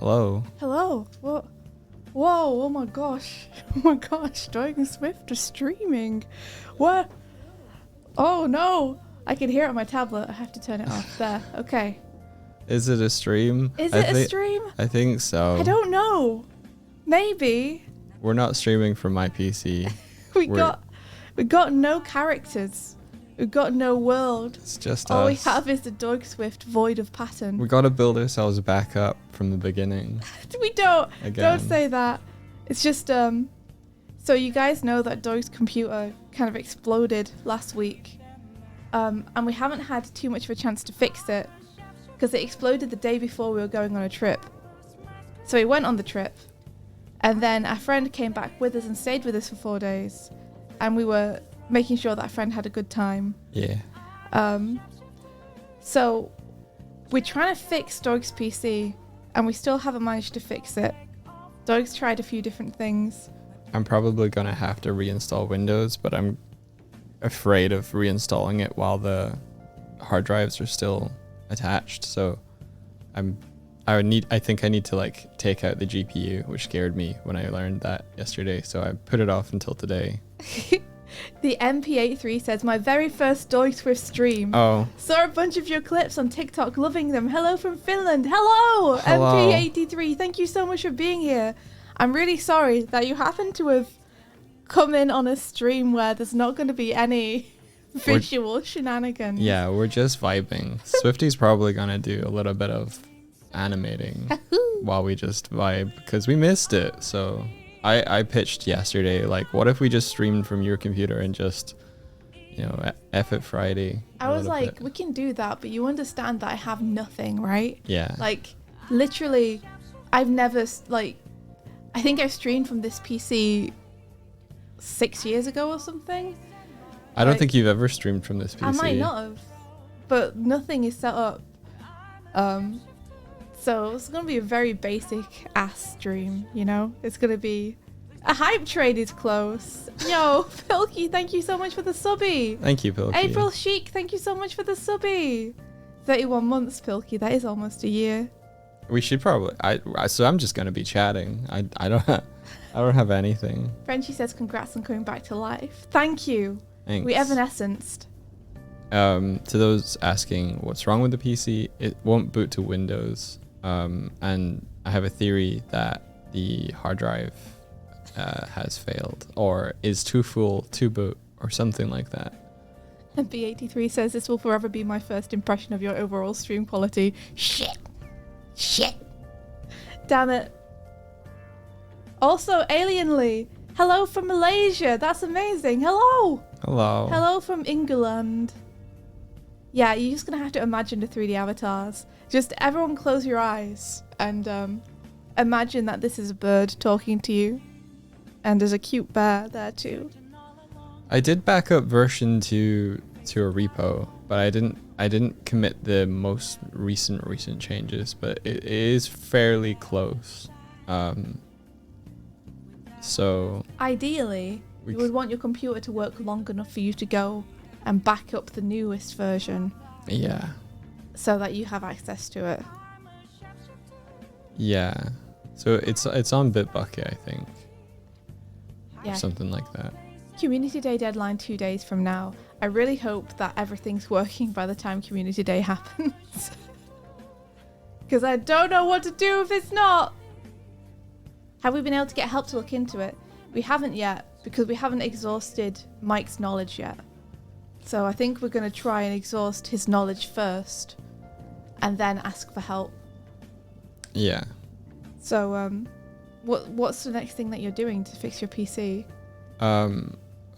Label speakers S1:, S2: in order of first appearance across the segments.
S1: Hello.
S2: Hello. What? Whoa, oh my gosh. Oh my gosh, Doig and Swift are streaming. What? Oh no. I can hear it on my tablet. I have to turn it off. There. Okay.
S1: Is it a stream?
S2: Is it a stream?
S1: I think so.
S2: I don't know. Maybe.
S1: We're not streaming from my PC.
S2: we got no characters. We've got no world.
S1: It's just
S2: All
S1: us.
S2: we have is the Doig Swift void of pattern.
S1: We gotta build ourselves back up from the beginning.
S2: We don't.
S1: Again.
S2: Don't say that. It's just so you guys know that Doig's computer kind of exploded last week. And we haven't had too much of a chance to fix it because it exploded the day before we were going on a trip. So we went on the trip, and then our friend came back with us and stayed with us for 4 days, and we were making sure that our friend had a good time.
S1: Yeah.
S2: So we're trying to fix Doig's PC, and we still haven't managed to fix it. Doig's tried a few different things.
S1: I'm probably gonna have to reinstall Windows, but I'm afraid of reinstalling it while the hard drives are still attached. So I think I need to like take out the GPU, which scared me when I learned that yesterday. So I put it off until today.
S2: The MP83 says, my very first Doig Swift stream.
S1: Oh.
S2: Saw a bunch of your clips on TikTok, loving them. Hello from Finland. Hello,
S1: Hello.
S2: MP83. Thank you so much for being here. I'm really sorry that you happen to have come in on a stream where there's not going to be any visual shenanigans.
S1: Yeah, we're just vibing. Swifty's probably gonna do a little bit of animating while we just vibe because we missed it. So I pitched yesterday, like, what if we just streamed from your computer and just, you know, F it Friday.
S2: I was like, we can do that, but you understand that I have nothing, right?
S1: Yeah.
S2: Like, literally, I've never, like, I think I streamed from this PC 6 years ago or something.
S1: I don't think you've ever streamed from this PC.
S2: I might not have, but nothing is set up. So it's going to be a very basic ass stream, you know? It's going to be... A hype trade is close. Yo, Pilky, thank you so much for the subby.
S1: Thank you, Pilky.
S2: April Chic, thank you so much for the subby. 31 months, Pilky. That is almost a year.
S1: We should probably... So I'm just going to be chatting. I don't have anything.
S2: Frenchie says congrats on coming back to life. Thank you.
S1: Thanks.
S2: We evanesced.
S1: To those asking what's wrong with the PC, it won't boot to Windows. And I have a theory that the hard drive has failed or is too full to boot or something like that.
S2: And B83 says this will forever be my first impression of your overall stream quality. Shit. Damn it. Also, Alienly. Hello from Malaysia. That's amazing. Hello. Hello from England. Yeah, you're just going to have to imagine the 3D avatars. Just everyone close your eyes and imagine that this is a bird talking to you. And there's a cute bear there too.
S1: I did back up version to a repo, but I didn't commit the most recent changes, but it is fairly close. So
S2: ideally, you would want your computer to work long enough for you to go and back up the newest version.
S1: Yeah.
S2: So that you have access to it.
S1: Yeah. So it's on Bitbucket, I think.
S2: Yeah.
S1: Or something like that.
S2: Community Day deadline 2 days from now. I really hope that everything's working by the time Community Day happens. Because I don't know what to do if it's not. Have we been able to get help to look into it? We haven't yet, because we haven't exhausted Mike's knowledge yet. So I think we're going to try and exhaust his knowledge first, and then ask for help.
S1: Yeah.
S2: So, what's the next thing that you're doing to fix your PC?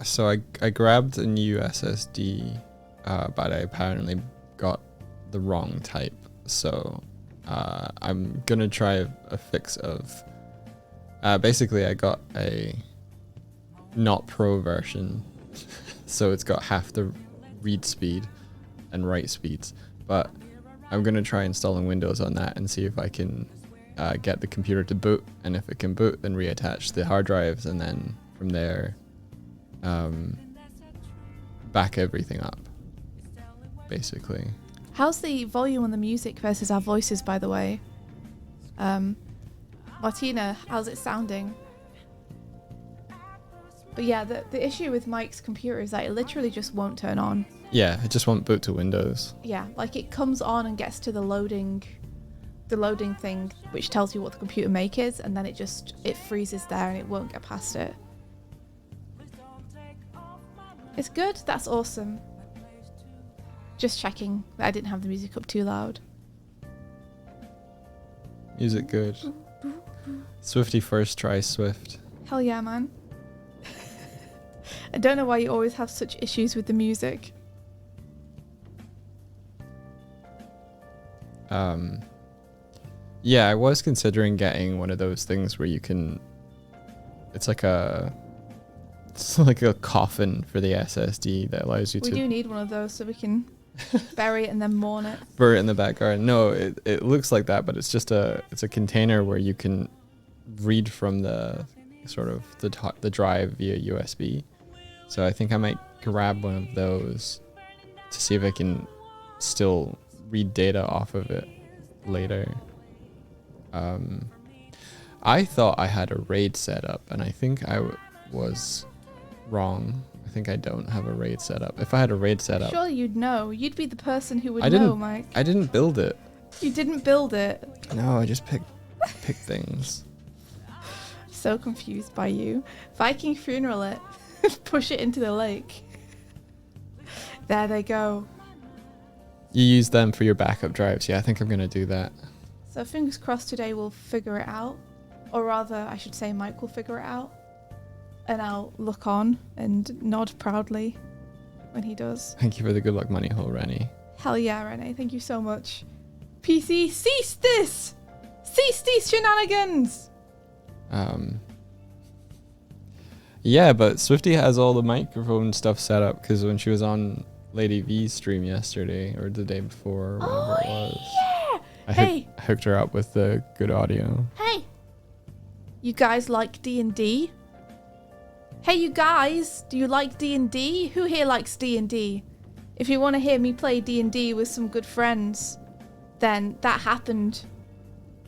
S1: So I grabbed a new SSD, but I apparently got the wrong type. So I'm gonna try a fix of. Basically, I got a not pro version, so it's got half the read speed and write speeds. But I'm gonna try installing Windows on that and see if I can get the computer to boot, and if it can boot, then reattach the hard drives, and then from there back everything up, basically.
S2: How's the volume on the music versus our voices, by the way? Martina, how's it sounding? But yeah, the issue with Mike's computer is that it literally just won't turn on.
S1: Yeah, it just won't boot to Windows.
S2: Yeah, like it comes on and gets to the loading thing, which tells you what the computer make is, and then it freezes there and it won't get past it. It's good. That's awesome. Just checking that I didn't have the music up too loud.
S1: Music good. Swifty first try Swift.
S2: Hell yeah, man. I don't know why you always have such issues with the music.
S1: Yeah, I was considering getting one of those things where you can. It's like a coffin for the SSD that allows you
S2: We
S1: to
S2: do need one of those so we can bury it and then mourn it.
S1: bury it in the back garden. No, it looks like that, but it's a container where you can read from the sort of the drive via USB. So I think I might grab one of those to see if I can still read data off of it later. I thought I had a RAID set up, and I think I was wrong. I think I don't have a RAID set up. If I had a RAID set up,
S2: Surely you'd know. You'd be the person who would know, Mike.
S1: I didn't build it.
S2: You didn't build it.
S1: No, I just picked things.
S2: So confused by you. Viking funeral it. Push it into the lake. There they go.
S1: You use them for your backup drives. Yeah, I think I'm gonna do that.
S2: So fingers crossed today we'll figure it out. Or rather, I should say Mike will figure it out. And I'll look on and nod proudly when he does.
S1: Thank you for the good luck money hole, Rennie.
S2: Hell yeah, Renee. Thank you so much. PC, cease this! Cease these shenanigans!
S1: Yeah, but Swifty has all the microphone stuff set up because when she was on Lady V's stream yesterday or the day before, or whatever it was,
S2: Yeah!
S1: I hooked her up with the good audio.
S2: Hey! You guys like D&D? Hey, you guys! Do you like D&D? Who here likes D&D? If you want to hear me play D&D with some good friends, then that happened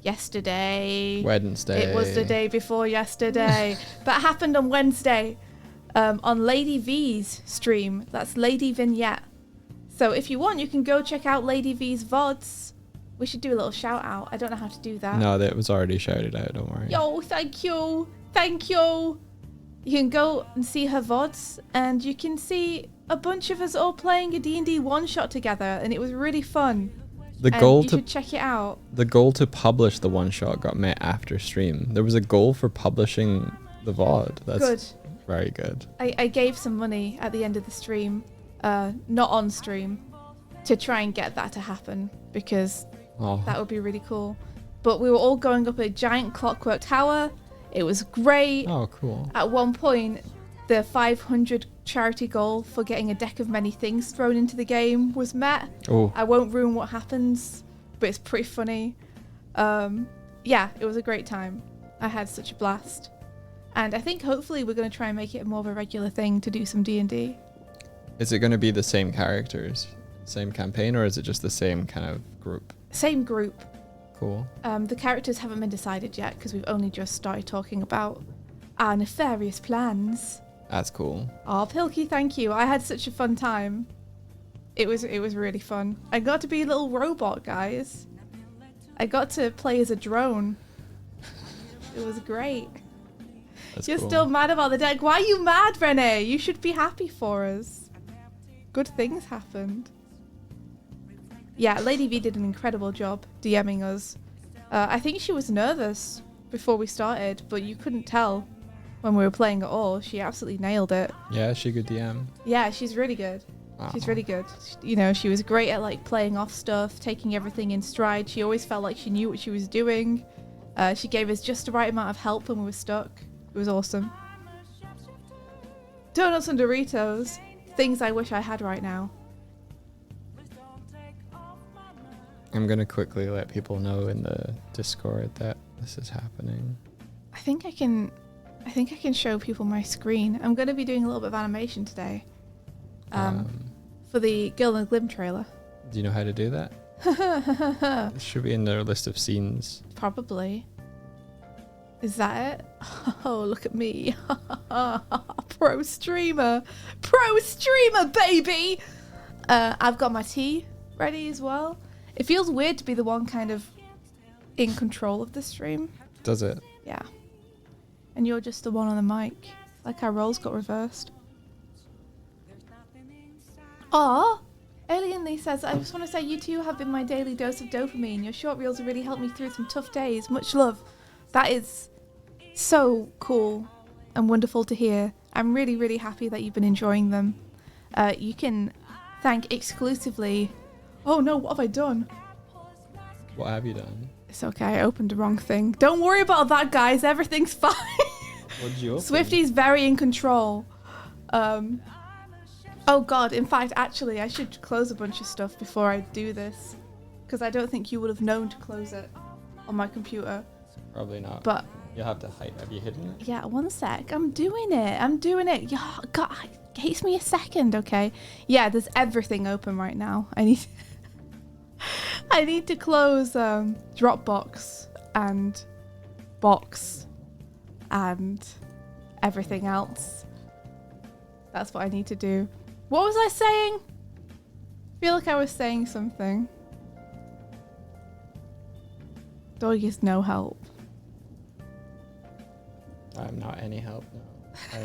S2: yesterday.
S1: Wednesday.
S2: It was the day before yesterday. That happened on Wednesday on Lady V's stream. That's Lady Vignette. So if you want, you can go check out Lady V's VODs. We should do a little shout out. I don't know how to do that.
S1: No, that was already shouted out, don't worry.
S2: Yo, thank you. Thank you. You can go and see her VODs and you can see a bunch of us all playing a D&D one-shot together, and it was really fun.
S1: The
S2: and
S1: goal
S2: you should check it out.
S1: The goal to publish the one shot got met after stream. There was a goal for publishing the VOD. That's
S2: good.
S1: Very good.
S2: I gave some money at the end of the stream, not on stream, to try and get that to happen because that would be really cool. But we were all going up a giant clockwork tower. It was great.
S1: Oh, cool.
S2: At one point, the 500 charity goal for getting a deck of many things thrown into the game was met.
S1: Oh.
S2: I won't ruin what happens, but it's pretty funny. Yeah, it was a great time. I had such a blast. And I think hopefully we're going to try and make it more of a regular thing to do some D&D.
S1: Is it going to be the same characters, same campaign, or is it just the same kind of group?
S2: Same group.
S1: Cool.
S2: The characters haven't been decided yet because we've only just started talking about our nefarious plans.
S1: That's cool.
S2: Oh, Pilkey, thank you. I had such a fun time. It was really fun. I got to be a little robot, guys. I got to play as a drone. It was great.
S1: That's
S2: You're
S1: cool.
S2: still mad about the deck. Why are you mad, Renee? You should be happy for us. Good things happened. Yeah, Lady V did an incredible job DMing us. I think she was nervous before we started, but you couldn't tell when we were playing at all. She absolutely nailed it.
S1: Yeah, she could DM.
S2: Yeah, she's really good. She's really good. You know, she was great at like playing off stuff, taking everything in stride. She always felt like she knew what she was doing. She gave us just the right amount of help when we were stuck. It was awesome. Donuts and Doritos. Things I wish I had right now.
S1: I'm going to quickly let people know in the Discord that this is happening.
S2: I think I can show people my screen. I'm going to be doing a little bit of animation today. For the Girl in the Glim trailer.
S1: Do you know how to do that? It should be in their list of scenes.
S2: Probably. Is that it? Oh, look at me. Pro streamer. Pro streamer, baby! I've got my tea ready as well. It feels weird to be the one kind of in control of the stream.
S1: Does it?
S2: Yeah. And you're just the one on the mic. It's like our roles got reversed. Aw! Alien Lee says, I just want to say you two have been my daily dose of dopamine. Your short reels have really helped me through some tough days. Much love. That is so cool and wonderful to hear. I'm really, really happy that you've been enjoying them. You can thank exclusively... Oh no, what have I done?
S1: What have you done?
S2: It's okay, I opened the wrong thing. Don't worry about that, guys. Everything's fine.
S1: What did you open?
S2: Swifty's very in control. Oh god, in fact, actually, I should close a bunch of stuff before I do this. Because I don't think you would have known to close it on my computer.
S1: Probably not.
S2: But...
S1: You'll have to hide. Have you hidden it?
S2: Yeah, one sec. I'm doing it. Yeah, God, it takes me a second, okay? Yeah, there's everything open right now. I need to close Dropbox and Box and everything else. That's what I need to do. What was I saying? I feel like I was saying something. Doig is no help.
S1: I'm not any help, no.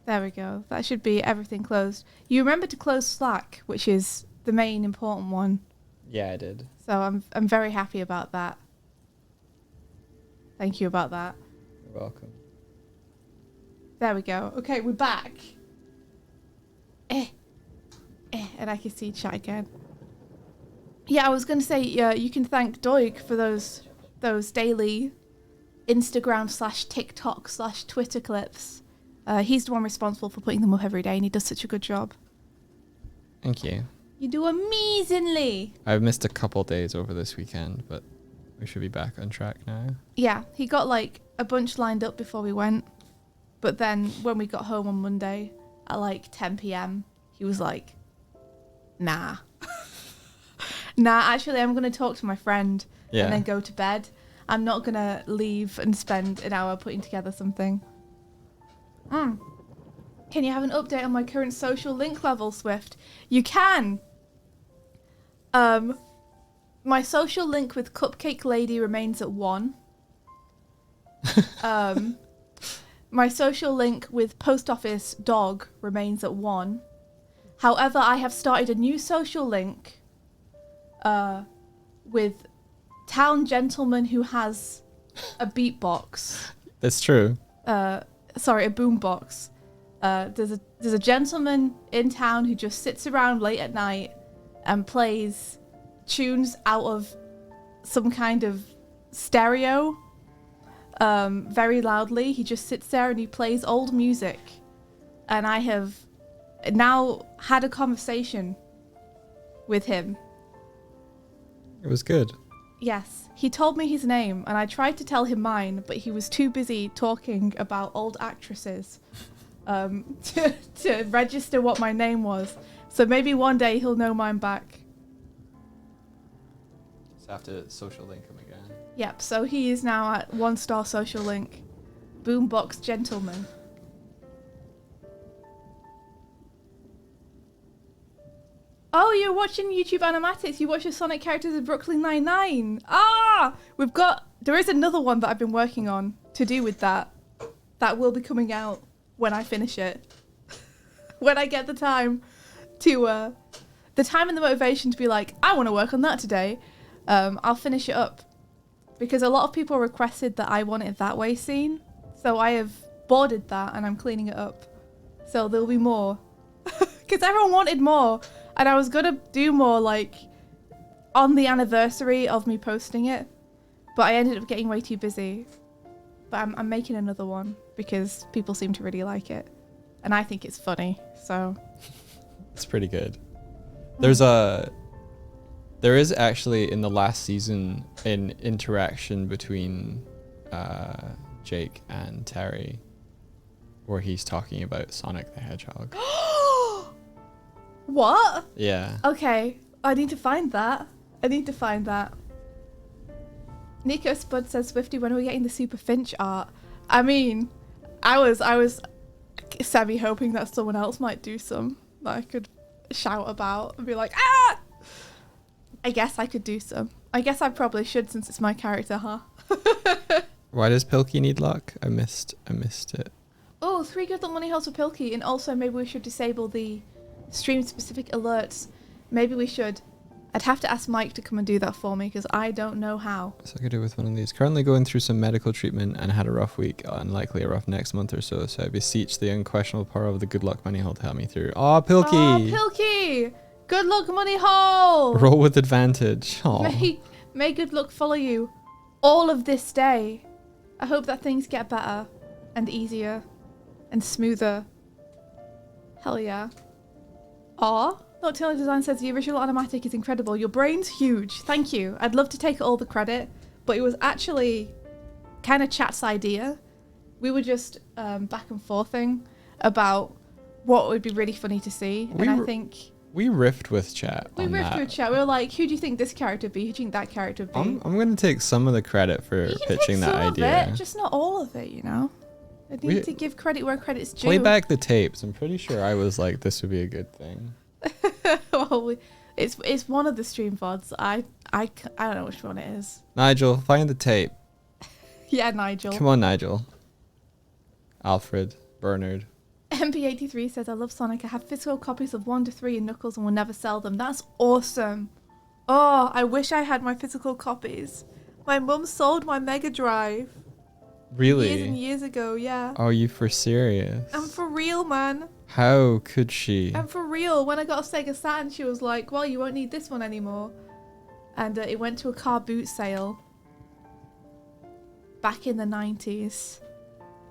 S2: There we go. That should be everything closed. You remember to close Slack, which is the main important one.
S1: Yeah, I did.
S2: So I'm very happy about that. Thank you about that.
S1: You're welcome.
S2: There we go. Okay, we're back. And I can see chat again. Yeah, I was going to say, you can thank Doig for those daily Instagram / TikTok / Twitter clips. He's the one responsible for putting them up every day, and he does such a good job.
S1: Thank you.
S2: You do amazingly.
S1: I've missed a couple days over this weekend, but we should be back on track now.
S2: Yeah, he got like a bunch lined up before we went. But then when we got home on Monday at like 10 p.m, he was like, nah. Nah, actually, I'm going to talk to my friend and then go to bed. I'm not going to leave and spend an hour putting together something. Can you have an update on my current social link level, Swift? You can. My social link with Cupcake Lady remains at 1. My social link with Post Office Dog remains at 1. However, I have started a new social link with Town Gentleman who has a beatbox.
S1: That's true.
S2: Sorry, a boombox. There's a gentleman in town who just sits around late at night and plays tunes out of some kind of stereo very loudly. He just sits there and he plays old music. And I have now had a conversation with him.
S1: It was good.
S2: Yes, he told me his name and I tried to tell him mine, but he was too busy talking about old actresses to register what my name was. So maybe one day he'll know mine back.
S1: Just have to social link him again.
S2: Yep, so he is now at 1-star social link. Boombox Gentleman. Oh, you're watching YouTube animatics. You watch the Sonic characters of Brooklyn Nine-Nine. Ah! There is another one that I've been working on to do with that. That will be coming out when I finish it. When I get the time to, the time and the motivation to be like, I want to work on that today. I'll finish it up. Because a lot of people requested that I want it that way scene. So I have boarded that and I'm cleaning it up. So there'll be more. Because everyone wanted more. And I was going to do more like on the anniversary of me posting it. But I ended up getting way too busy. But I'm making another one because people seem to really like it. And I think it's funny. So
S1: it's pretty good. There is actually in the last season an interaction between Jake and Terry where he's talking about Sonic the Hedgehog.
S2: What?
S1: Yeah.
S2: Okay, I need to find that. Nico Spud says, Swifty, when are we getting the Super Finch art? I mean, I was semi hoping that someone else might do some that I could shout about and be like, ah! I guess I could do some. I guess I probably should since it's my character, huh?
S1: Why does Pilkey need luck? I missed it.
S2: Oh, 3 good luck money holes for Pilkey, and also maybe we should disable the stream-specific alerts. Maybe we should. I'd have to ask Mike to come and do that for me because I don't know how.
S1: So I could do with one of these. Currently going through some medical treatment and had a rough week and likely a rough next month or so. So I beseech the unquestionable power of the good luck money hole to help me through. Oh, Pilkey!
S2: Oh, Pilkey! Good luck money hole!
S1: Roll with advantage.
S2: May good luck follow you all of this day. I hope that things get better and easier and smoother. Hell yeah. Aw. Nocturnal Design says the original animatic is incredible. Your brain's huge. Thank you. I'd love to take all the credit, but it was actually kind of chat's idea. We were just back and forthing about what would be really funny to see. And I think...
S1: We riffed with chat.
S2: We were like, who do you think this character would be? Who do you think that character would be?
S1: I'm going to take some of the credit for pitching that idea.
S2: Of it, just not all of it, you know? I need to give credit where credit's due.
S1: Play back the tapes. I'm pretty sure I was like, this would be a good thing.
S2: Well, it's one of the stream VODs. I don't know which one it is.
S1: Nigel, find the tape.
S2: Yeah, Nigel.
S1: Come on, Nigel. Alfred, Bernard.
S2: MP83 says, I love Sonic. I have physical copies of 1 to 3 in Knuckles and will never sell them. That's awesome. Oh, I wish I had my physical copies. My mum sold my Mega Drive.
S1: Really?
S2: Years and years ago, yeah.
S1: Oh, you for serious?
S2: I'm for real, man.
S1: How could she?
S2: I'm for real. When I got a Sega Saturn, she was like, well, you won't need this one anymore. And it went to a car boot sale back in the 90s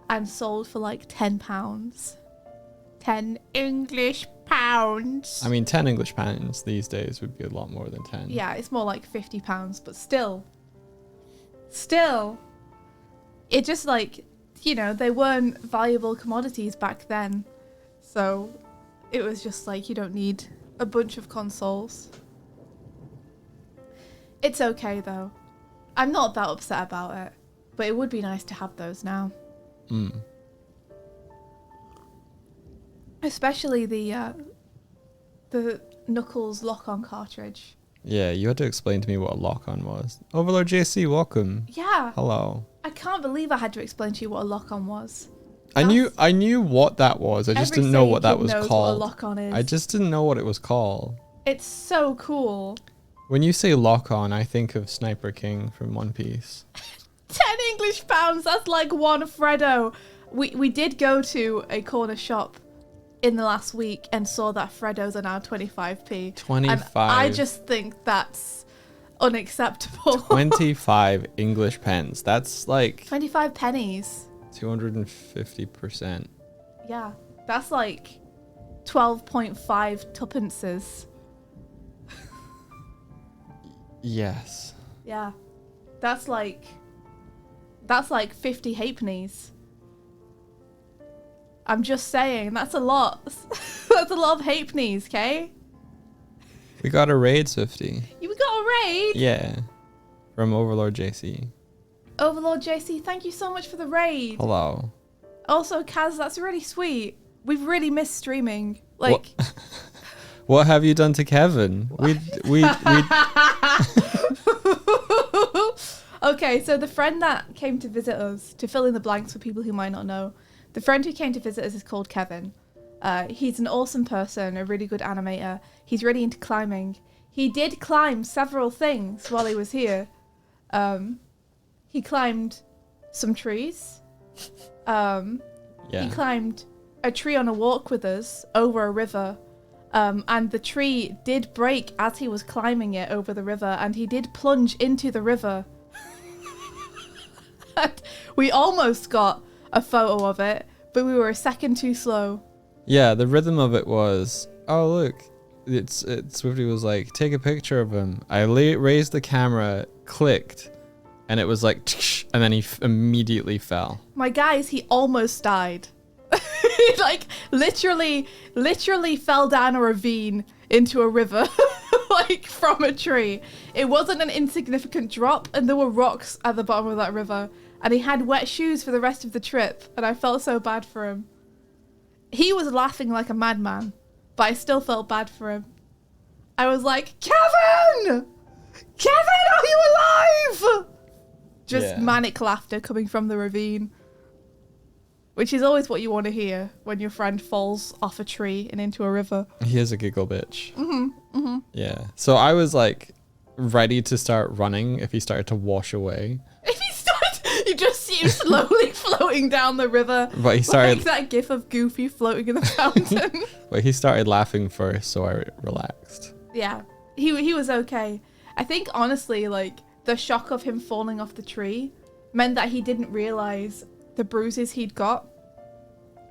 S2: and sold for like £10. 10 English pounds.
S1: I mean, 10 English pounds these days would be a lot more than 10.
S2: Yeah, it's more like £50, but still. It just like, you know, they weren't valuable commodities back then. So it was just like, you don't need a bunch of consoles. It's okay though. I'm not that upset about it, but it would be nice to have those now. Especially the Knuckles lock-on cartridge.
S1: Yeah, you had to explain to me what a lock-on was. Overlord JC, welcome.
S2: Yeah.
S1: Hello.
S2: I can't believe I had to explain to you what a lock-on was.
S1: I knew what that was. I just didn't know what that was called.
S2: What a lock-on is.
S1: I just didn't know what it was called.
S2: It's so cool.
S1: When you say lock-on, I think of Sniper King from One Piece.
S2: 10 English pounds, that's like one Freddo. We did go to a corner shop in the last week and saw that Freddos are now 25p.
S1: 25.
S2: And I just think that's unacceptable.
S1: 25 English pence. That's like
S2: 25 pennies.
S1: 250%.
S2: Yeah, that's like 12.5 tuppences.
S1: Yes.
S2: Yeah, that's like 50 halfpennies. I'm just saying, that's a lot. That's a lot of halfpennies, okay?
S1: We got a raid, Swifty.
S2: You got a raid?
S1: Yeah. From Overlord JC.
S2: Overlord JC, thank you so much for the raid.
S1: Hello.
S2: Also, Kaz, that's really sweet. We've really missed streaming. Like,
S1: what have you done to Kevin? We
S2: Okay, so the friend that came to visit us, to fill in the blanks for people who might not know, the friend who came to visit us is called Kevin. He's an awesome person, a really good animator. He's really into climbing. He did climb several things while he was here. He climbed some trees. He climbed a tree on a walk with us over a river. And the tree did break as he was climbing it over the river, and he did plunge into the river. We almost got a photo of it, but we were a second too slow.
S1: Yeah, the rhythm of it was, oh look, Swifty was like, take a picture of him. I raised the camera, clicked, and it was like, and then he immediately fell.
S2: My guys, he almost died. He like literally fell down a ravine into a river like from a tree. It wasn't an insignificant drop, and there were rocks at the bottom of that river, and he had wet shoes for the rest of the trip, and I felt so bad for him. He was laughing like a madman, but I still felt bad for him. I was like, Kevin! Kevin, are you alive? Just manic laughter coming from the ravine. Which is always what you want to hear when your friend falls off a tree and into a river.
S1: He is a giggle bitch. Yeah. So I was like ready to start running if he started to wash away.
S2: If he started, you just see him slowly floating down the river.
S1: But he started
S2: like that gif of Goofy floating in the fountain.
S1: But he started laughing first, so I relaxed.
S2: Yeah, he was okay. I think honestly, like the shock of him falling off the tree meant that he didn't realize the bruises he'd got,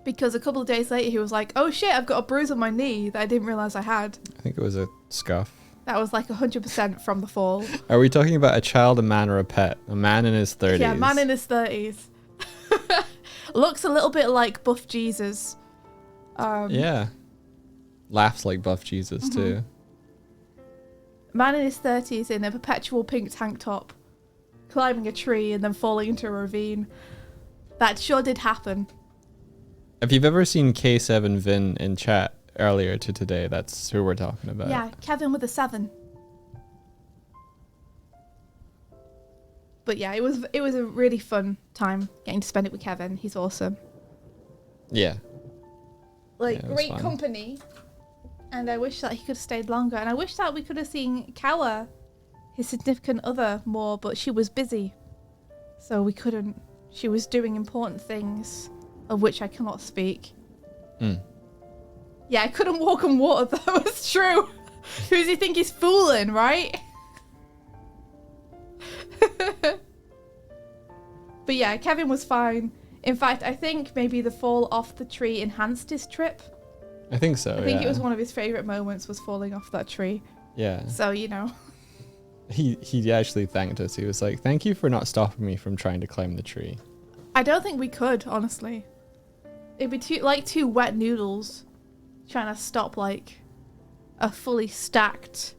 S2: because a couple of days later he was like, oh shit, I've got a bruise on my knee that I didn't realize I had.
S1: I think it was a scuff.
S2: That was like 100% from the fall.
S1: Are we talking about a child, a man, or a pet? A man in his 30s.
S2: Yeah, man in his 30s. Looks a little bit like Buff Jesus.
S1: Yeah. Laughs like Buff Jesus too.
S2: Man in his 30s in a perpetual pink tank top, climbing a tree and then falling into a ravine. That sure did happen.
S1: If you've ever seen K7 Vin in chat earlier to today, that's who we're talking about.
S2: Yeah, Kevin with a 7. But yeah, it was a really fun time getting to spend it with Kevin. He's awesome.
S1: Yeah.
S2: Like,
S1: Yeah,
S2: great
S1: fun.
S2: company. And I wish that he could have stayed longer. And I wish that we could have seen Kawa, his significant other, more, but she was busy. So we couldn't. She was doing important things, of which I cannot speak. Yeah, I couldn't walk on water, though. It's true. Who does he think he's fooling, right? But yeah, Kevin was fine. In fact, I think maybe the fall off the tree enhanced his trip.
S1: I think so,
S2: I think it was one of his favourite moments, was falling off that tree.
S1: Yeah.
S2: So, you know.
S1: He actually thanked us. He was like, thank you for not stopping me from trying to climb the tree.
S2: I don't think we could, honestly. It'd be two wet noodles trying to stop like a fully stacked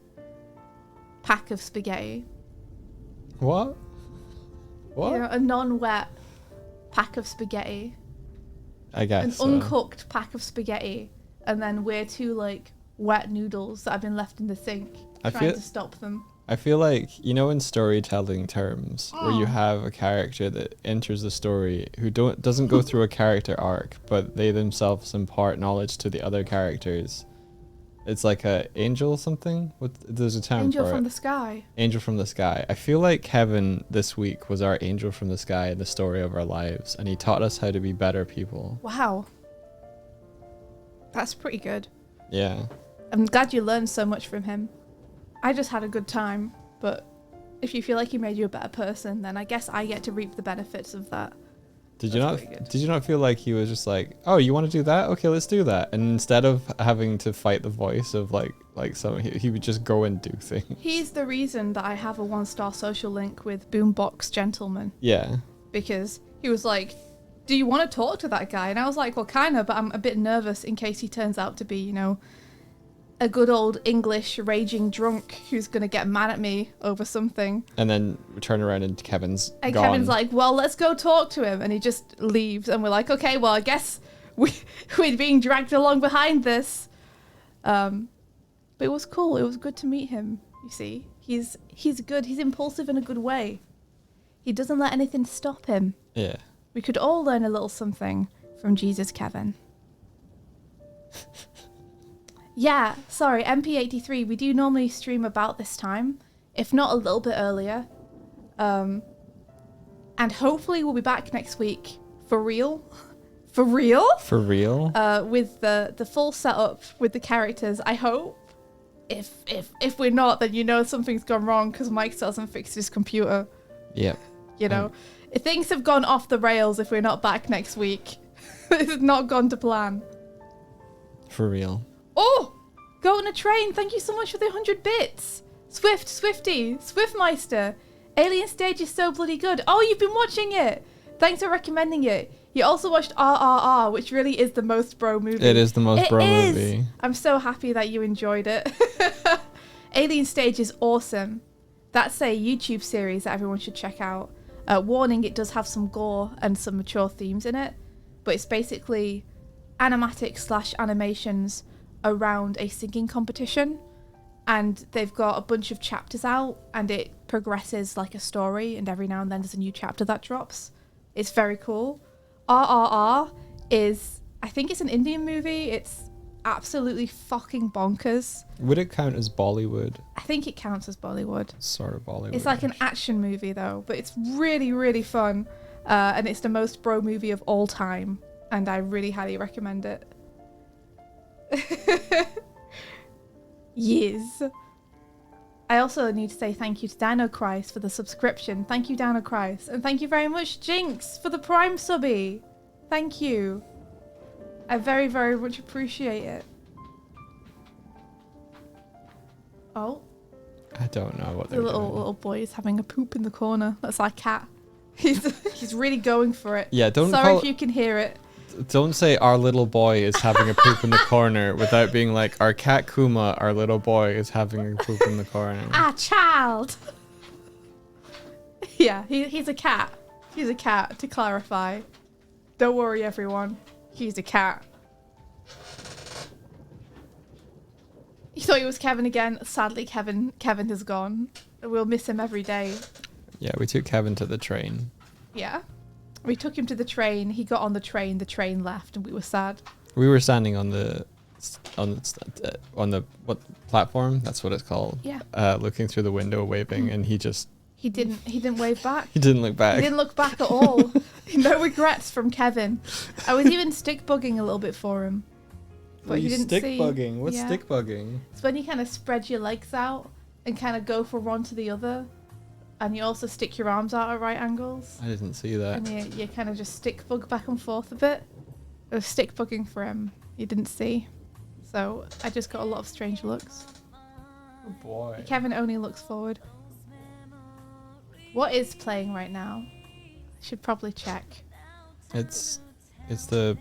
S2: pack of spaghetti.
S1: What? What?
S2: You know, a non-wet pack of spaghetti.
S1: I guess
S2: An
S1: so.
S2: uncooked pack of spaghetti. And then we're two like wet noodles that have been left in the sink trying to stop them.
S1: I feel like, you know, in storytelling terms, where you have a character that enters the story who doesn't go through a character arc, but they themselves impart knowledge to the other characters. It's like a angel something? There's a term
S2: Angel
S1: for
S2: from
S1: it.
S2: the sky.
S1: Angel from the sky. I feel like Kevin this week was our angel from the sky in the story of our lives, and he taught us how to be better people.
S2: Wow. That's pretty good.
S1: Yeah.
S2: I'm glad you learned so much from him. I just had a good time, but if you feel like he made you a better person, then I guess I get to reap the benefits of that.
S1: Did
S2: That's
S1: you not feel like he was just like, oh, you want to do that? Okay, let's do that. And instead of having to fight the voice of like someone, he would just go and do things.
S2: He's the reason that I have a 1-star social link with Boombox Gentleman,
S1: Yeah.
S2: because he was like, do you want to talk to that guy? And I was like, well, kind of, but I'm a bit nervous in case he turns out to be, you know, a good old English raging drunk who's going to get mad at me over something.
S1: And then we turn around and Kevin's
S2: And
S1: gone.
S2: Kevin's like, well, let's go talk to him. And he just leaves. And we're like, okay, well, I guess we're being dragged along behind this. But it was cool. It was good to meet him, you see. He's good. He's impulsive in a good way. He doesn't let anything stop him.
S1: Yeah.
S2: We could all learn a little something from Jesus Kevin. Yeah, sorry, MP83, we do normally stream about this time, if not a little bit earlier. And hopefully we'll be back next week for real. For real?
S1: For real?
S2: With the full setup with the characters, I hope. If we're not, then you know something's gone wrong because Mike still hasn't fixed his computer.
S1: Yep.
S2: You know, if things have gone off the rails if we're not back next week. It's not gone to plan.
S1: For real.
S2: Oh, go on a train. Thank you so much for the 100 bits. Swifty, Swiftmeister. Alien Stage is so bloody good. Oh, you've been watching it. Thanks for recommending it. You also watched RRR, which really is the most bro movie.
S1: It is the most bro movie.
S2: I'm so happy that you enjoyed it. Alien Stage is awesome. That's a YouTube series that everyone should check out. Warning, it does have some gore and some mature themes in it, but it's basically animatics / animations around a singing competition, and they've got a bunch of chapters out, and it progresses like a story, and every now and then there's a new chapter that drops. It's very cool. RRR is, I think it's an Indian movie. It's absolutely fucking bonkers.
S1: Would it count as Bollywood?
S2: I think it counts as Bollywood.
S1: Sort of Bollywood.
S2: It's like an action movie though, but it's really, really fun. And it's the most bro movie of all time. And I really highly recommend it. Yes. I also need to say thank you to Dino Christ for the subscription. Thank you, Dino Christ. And thank you very much, Jinx, for the Prime subby. Thank you. I very, very much appreciate it. Oh.
S1: I don't know what
S2: The
S1: they're
S2: little
S1: doing.
S2: boy is having a poop in the corner. That's our cat. He's really going for it.
S1: Yeah, don't
S2: Sorry
S1: call,
S2: if you can hear it.
S1: don't say our little boy is having a poop in the corner without being like, our cat Kuma, our little boy, is having a poop in the corner.
S2: Ah, child. Yeah, he's a cat. He's a cat, to clarify. Don't worry, everyone. He's a cat. You thought he was Kevin again. Sadly, Kevin has gone. We'll miss him every day.
S1: Yeah, we took Kevin to the train.
S2: Yeah. We took him to the train. He got on the train left, and we were sad.
S1: We were standing on the what platform? That's what it's called.
S2: Yeah.
S1: Looking through the window, waving, and he
S2: didn't wave back.
S1: he didn't look back.
S2: He didn't look back at all. No regrets from Kevin. I was even stick bugging a little bit for him. But he didn't
S1: stick
S2: see.
S1: bugging. What's
S2: Yeah.
S1: stick bugging?
S2: It's when you kind of spread your legs out and kind of go from one to the other. And you also stick your arms out at right angles.
S1: I didn't see that.
S2: And you kind of just stick bug back and forth a bit. It was stick bugging for him. He didn't see. So I just got a lot of strange looks.
S1: Oh boy.
S2: Kevin only looks forward. What is playing right now? I should probably check.
S1: It's the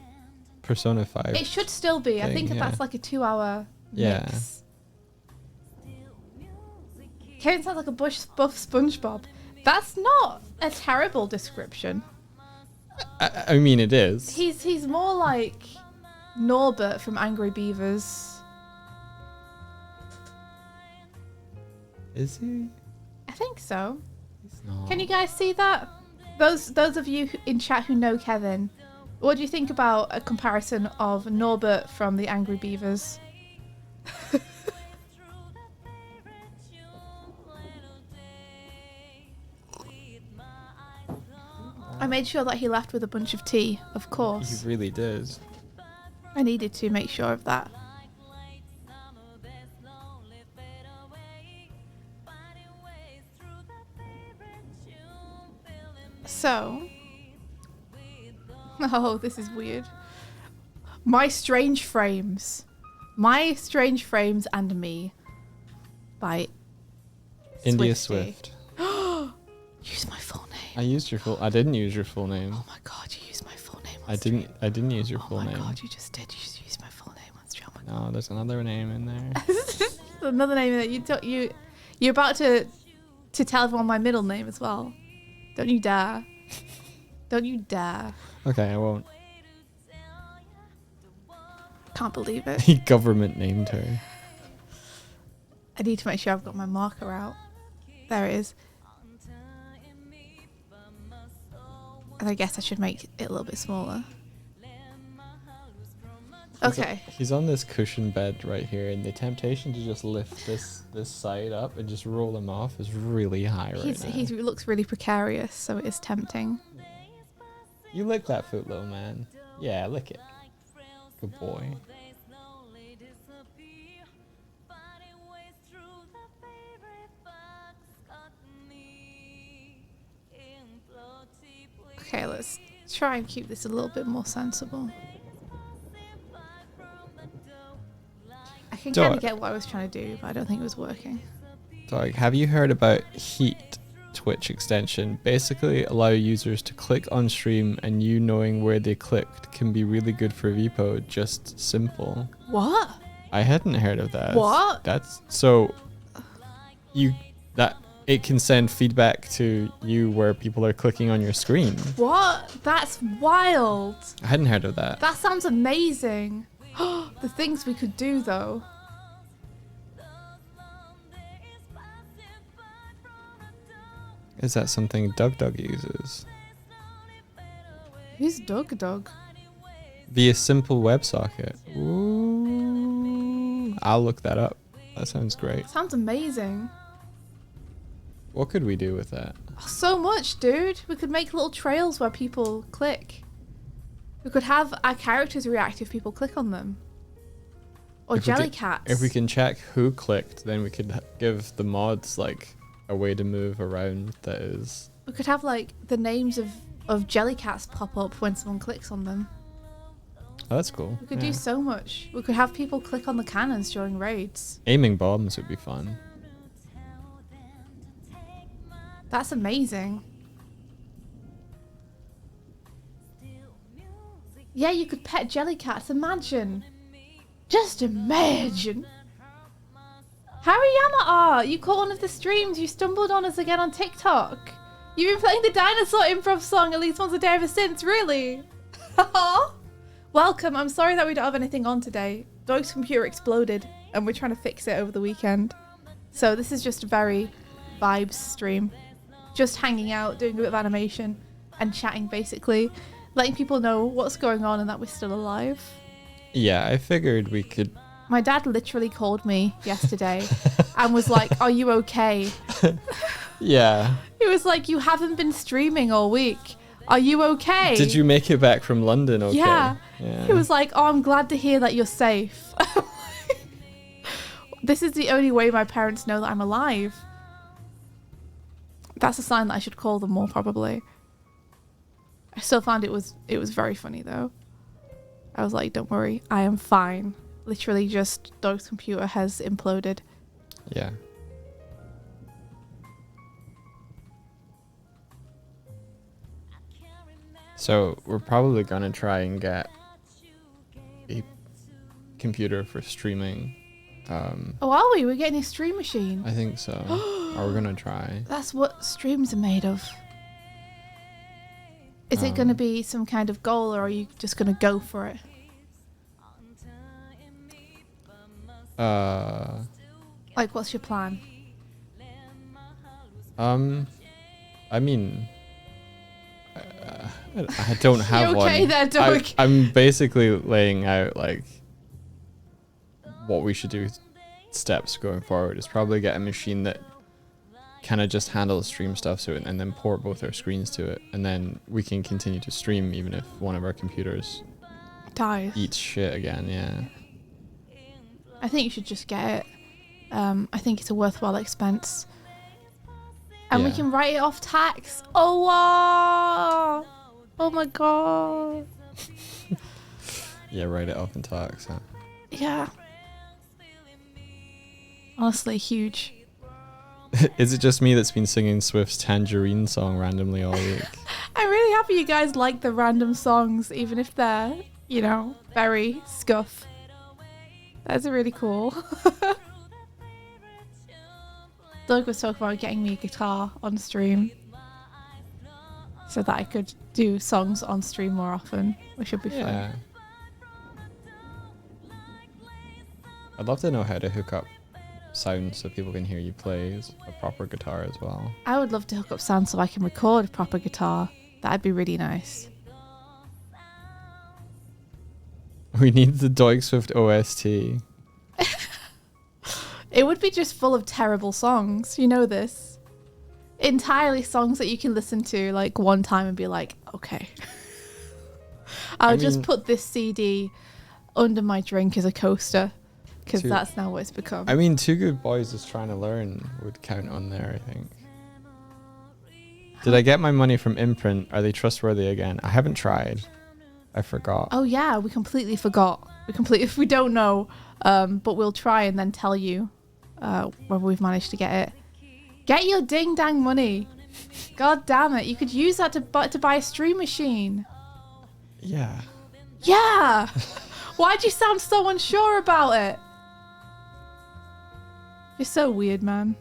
S1: Persona 5.
S2: It should still be. I think
S1: yeah.
S2: that's like a 2-hour
S1: Yeah.
S2: mix. Kevin sounds like a buff SpongeBob. That's not a terrible description.
S1: I mean, it is.
S2: He's more like Norbert from Angry Beavers.
S1: Is he?
S2: I think so.
S1: He's not.
S2: Can you guys see that? Those of you in chat who know Kevin, what do you think about a comparison of Norbert from the Angry Beavers? I made sure that he left with a bunch of tea, of course.
S1: He really did.
S2: I needed to make sure of that. So, oh, this is weird. My Strange Frames and Me by
S1: India
S2: Swifty.
S1: Swift.
S2: Use my full name.
S1: I didn't use your full name.
S2: Oh my god, you used my full name.
S1: I didn't use your full name.
S2: Oh my god, you just did. You just used my full name on stream.
S1: No, there's another name in there.
S2: Another name that you're about to tell everyone my middle name as well. Don't you dare. Don't you dare.
S1: Okay, I won't.
S2: Can't believe it.
S1: He government named her.
S2: I need to make sure I've got my marker out. There it is. And I guess I should make it a little bit smaller. Okay.
S1: He's on this cushion bed right here, and the temptation to just lift this side up and just roll him off is really high right now.
S2: He looks really precarious, so it is tempting.
S1: You lick that foot, little man. Yeah, lick it. Good boy.
S2: Okay, let's try and keep this a little bit more sensible. I can kind of get what I was trying to do, but I don't think it was working.
S1: Doig, have you heard about Heat Twitch extension? Basically allow users to click on stream, and you knowing where they clicked can be really good for VPO. Just simple.
S2: What?
S1: I hadn't heard of that.
S2: What?
S1: That's so that it can send feedback to you where people are clicking on your screen.
S2: What? That's wild.
S1: I hadn't heard of that.
S2: That sounds amazing. The things we could do, though.
S1: Is that something Doug uses?
S2: Who's Doug?
S1: Via simple WebSocket. Ooh. I'll look that up. That sounds great.
S2: Sounds amazing.
S1: What could we do with that?
S2: So much, dude. We could make little trails where people click. We could have our characters react if people click on them. Or Jellycats.
S1: If we can check who clicked, then we could give the mods like a way to move around that is...
S2: We could have like the names of Jellycats pop up when someone clicks on them.
S1: Oh, that's cool.
S2: We could do so much. We could have people click on the cannons during raids.
S1: Aiming bombs would be fun.
S2: That's amazing. Yeah, you could pet Jellycats. Imagine. Just imagine. Hariyama art. You caught one of the streams. You stumbled on us again on TikTok. You've been playing the dinosaur improv song at least once a day ever since, really? Welcome. I'm sorry that we don't have anything on today. Doig's computer exploded and we're trying to fix it over the weekend. So this is just a very vibes stream. Just hanging out, doing a bit of animation and chatting, basically. Letting people know what's going on and that we're still alive.
S1: Yeah, I figured we could...
S2: My dad literally called me yesterday and was like, "Are you okay?"
S1: Yeah.
S2: He was like, "You haven't been streaming all week. Are you okay?"
S1: Did you make it back from London okay?
S2: Yeah. He was like, "Oh, I'm glad to hear that you're safe." This is the only way my parents know that I'm alive. That's a sign that I should call them more, probably. I still found it was very funny, though. I was like, "Don't worry, I am fine." Literally just Doig's computer has imploded.
S1: Yeah. So we're probably gonna try and get a computer for streaming.
S2: Oh, are we? We're getting a stream machine.
S1: I think so. Or we're gonna try.
S2: That's what streams are made of. Is it going to be some kind of goal, or are you just going to go for it? Like, what's your plan?
S1: I mean, I don't have
S2: You okay
S1: one.
S2: there, Doig?
S1: I'm basically laying out like what we should do. Steps going forward is probably get a machine that kind of just handles stream stuff to it, and then port both our screens to it, and then we can continue to stream even if one of our computers
S2: Dies.
S1: eats shit again. Yeah.
S2: I think you should just get it. I think it's a worthwhile expense. And we
S1: Yeah.
S2: can write it off tax. Oh, wow. Oh my god.
S1: Yeah, write it off in tax, huh?
S2: Yeah. Honestly, huge.
S1: Is it just me that's been singing Swift's Tangerine song randomly all week?
S2: I'm really happy you guys like the random songs, even if they're, you know, very scuff. That's really cool. Doig was talking about getting me a guitar on stream so that I could do songs on stream more often, which would be
S1: Yeah.
S2: fun.
S1: I'd love to know how to hook up sound so people can hear you play a proper guitar as well.
S2: I would love to hook up sound so I can record a proper guitar. That'd be really nice.
S1: We need the Doig Swift OST.
S2: It would be just full of terrible songs. You know this. Entirely songs that you can listen to like one time and be like, okay. I'll just put this CD under my drink as a coaster, because that's now what it's become.
S1: I mean, Two Good Boys Just Trying to Learn would count on there, I think. Did I get my money from Imprint? Are they trustworthy again? I haven't tried. I forgot.
S2: Oh yeah, we completely forgot. We don't know, but we'll try and then tell you whether we've managed to get it. Get your ding dang money. God damn it, you could use that to buy a stream machine.
S1: Yeah.
S2: Yeah. Why'd you sound so unsure about it? You're so weird, man.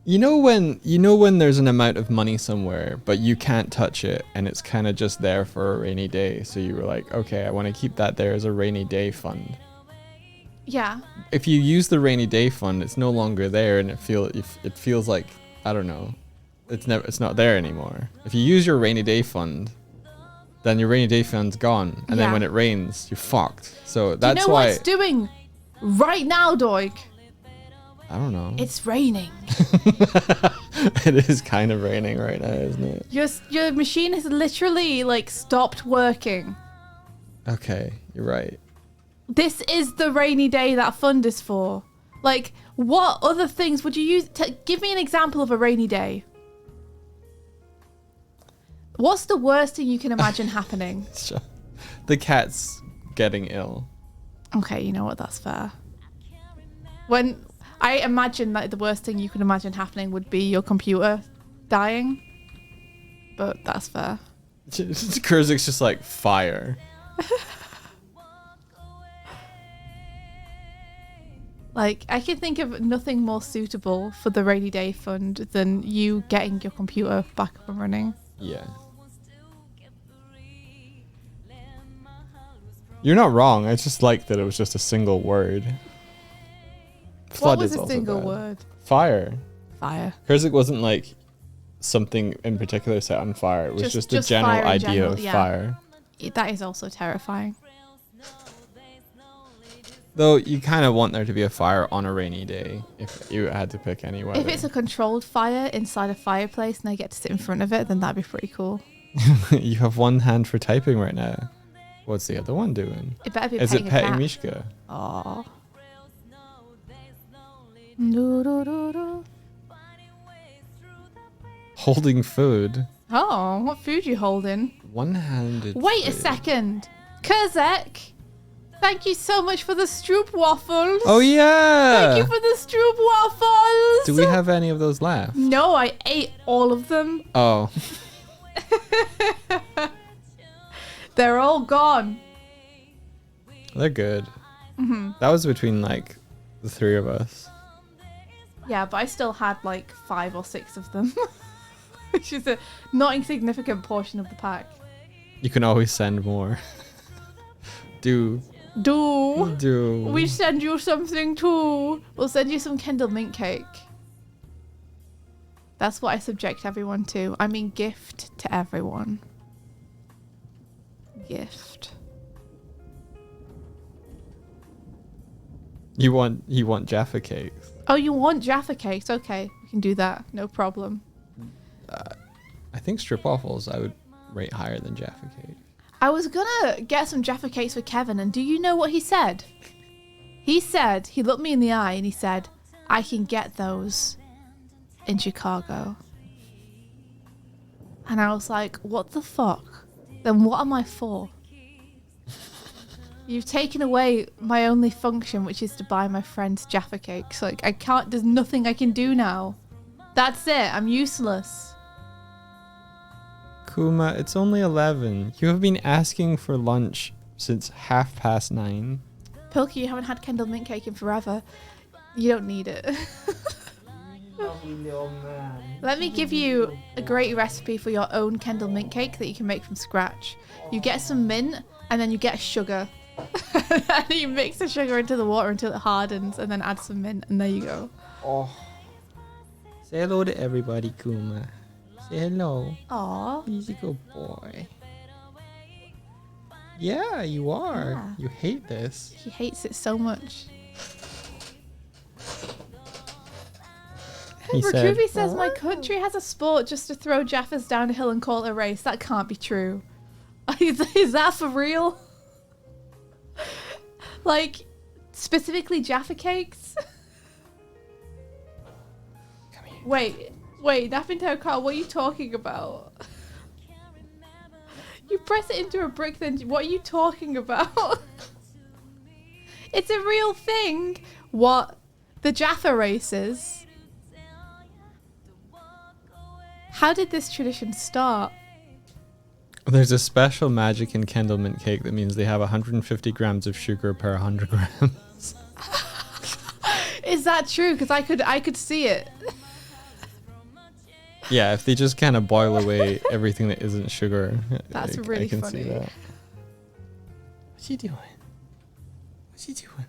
S1: You know when there's an amount of money somewhere, but you can't touch it, and it's kind of just there for a rainy day. So you were like, okay, I want to keep that there as a rainy day fund.
S2: Yeah.
S1: If you use the rainy day fund, it's no longer there, and it feels like, I don't know, it's not there anymore. If you use your rainy day fund, then your rainy day fund's gone, and then when it rains, you're fucked. So that's
S2: you know
S1: why.
S2: what it's doing right now, Doig?
S1: I don't know.
S2: It's raining.
S1: It is kind of raining right now, isn't it?
S2: Your machine has literally like stopped working.
S1: Okay, you're right.
S2: This is the rainy day that fund is for. Like, what other things would you use? Give me an example of a rainy day. What's the worst thing you can imagine happening?
S1: The cat's getting ill.
S2: Okay, you know what? That's fair. When I imagine that the worst thing you can imagine happening would be your computer dying. But that's fair.
S1: Kurzik's just like, fire.
S2: Like, I can think of nothing more suitable for the rainy day fund than you getting your computer back up and running.
S1: Yeah. You're not wrong. I just like that it was just a single word. Flood
S2: What was
S1: is
S2: a
S1: also
S2: single
S1: bad.
S2: word?
S1: Fire.
S2: Fire.
S1: Kurzik wasn't like something in particular set on fire. It was just the general
S2: fire in
S1: idea
S2: general,
S1: of
S2: yeah.
S1: fire.
S2: That is also terrifying.
S1: Though you kind of want there to be a fire on a rainy day if you had to pick any weather.
S2: If it's a controlled fire inside a fireplace and I get to sit in front of it, then that'd be pretty cool.
S1: You have one hand for typing right now. What's the other one doing?
S2: It better be
S1: Is
S2: petting
S1: it
S2: a
S1: petting
S2: cat.
S1: Mishka?
S2: Aww.
S1: Holding food.
S2: Oh, what food you holding?
S1: One-handed.
S2: Wait a
S1: food.
S2: second. Kurzek, thank you so much for the stroop waffles.
S1: Oh yeah.
S2: Thank you for the stroop waffles.
S1: Do we have any of those left?
S2: No, I ate all of them.
S1: Oh.
S2: They're all gone.
S1: They're good. That was between like the three of us.
S2: Yeah, but I still had like 5 or 6 of them. Which is a not insignificant portion of the pack.
S1: You can always send more. Do.
S2: We send you something too. We'll send you some Kendall mint cake. That's what I subject everyone to. I mean, gift to everyone. Gift.
S1: You want Jaffa cakes?
S2: Oh, you want Jaffa cakes? Okay, we can do that. No problem.
S1: I think strip waffles I would rate higher than Jaffa cake.
S2: I was gonna get some Jaffa cakes for Kevin, and do you know what he said? He said, he looked me in the eye and he said, I can get those in Chicago. And I was like, what the fuck? Then what am I for? You've taken away my only function, which is to buy my friends Jaffa cakes. Like, I can't, there's nothing I can do now. That's it, I'm useless.
S1: Kuma, it's only 11. You have been asking for lunch since 9:30.
S2: Pilky, you haven't had Kendall mint cake in forever. You don't need it. Let me give you a great recipe for your own Kendall mint cake that you can make from scratch. You get some mint and then you get sugar. And you mix the sugar into the water until it hardens and then add some mint and there you go.
S1: Oh. Say hello to everybody, Kuma. Say hello.
S2: Aww.
S1: He's a good boy. Yeah, you are.
S2: Yeah.
S1: You hate this.
S2: He hates it so much.
S1: He said,
S2: Rakubi says my country has a sport just to throw Jaffas down a hill and call it a race. That can't be true. Is that for real? Like, specifically Jaffa cakes?
S1: Come here.
S2: Wait, Napping Carl, what are you talking about? You press it into a brick, then what are you talking about? It's a real thing. What? The Jaffa races? How did this tradition start?
S1: There's a special magic in Kendall mint cake that means they have 150 grams of sugar per 100 grams.
S2: Is that true? Because I could see it.
S1: Yeah, if they just kind of boil away everything that isn't sugar.
S2: That's
S1: I
S2: really
S1: can
S2: funny.
S1: see that. What's he doing? What's he doing?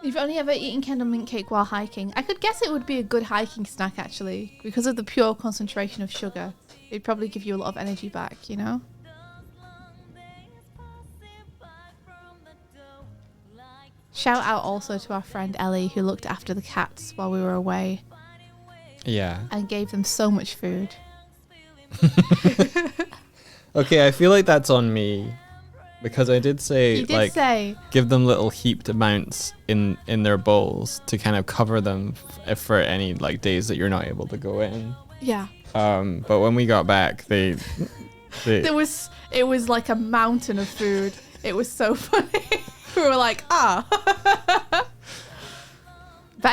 S2: You've only ever eaten Kendall mint cake while hiking. I could guess it would be a good hiking snack actually, because of the pure concentration of sugar. It'd probably give you a lot of energy back, you know? Shout out also to our friend Ellie, who looked after the cats while we were away
S1: Yeah.
S2: and gave them so much food.
S1: Okay, I feel like that's on me because I did say
S2: You did say
S1: give them little heaped amounts in their bowls to kind of cover them for any like days that you're not able to go in.
S2: yeah.
S1: But when we got back, they
S2: It was like a mountain of food. It was so funny. We were like, Bad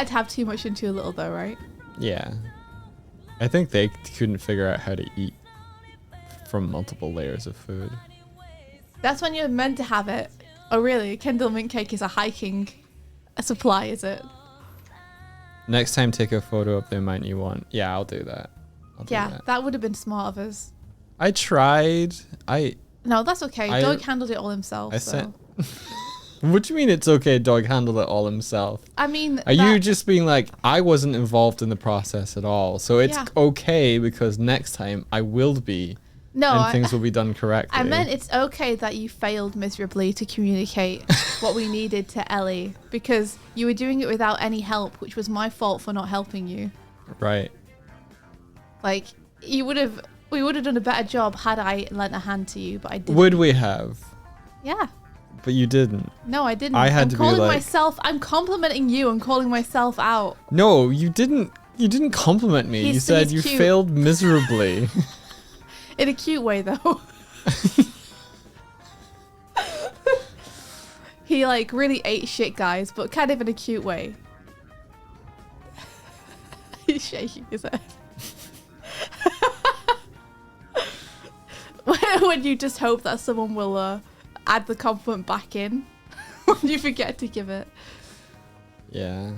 S2: to have too much and too little though, right?
S1: yeah. I think they couldn't figure out how to eat from multiple layers of food.
S2: That's when you're meant to have it. Oh really? Kendall mint cake is a hiking supply, is it?
S1: Next time, take a photo of the amount you want. Yeah, I'll do that.
S2: Yeah, that would have been smart of us.
S1: I tried.
S2: No, that's okay.
S1: I-
S2: Doig handled it all himself.
S1: I
S2: so.
S1: sent. What do you mean it's okay? Doig handled it all himself.
S2: I mean,
S1: Are you just being like, I wasn't involved in the process at all, so it's
S2: Yeah.
S1: okay because next time I will be,
S2: no?
S1: and things will be done correctly.
S2: I meant it's okay that you failed miserably to communicate what we needed to Ellie because you were doing it without any help, which was my fault for not helping you.
S1: Right.
S2: Like we would have done a better job had I lent a hand to you, but I didn't.
S1: Would we have?
S2: Yeah.
S1: But you didn't.
S2: No, I didn't.
S1: I had
S2: I'm
S1: to be
S2: calling
S1: like-
S2: myself. I'm complimenting you and calling myself out.
S1: No, you didn't. You didn't compliment me. You said you
S2: cute.
S1: failed miserably.
S2: In a cute way, though. He like really ate shit, guys, but kind of in a cute way. He's shaking his head. When you just hope that someone will add the compliment back in when you forget to give it.
S1: Yeah.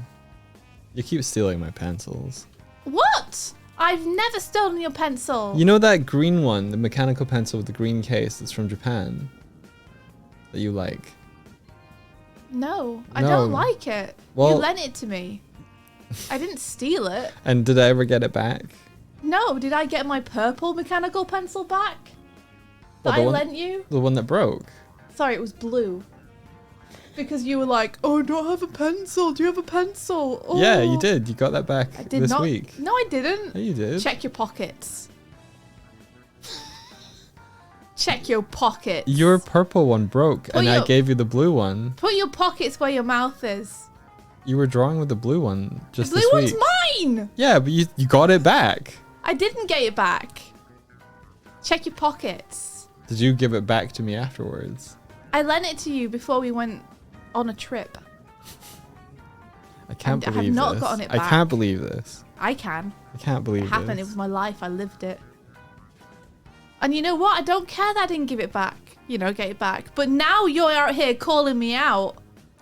S1: You keep stealing my pencils.
S2: What? I've never stolen your pencil.
S1: You know that green one, the mechanical pencil with the green case that's from Japan? That you like?
S2: No, I
S1: No.
S2: don't like it.
S1: Well-
S2: You lent it to me. I didn't steal it.
S1: And did I ever get it back?
S2: No, did I get my purple mechanical pencil back?
S1: Well,
S2: That
S1: the
S2: I
S1: one-
S2: lent you?
S1: The one that broke?
S2: Sorry, it was blue. Because you were like, oh, I don't have a pencil. Do you have a pencil? Oh.
S1: Yeah, you did. You got that back
S2: I did
S1: this
S2: not.
S1: week.
S2: No, I didn't.
S1: Yeah, you did.
S2: Check your pockets. Check your pockets.
S1: Your purple one broke, and I
S2: your-
S1: gave you the blue one.
S2: Put your pockets where your mouth is.
S1: You were drawing with the blue one just
S2: The
S1: this
S2: blue
S1: week.
S2: one's mine.
S1: Yeah, but you got it back.
S2: I didn't get it back. Check your pockets.
S1: Did you give it back to me afterwards?
S2: I lent it to you before we went on a trip.
S1: I can't
S2: I have
S1: believe
S2: not
S1: this.
S2: gotten it
S1: I
S2: back.
S1: can't believe this.
S2: I can.
S1: I can't believe
S2: It happened.
S1: this.
S2: It was my life. I lived it. And you know what? I don't care that I didn't give it back. You know, get it back. But now you're out here calling me out.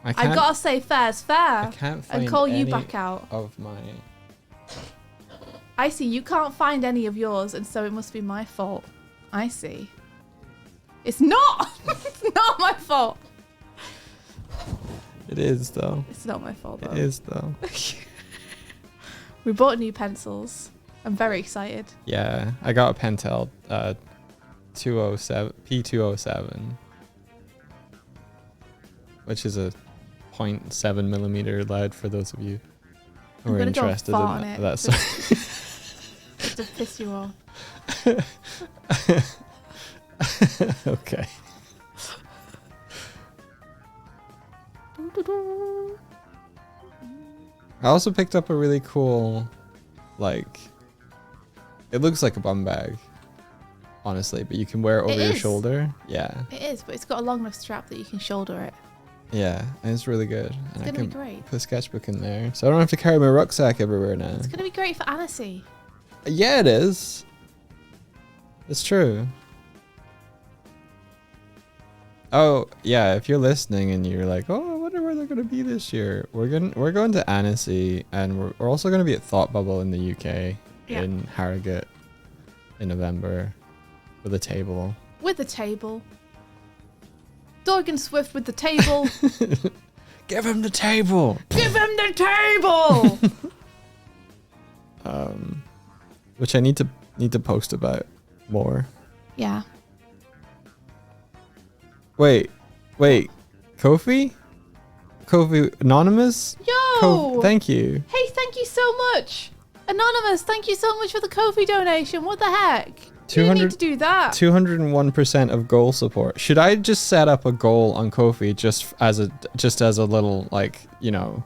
S1: I can't,
S2: I've got to say fair's fair.
S1: I can't find
S2: and call you
S1: any
S2: back out.
S1: of my...
S2: I see. You can't find any of yours, and so it must be my fault. I see. It's not. It's not my fault.
S1: It is, though.
S2: It's not my fault, though.
S1: It is, though.
S2: We bought new pencils. I'm very excited.
S1: Yeah, I got a Pentel 207 P207, which is a 0.7 millimeter lead for those of you who
S2: I'm
S1: are
S2: gonna go
S1: interested in
S2: fart on
S1: that.
S2: it.
S1: That's
S2: Just to piss you off.
S1: okay. I also picked up a really cool, like, it looks like a bum bag, honestly, but you can wear it over your
S2: is.
S1: shoulder. Yeah,
S2: It is, but it's got a long enough strap that you can shoulder it.
S1: yeah, and it's really good.
S2: It's
S1: And I
S2: gonna be
S1: can
S2: great.
S1: put a sketchbook in there, so I don't have to carry my rucksack everywhere now.
S2: It's gonna be great for Annecy.
S1: Yeah, it is. It's true. Oh yeah, if you're listening and you're like, oh, I wonder where they're gonna be this year. We're going to Annecy, and we're also gonna be at Thought Bubble in the UK in Harrogate in November with a table.
S2: With a table. Doig and Swift with the table.
S1: Give him the table.
S2: Give him the table.
S1: Which I need to post about more.
S2: Yeah.
S1: Wait, Kofi Anonymous.
S2: Yo.
S1: Thank you.
S2: Hey, thank you so much. Anonymous, thank you so much for the Kofi donation. What the heck? You didn't need to do that.
S1: 201% of goal support. Should I just set up a goal on Kofi just as a little, like, you know?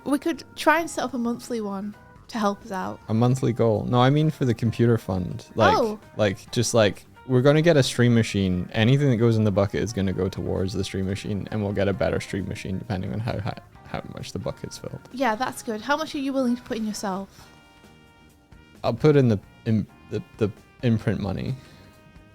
S2: We could try and set up a monthly one to help us out.
S1: A monthly goal? No, I mean for the computer fund. Like, we're going to get a stream machine. Anything that goes in the bucket is going to go towards the stream machine, and we'll get a better stream machine depending on how much the bucket's filled.
S2: Yeah, that's good. How much are you willing to put in yourself?
S1: I'll put in the imprint money.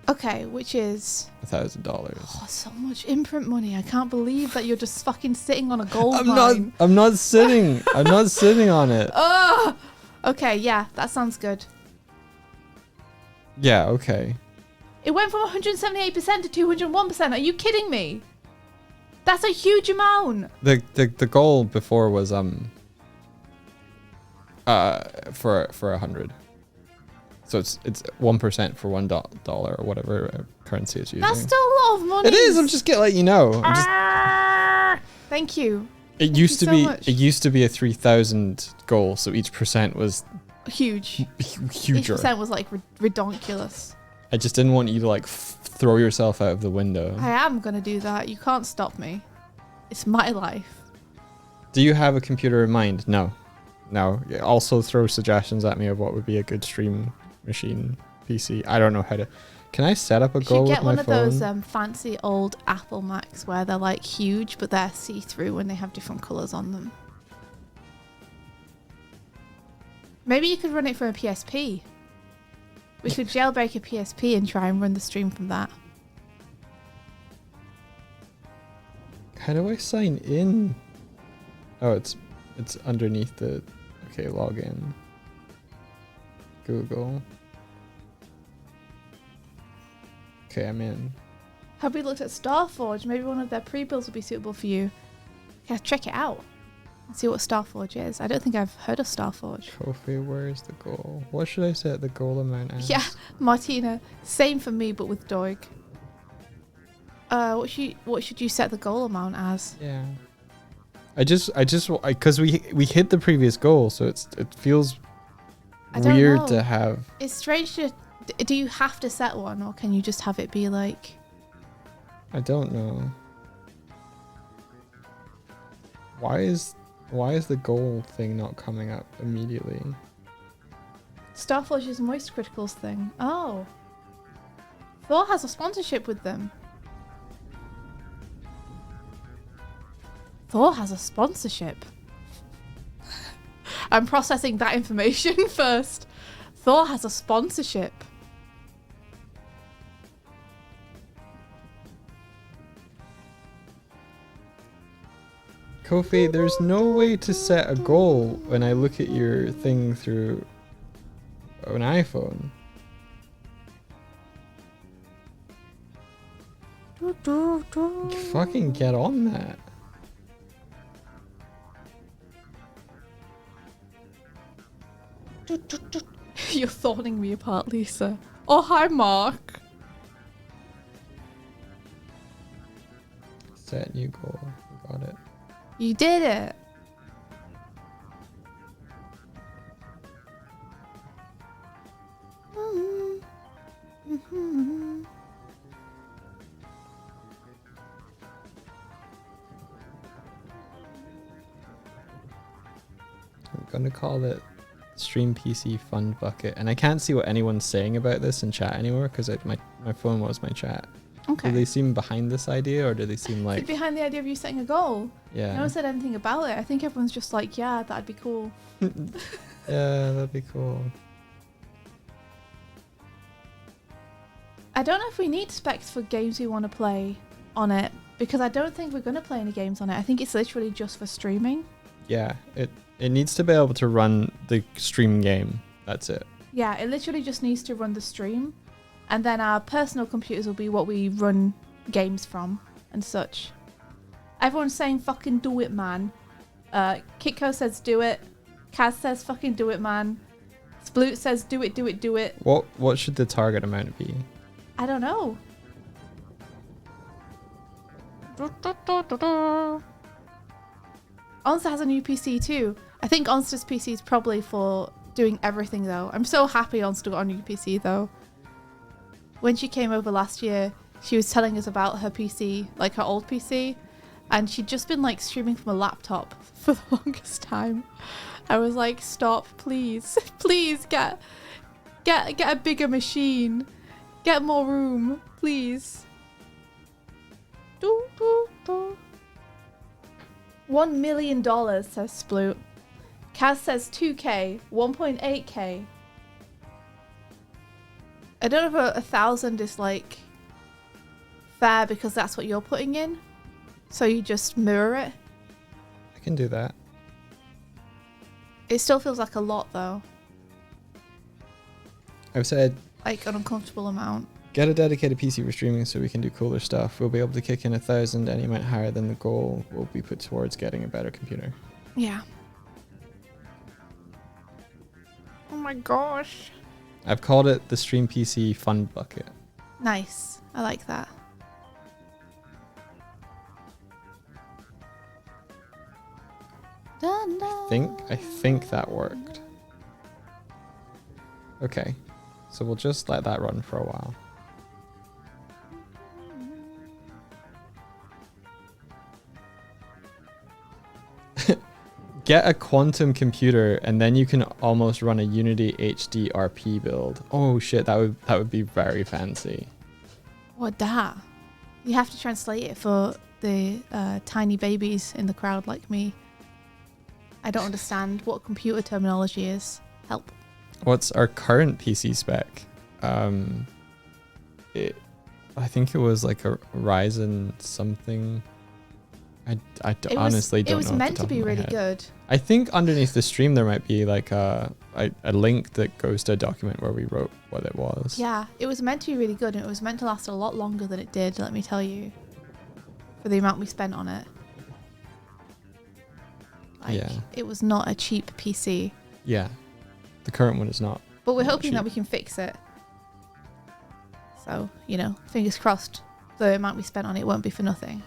S2: Okay, which is
S1: $1,000.
S2: Oh, so much imprint money. I can't believe that you're just fucking sitting on a gold mine.
S1: I'm not sitting. I'm not sitting on it.
S2: Oh, okay, yeah, that sounds good.
S1: Yeah, okay.
S2: It went from 178% to 201%. Are you kidding me? That's a huge amount.
S1: The goal before was for 100. So it's 1% for $1 or whatever currency it's using.
S2: That's still a lot of money.
S1: It is. I'm just letting you know.
S2: Thank you.
S1: It used to be a 3,000 goal, so each percent was
S2: huge.
S1: Huger.
S2: Each percent was like ridiculous.
S1: I just didn't want you to like throw yourself out of the window.
S2: I am gonna do that. You can't stop me. It's my life.
S1: Do you have a computer in mind? No. Also throw suggestions at me of what would be a good stream machine PC. I don't know how to. Can I set up a goal with my phone?
S2: You should get one of those fancy old Apple Macs where they're like huge, but they're see-through and they have different colors on them. Maybe you could run it from a PSP. We could jailbreak a PSP and try and run the stream from that.
S1: How do I sign in? Oh, it's underneath the. Okay, login. Google. Okay, I'm in.
S2: Have we looked at Starforge? Maybe one of their pre-builds would be suitable for you. Yeah, check it out and see what Starforge is. I don't think I've heard of Starforge.
S1: Kofi, where is the goal? What should I set the goal amount as?
S2: Yeah, Martina, same for me, but with Doig. What should you set the goal amount as?
S1: Yeah. Because we hit the previous goal, so it feels weird to have.
S2: It's strange to. Do you have to set one, or can you just have it be like?
S1: I don't know. Why is the goal thing not coming up immediately?
S2: Starforge is Moist Critical's thing. Oh. Thor has a sponsorship with them. Thor has a sponsorship. I'm processing that information first. Thor has a sponsorship.
S1: Kofi, there's no way to set a goal when I look at your thing through an iPhone. Fucking get on that.
S2: You're thorning me apart, Lisa. Oh, hi, Mark.
S1: Set new goal. Got it.
S2: You did it.
S1: I'm gonna call it Stream PC Fund Bucket, and I can't see what anyone's saying about this in chat anymore because my phone was my chat.
S2: Okay.
S1: Do they seem behind this idea, or do they seem like
S2: behind the idea of you setting a goal?
S1: Yeah.
S2: No one said anything about it. I think everyone's just like, yeah, that'd be cool.
S1: Yeah, that'd be cool.
S2: I don't know if we need specs for games we want to play. on it because I don't think we're going to play any games on it. I think it's literally just for streaming.
S1: Yeah, it needs to be able to run the stream game. That's it.
S2: Yeah, it literally just needs to run the stream. And then our personal computers will be what we run games from and such. Everyone's saying fucking do it, man. Kitko says do it. Kaz says fucking do it, man. Sploot says do it, do it, do it.
S1: What should the target amount be?
S2: I don't know. Onsta has a new PC too. I think Onsta's PC is probably for doing everything though. I'm so happy Onsta got a new PC though. When she came over last year, she was telling us about her PC, like her old PC, and she'd just been like streaming from a laptop for the longest time. I was like, stop, please. Please get a bigger machine. Get more room, please. $1 million, says Sploot. Kaz says 2K, 1.8K. I don't know if 1,000 is like fair because that's what you're putting in. So you just mirror it.
S1: I can do that.
S2: It still feels like a lot though.
S1: I've said
S2: Like an uncomfortable amount.
S1: get a dedicated PC for streaming so we can do cooler stuff. We'll be able to kick in 1,000, any amount higher than the goal will be put towards getting a better computer.
S2: Yeah. Oh my gosh.
S1: I've called it the Stream PC Fund Bucket.
S2: Nice. I like that.
S1: I think that worked. Okay, so we'll just let that run for a while. Get a quantum computer and then you can almost run a Unity HD RP build. Oh shit, that would be very fancy.
S2: What that? You have to translate it for the tiny babies in the crowd like me. I don't understand what computer terminology is. Help.
S1: What's our current PC spec? I think it was like a Ryzen something. I honestly don't know.
S2: It was meant to be really good.
S1: I think underneath the stream there might be like a link that goes to a document where we wrote what it was.
S2: Yeah, it was meant to be really good and it was meant to last a lot longer than it did, let me tell you. For the amount we spent on it. Like,
S1: yeah.
S2: It was not a cheap PC.
S1: Yeah. The current one is not.
S2: But we're hoping
S1: cheap.
S2: that we can fix it. So, you know, fingers crossed the amount we spent on it won't be for nothing.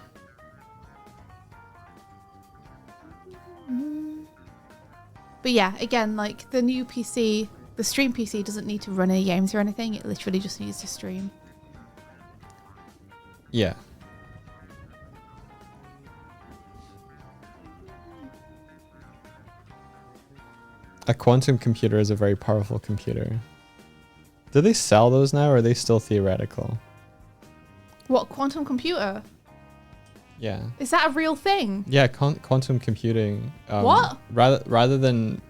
S2: But yeah, again, like the new PC, the stream PC doesn't need to run any games or anything. It literally just needs to stream.
S1: Yeah. A quantum computer is a very powerful computer. Do they sell those now or are they still theoretical?
S2: What, quantum computer?
S1: Yeah.
S2: Is that a real thing?
S1: Yeah, quantum computing.
S2: What?
S1: Rather than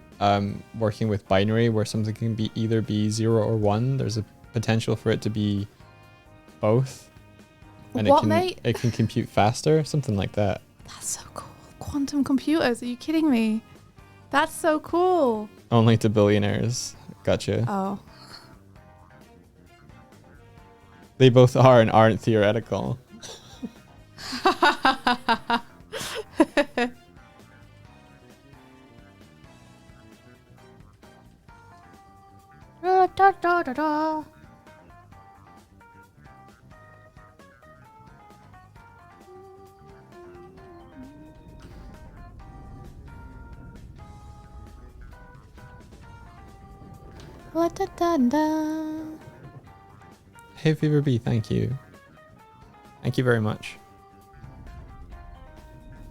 S1: working with binary where something can be either be 0 or 1, there's a potential for it to be both. And
S2: What, mate?
S1: It can compute faster, something like that.
S2: That's so cool. Quantum computers, are you kidding me? That's so cool.
S1: Only to billionaires. Gotcha.
S2: Oh.
S1: They both are and aren't theoretical.
S2: Da, da, da, da, da. La, da, da, da.
S1: Hey Fever B, thank you. Thank you very much.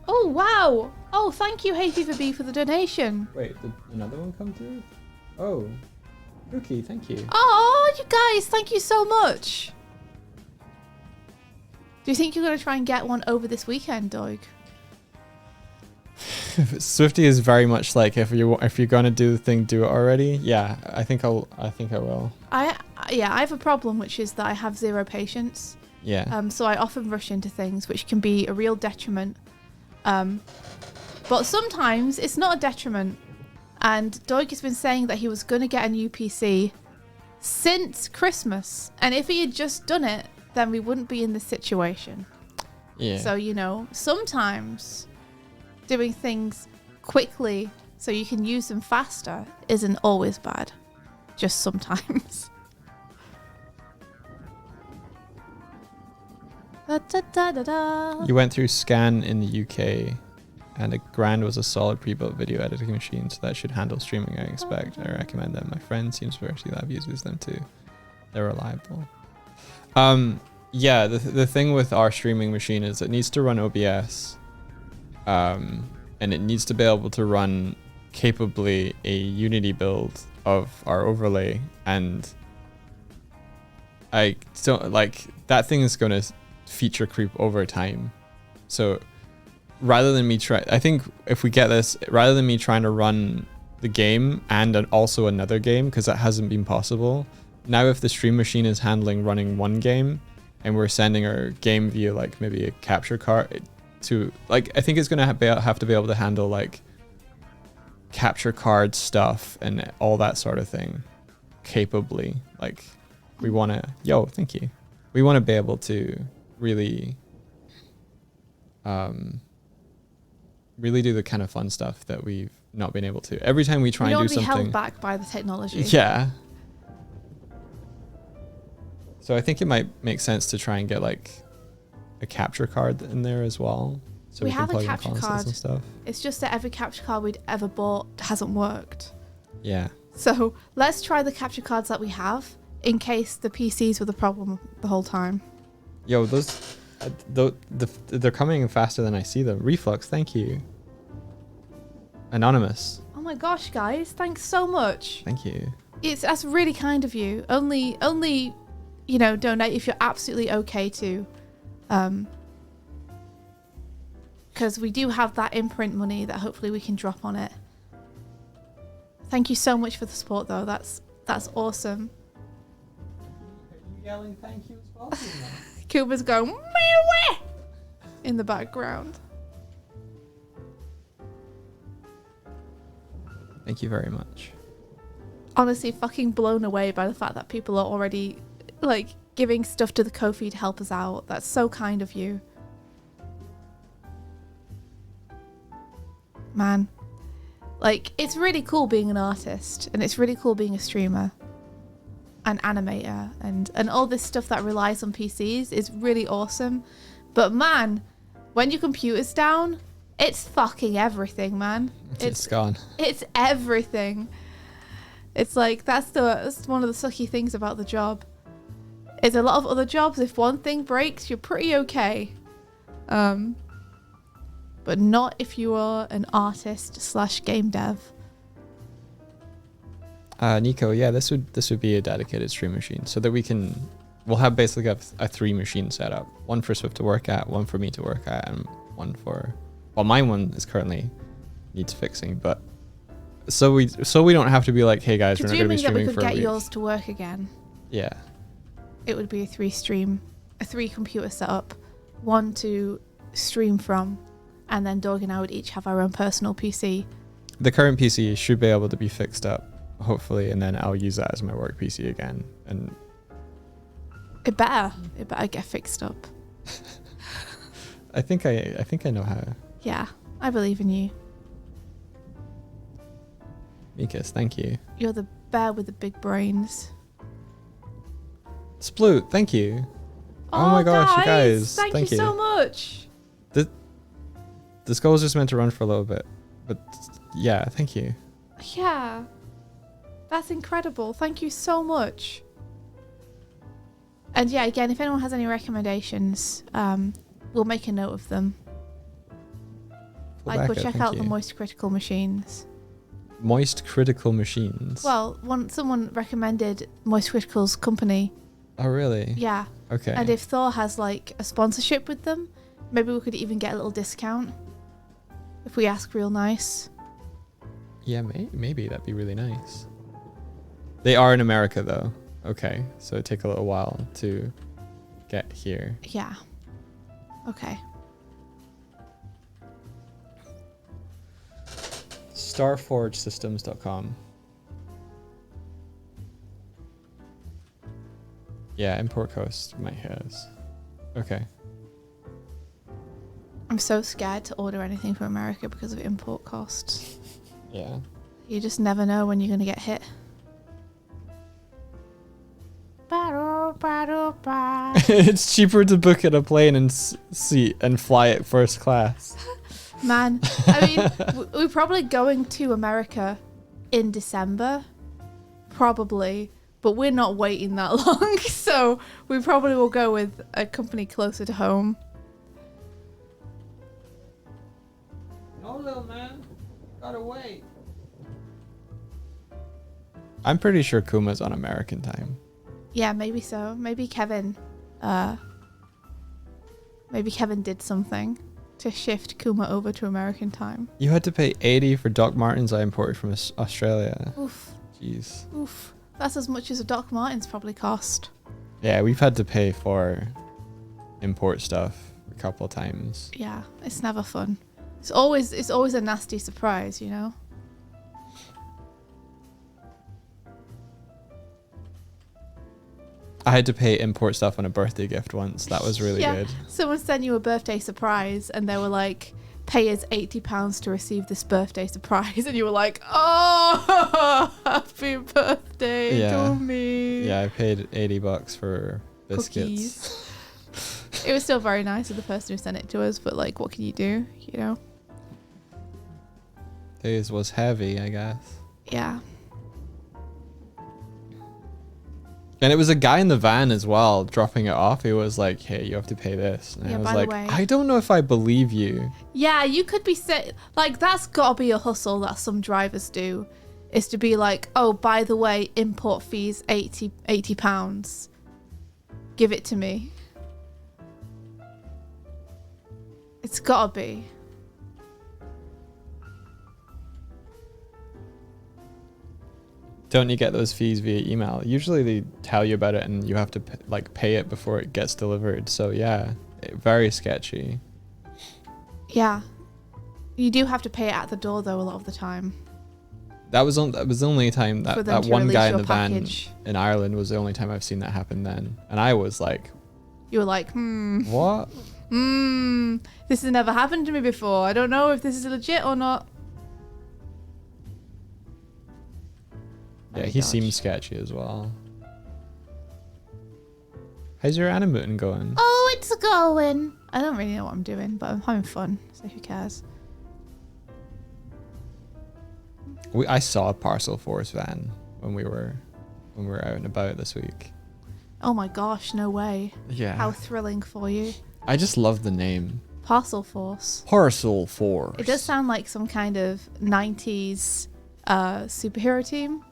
S2: Oh, wow. Oh, thank you, Hey Fever B, for the donation.
S1: Wait, did another one come through? Oh. Rookie, thank you.
S2: Oh, you guys, thank you so much. Do you think you're going to try and get one over this weekend, Doig?
S1: Swifty is very much like if you're gonna do the thing, do it already. Yeah, I think I will.
S2: I have a problem, which is that I have zero patience.
S1: Yeah.
S2: So I often rush into things, which can be a real detriment. But sometimes it's not a detriment. And Doig has been saying that he was going to get a new PC since Christmas. And if he had just done it, then we wouldn't be in this situation.
S1: Yeah.
S2: So, you know, sometimes doing things quickly so you can use them faster isn't always bad. Just sometimes. Da, da, da, da, da.
S1: You went through Scan in the UK, and a grand was a solid pre-built video editing machine, so that should handle streaming, I expect. I recommend them. My friend seems University Lab uses them too. They're reliable. Yeah, the thing with our streaming machine is it needs to run OBS, and it needs to be able to run capably a Unity build of our overlay, and I don't like that thing is going to feature creep over time. So rather than me I think if we get this, rather than me trying to run the game and also another game, because that hasn't been possible, now if the stream machine is handling running one game and we're sending our game via like maybe a capture card to like, I think it's going to have to be able to handle like capture card stuff and all that sort of thing capably. Like we want to, thank you. We want to be able to really really do the kind of fun stuff that we've not been able to. Every time we try and do something,
S2: held back by the technology.
S1: Yeah. So I think it might make sense to try and get like a capture card in there as well. So
S2: we
S1: can
S2: have a
S1: plug in
S2: capture
S1: consoles
S2: card.
S1: and stuff.
S2: It's just that every capture card we'd ever bought hasn't worked.
S1: Yeah.
S2: So let's try the capture cards that we have in case the PCs were the problem the whole time.
S1: Yo, those, they're coming in faster than I see them. Reflux, thank you. Anonymous.
S2: Oh my gosh, guys, thanks so much.
S1: Thank you.
S2: That's really kind of you. Only, you know, donate if you're absolutely okay to. Because we do have that imprint money that hopefully we can drop on it. Thank you so much for the support, though. That's awesome.
S1: Are you yelling thank you as well?
S2: Kuba's going meh in the background.
S1: Thank you very much.
S2: Honestly, fucking blown away by the fact that people are already like giving stuff to the Ko-fi to help us out. That's so kind of you. Man, like it's really cool being an artist, and it's really cool being a streamer, an animator, and all this stuff that relies on PCs is really awesome. But man, when your computer's down, it's fucking everything, man.
S1: It's gone.
S2: It's everything. It's like that's one of the sucky things about the job. Is a lot of other jobs, if one thing breaks, you're pretty okay. But not if you are an artist / game dev.
S1: Nico, yeah, this would be a dedicated stream machine so that we'll have basically a 3 machine setup. One for Swift to work at, one for me to work at, and one for, well, mine one is currently needs fixing, but so we don't have to be like, hey guys, we're not going to be streaming for a week.
S2: That we could get yours to work again.
S1: Yeah.
S2: It would be a 3 computer setup, one to stream from, and then Doig and I would each have our own personal PC.
S1: The current PC should be able to be fixed up, hopefully, and then I'll use that as my work PC again. And
S2: it better get fixed up.
S1: I think I know how.
S2: Yeah, I believe in you.
S1: Mikas, thank you.
S2: You're the bear with the big brains.
S1: Sploot, thank you. Oh my gosh, you guys.
S2: Thank you so much.
S1: This goal was just meant to run for a little bit, but yeah, thank you.
S2: Yeah, that's incredible. Thank you so much. And yeah, again, if anyone has any recommendations, we'll make a note of them. Like, we'll check out the Moist Critical machines.
S1: Moist Critical machines?
S2: Well, someone recommended Moist Critical's company.
S1: Oh, really?
S2: Yeah.
S1: Okay.
S2: And if Thor has like a sponsorship with them, maybe we could even get a little discount if we ask real nice.
S1: Yeah, maybe that'd be really nice. They are in America though. Okay, so it'd take a little while to get here.
S2: Yeah. Okay.
S1: Starforgesystems.com. Yeah, import cost might hit us. Okay.
S2: I'm so scared to order anything from America because of import costs.
S1: Yeah.
S2: You just never know when you're going to get hit.
S1: It's cheaper to book at a plane and seat and fly it first class.
S2: Man, I mean, we're probably going to America in December. Probably. But we're not waiting that long. So we probably will go with a company closer to home.
S1: No, little man. Gotta wait. I'm pretty sure Kuma's on American time.
S2: Yeah, maybe so. Maybe Kevin did something to shift Kuma over to American time.
S1: You had to pay 80 for Doc Martens I imported from Australia.
S2: Oof.
S1: Jeez.
S2: Oof. That's as much as a Doc Martens probably cost.
S1: Yeah, we've had to pay for import stuff a couple of times.
S2: Yeah, it's never fun. It's always a nasty surprise, you know?
S1: I had to pay import stuff on a birthday gift once. That was really good.
S2: Someone sent you a birthday surprise and they were like, pay us £80 to receive this birthday surprise. And you were like, oh, happy birthday to me.
S1: Yeah, I paid $80 for biscuits.
S2: Cookies. It was still very nice of the person who sent it to us, but like, what can you do, you know?
S1: This was heavy, I guess.
S2: Yeah.
S1: And it was a guy in the van as well, dropping it off. He was like, hey, you have to pay this. And I was like, I don't know if I believe you. Yeah,
S2: you could be like, that's gotta be a hustle that some drivers do, is to be like, oh, by the way, import fees, £80. Give it to me. It's gotta be.
S1: Don't you get those fees via email? Usually they tell you about it and you have to pay it before it gets delivered. So yeah, very sketchy.
S2: Yeah. You do have to pay it at the door though a lot of the time.
S1: That was the only time that one guy in the
S2: package.
S1: van in Ireland was the only time I've seen that happen then. And I was like...
S2: You were like,
S1: What?
S2: This has never happened to me before. I don't know if this is legit or not.
S1: Yeah, he seems sketchy as well. How's your animating going?
S2: Oh, it's going. I don't really know what I'm doing, but I'm having fun, so who cares?
S1: I saw a Parcel Force van when we were out and about this week.
S2: Oh my gosh, no way.
S1: Yeah.
S2: How thrilling for you.
S1: I just love the name.
S2: Parcel Force.
S1: Parcel Force.
S2: It does sound like some kind of 90s superhero team.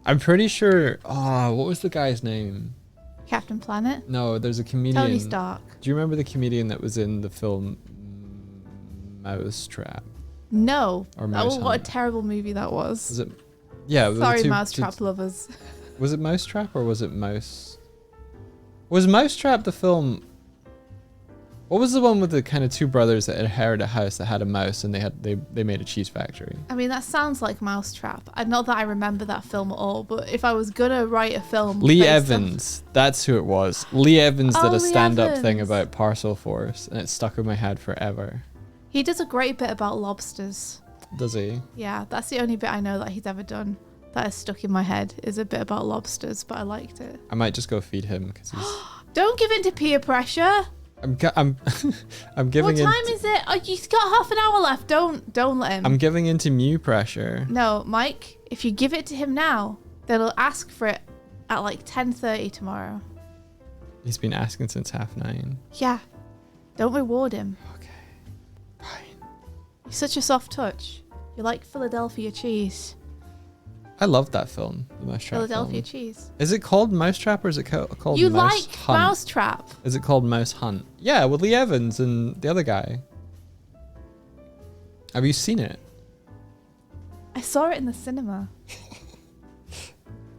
S1: I'm pretty sure... Oh, what was the guy's name?
S2: Captain Planet?
S1: No, there's a comedian.
S2: Tony Stark.
S1: Do you remember the comedian that was in the film Mousetrap?
S2: No.
S1: Or Mouse Hunt?
S2: What a terrible movie that was.
S1: Was it? Yeah.
S2: Sorry, Mousetrap lovers.
S1: Was it Mousetrap or was it Mouse? Was Mousetrap the film? What was the one with the kind of two brothers that inherited a house that had a mouse and they made a cheese factory?
S2: I mean, that sounds like Mousetrap. Not that I remember that film at all, but if I was gonna write a film...
S1: Lee Evans, that's who it was. Lee Evans did a stand-up thing about Parcel Force and it stuck in my head forever.
S2: He does a great bit about lobsters.
S1: Does he?
S2: Yeah, that's the only bit I know that he's ever done that is stuck in my head, is a bit about lobsters, but I liked it.
S1: I might just go feed him because he's...
S2: Don't give in to peer pressure.
S1: I'm giving in.
S2: What time is it? Oh, you've got half an hour left. Don't let him.
S1: I'm giving into Mew pressure.
S2: No, Mike, if you give it to him now, then he'll ask for it at like 10:30 tomorrow.
S1: He's been asking since 9:30.
S2: Yeah. Don't reward him.
S1: Okay. Fine.
S2: You're such a soft touch. You're like Philadelphia cheese.
S1: I love that film, the Mousetrap
S2: Philadelphia
S1: film.
S2: cheese.
S1: Is it called Mousetrap or is it called
S2: you
S1: Mouse
S2: like
S1: Hunt?
S2: Mousetrap?
S1: Is it called Mouse Hunt? Yeah, with Lee Evans and the other guy. Have you seen it?
S2: I saw it in the cinema.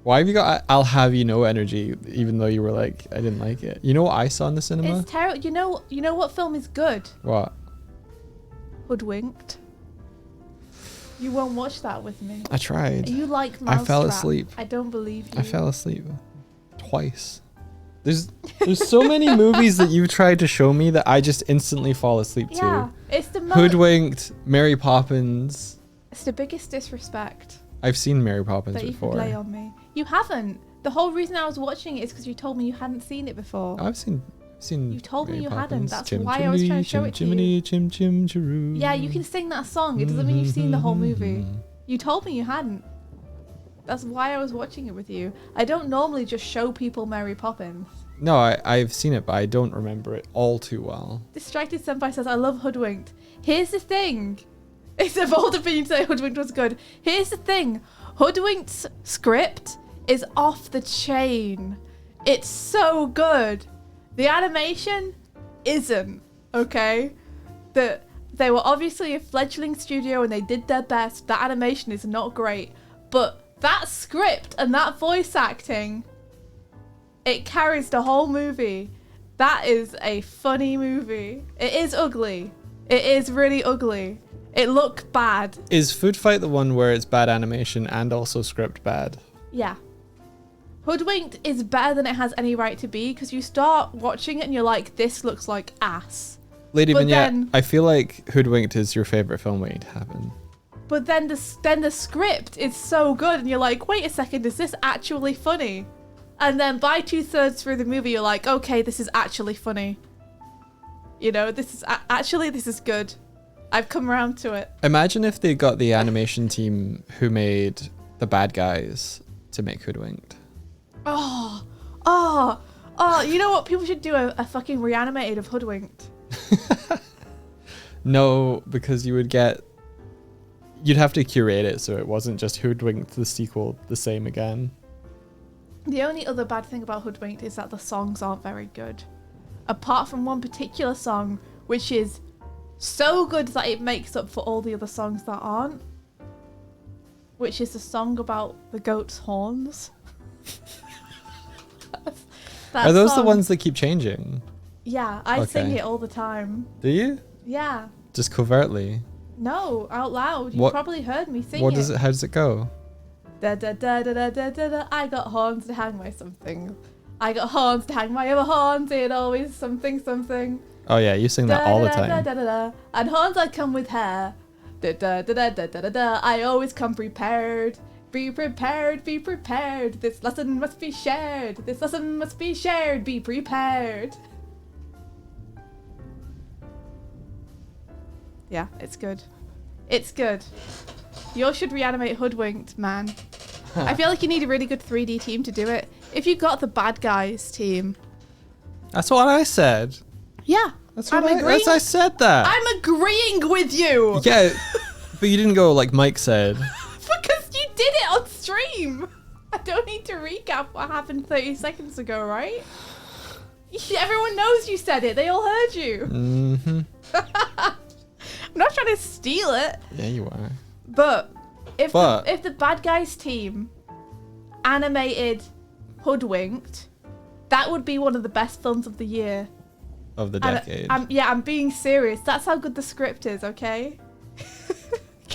S1: Why have you got I'll have you know energy, even though you were like, I didn't like it? You know what I saw in the cinema?
S2: It's terrible. You know what film is good?
S1: What?
S2: Hoodwinked. You won't watch that with me.
S1: I tried.
S2: You like
S1: I
S2: Mousetrap.
S1: fell asleep.
S2: I don't believe you.
S1: I fell asleep twice. There's so many movies that you've tried to show me that I just instantly fall asleep
S2: Yeah,
S1: to.
S2: it's the
S1: Hoodwinked, Mary Poppins.
S2: It's the biggest disrespect
S1: I've seen Mary Poppins
S2: that you
S1: before.
S2: could lay on me. You haven't. The whole reason I was watching it is because you told me you hadn't seen it before.
S1: I've seen.
S2: You told me
S1: Mary
S2: you
S1: Poppins.
S2: hadn't. That's
S1: Chim,
S2: why I was trying to show
S1: chim,
S2: it to
S1: chimney,
S2: you.
S1: chim, chim, chiroo.
S2: Yeah, you can sing that song. It doesn't mean you've seen the whole movie. You told me you hadn't. That's why I was watching it with you. I don't normally just show people Mary Poppins.
S1: No, I've seen it, but I don't remember it all too well.
S2: Distracted Senpai says, I love Hoodwinked. Here's the thing. It's a bold opinion to say Hoodwinked was good. Here's the thing. Hoodwinked's script is off the chain. It's so good. The animation isn't, okay? They were obviously a fledgling studio and they did their best. That animation is not great. But that script and that voice acting, it carries the whole movie. That is a funny movie. It is ugly. It is really ugly. It looks bad.
S1: Is Food Fight the one where it's bad animation and also script bad?
S2: Yeah. Hoodwinked is better than it has any right to be because you start watching it and you're like, this looks like ass.
S1: Lady
S2: But
S1: Vignette,
S2: then-
S1: I feel like Hoodwinked is your favorite film waiting to happen.
S2: But then the script is so good and you're like, wait a second, is this actually funny? And then by 2/3 through the movie, you're like, okay, this is actually funny. You know, this is good. I've come around to it.
S1: Imagine if they got the animation team who made The Bad Guys to make Hoodwinked.
S2: Oh, you know what? People should do a fucking reanimated of Hoodwinked.
S1: No, because you'd have to curate it so it wasn't just Hoodwinked the sequel the same again.
S2: The only other bad thing about Hoodwinked is that the songs aren't very good. Apart from one particular song, which is so good that it makes up for all the other songs that aren't. Which is the song about the goat's horns.
S1: Are those the
S2: song-
S1: ones that keep changing?
S2: Yeah, I sing
S1: Okay.
S2: it all the time.
S1: Do you?
S2: Yeah.
S1: Just covertly?
S2: No, out loud. You
S1: What-
S2: probably heard me sing
S1: What
S2: it.
S1: does it? How does it go?
S2: Da da da da da da da da. I got horns to hang my something. I got horns to hang my other horns. It always something something.
S1: Oh yeah, you sing that
S2: Da,
S1: all the
S2: da, da,
S1: time.
S2: da, da, da. And horns I come with hair. Da da da da da da da da. I always come prepared. Be prepared, be prepared. This lesson must be shared. This lesson must be shared. Be prepared. Yeah, it's good. It's good. You should reanimate Hoodwinked, man. I feel like you need a really good 3D team to do it. If you got the Bad Guys team.
S1: That's what I said.
S2: Yeah.
S1: That's what I said that.
S2: I'm agreeing with you.
S1: Yeah, but you didn't go like Mike said.
S2: Because you did it on stream. I don't need to recap what happened 30 seconds ago, right? Everyone knows you said it. They all heard you.
S1: Mm-hmm.
S2: I'm not trying to steal it.
S1: Yeah, you are.
S2: But if the Bad Guys team animated Hoodwinked, that would be one of the best films of the year.
S1: Of the decade.
S2: I'm being serious. That's how good the script is, okay?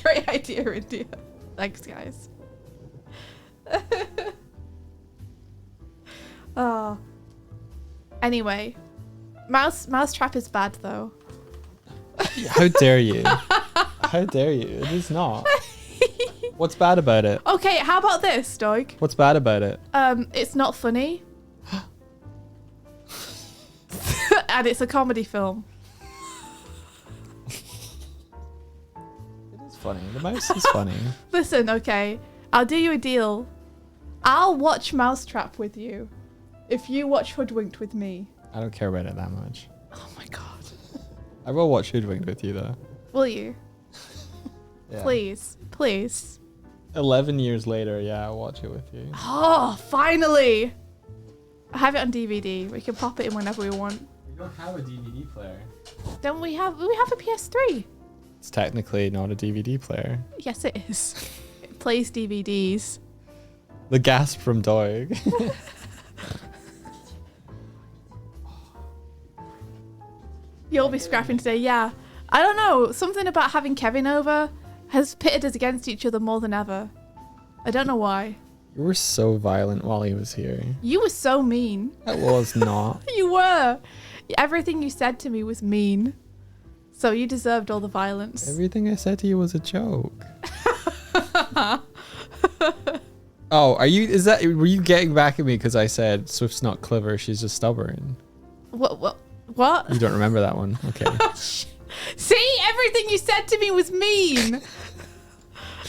S2: Great idea, India. Thanks, guys. Oh. Anyway, Mousetrap is bad though.
S1: How dare you? How dare you? It is not. What's bad about it?
S2: Okay, how about this, Doig?
S1: What's bad about it?
S2: It's not funny. And it's a comedy film.
S1: It is funny. The mouse is funny.
S2: Listen, okay, I'll do you a deal. I'll watch Mousetrap with you if you watch Hoodwinked with me.
S1: I don't care about it that much.
S2: Oh my god.
S1: I will watch Hoodwinked with you though.
S2: Will you?
S1: Yeah.
S2: Please. Please.
S1: 11 years later, yeah, I'll watch it with you.
S2: Oh, finally! I have it on DVD. We can pop it in whenever we want.
S1: We don't have a DVD player.
S2: Don't we have a PS3?
S1: It's technically not a DVD player.
S2: Yes, it is. It plays DVDs.
S1: The gasp from Doig.
S2: You'll be scrapping today, yeah. I don't know. Something about having Kevin over has pitted us against each other more than ever. I don't know why.
S1: You were so violent while he was here.
S2: You were so mean.
S1: I was not.
S2: You were. Everything you said to me was mean. So you deserved all the violence.
S1: Everything I said to you was a joke. Oh, were you getting back at me because I said Swift's not clever, she's just stubborn?
S2: What?
S1: You don't remember that one? Okay.
S2: See, everything you said to me was mean.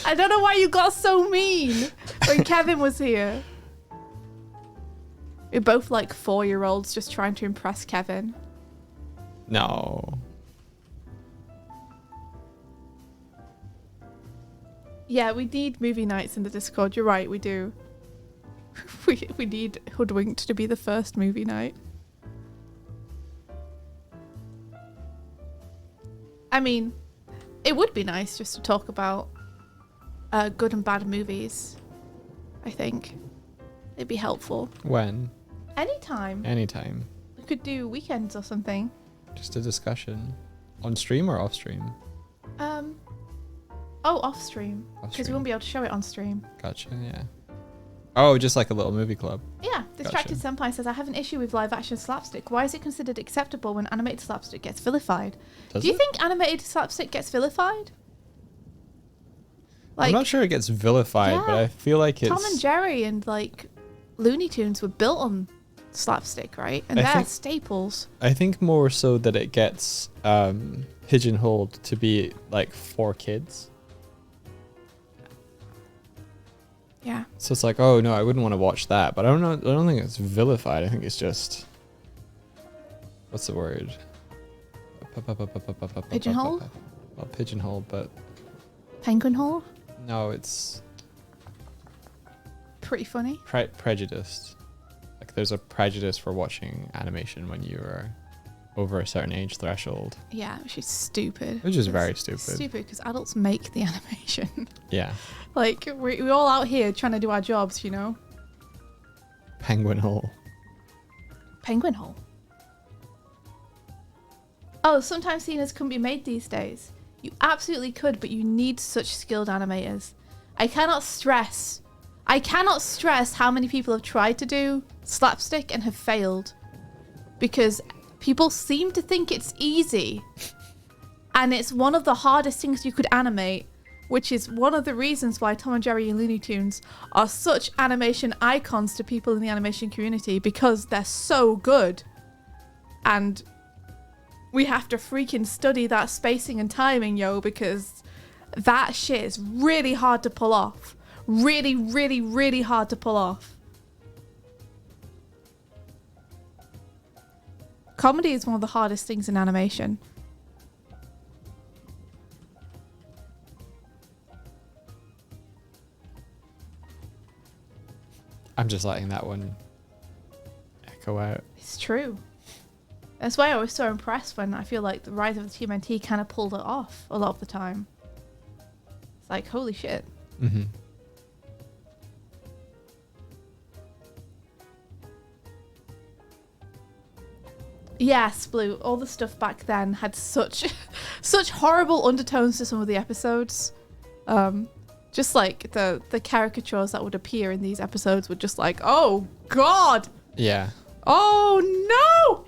S2: I don't know why you got so mean when Kevin was here. We're both like 4-year-olds just trying to impress Kevin.
S1: No.
S2: Yeah, we need movie nights in the Discord. You're right, we do. We need Hoodwinked to be the first movie night. I mean, it would be nice just to talk about good and bad movies. I think it'd be helpful.
S1: When?
S2: Anytime.
S1: Anytime.
S2: We could do weekends or something.
S1: Just a discussion. On stream or off stream?
S2: Oh, off stream. Because we won't be able to show it on stream.
S1: Gotcha, yeah. Oh, just like a little movie club.
S2: Yeah. Distracted
S1: Gotcha.
S2: Senpai says, I have an issue with live action slapstick. Why is it considered acceptable when animated slapstick gets vilified?
S1: Does
S2: Do you
S1: it?
S2: think animated slapstick gets vilified?
S1: I'm not sure it gets vilified, but I feel like it's...
S2: Tom and Jerry and like Looney Tunes were built on slapstick, right? And they're staples.
S1: I think more so that it gets pigeonholed to be like for kids.
S2: Yeah.
S1: So it's like, oh no, I wouldn't want to watch that. But I don't know. I don't think it's vilified. I think it's just, what's the word?
S2: Pigeonhole?
S1: Well, pigeonhole, but
S2: Penguin Hole?
S1: no, it's
S2: Pretty funny.
S1: prejudiced. Like there's a prejudice for watching animation when you are over a certain age threshold.
S2: Yeah, which is stupid.
S1: Which is
S2: It's
S1: very stupid.
S2: Stupid because adults make the animation.
S1: Yeah.
S2: Like, we're all out here trying to do our jobs, you know?
S1: Penguin hole.
S2: Penguin Hole. Oh, sometimes scenes couldn't be made these days. You absolutely could, but you need such skilled animators. I cannot stress how many people have tried to do slapstick and have failed. Because people seem to think it's easy. And it's one of the hardest things you could animate, which is one of the reasons why Tom and Jerry and Looney Tunes are such animation icons to people in the animation community, because they're so good. And we have to freaking study that spacing and timing, yo, because that shit is really hard to pull off. Really, really, really hard to pull off. Comedy is one of the hardest things in animation.
S1: I'm just letting that one echo out.
S2: It's true. That's why I was so impressed when I feel like the Rise of the TMNT kind of pulled it off a lot of the time. It's like, holy shit.
S1: Mm-hmm.
S2: Yes, Blue. All the stuff back then had such horrible undertones to some of the episodes. Just like the caricatures that would appear in these episodes were just like, oh god.
S1: Yeah.
S2: Oh no.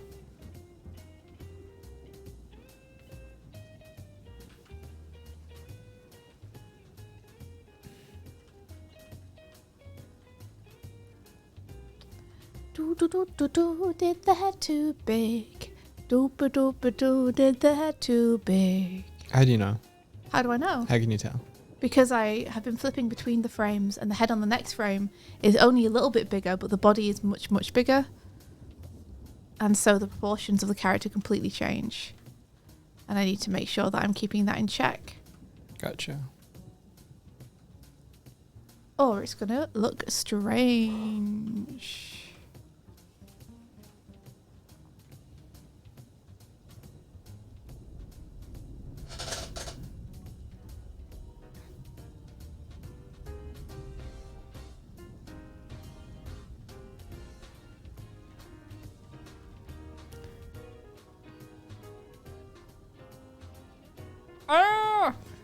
S2: Do did that too big. Do did that too big.
S1: How do you know?
S2: How do I know?
S1: How can you tell?
S2: Because I have been flipping between the frames, and the head on the next frame is only a little bit bigger, but the body is much, much bigger. And so the proportions of the character completely change. And I need to make sure that I'm keeping that in check.
S1: Gotcha.
S2: Or it's gonna look strange.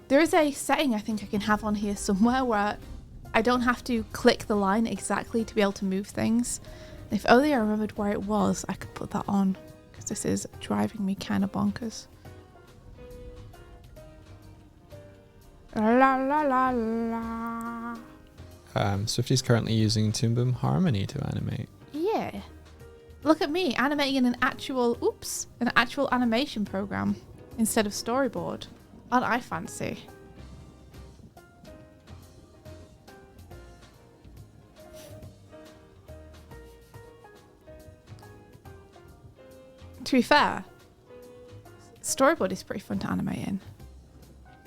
S2: There is a setting I think I can have on here somewhere where I don't have to click the line exactly to be able to move things. If only I remembered where it was, I could put that on, because this is driving me kind of bonkers. La la la la.
S1: Swifty's currently using Toon Boom Harmony to animate.
S2: Yeah. Look at me animating in an actual animation program instead of storyboard. Aren't I fancy? To be fair, storyboard is pretty fun to animate in.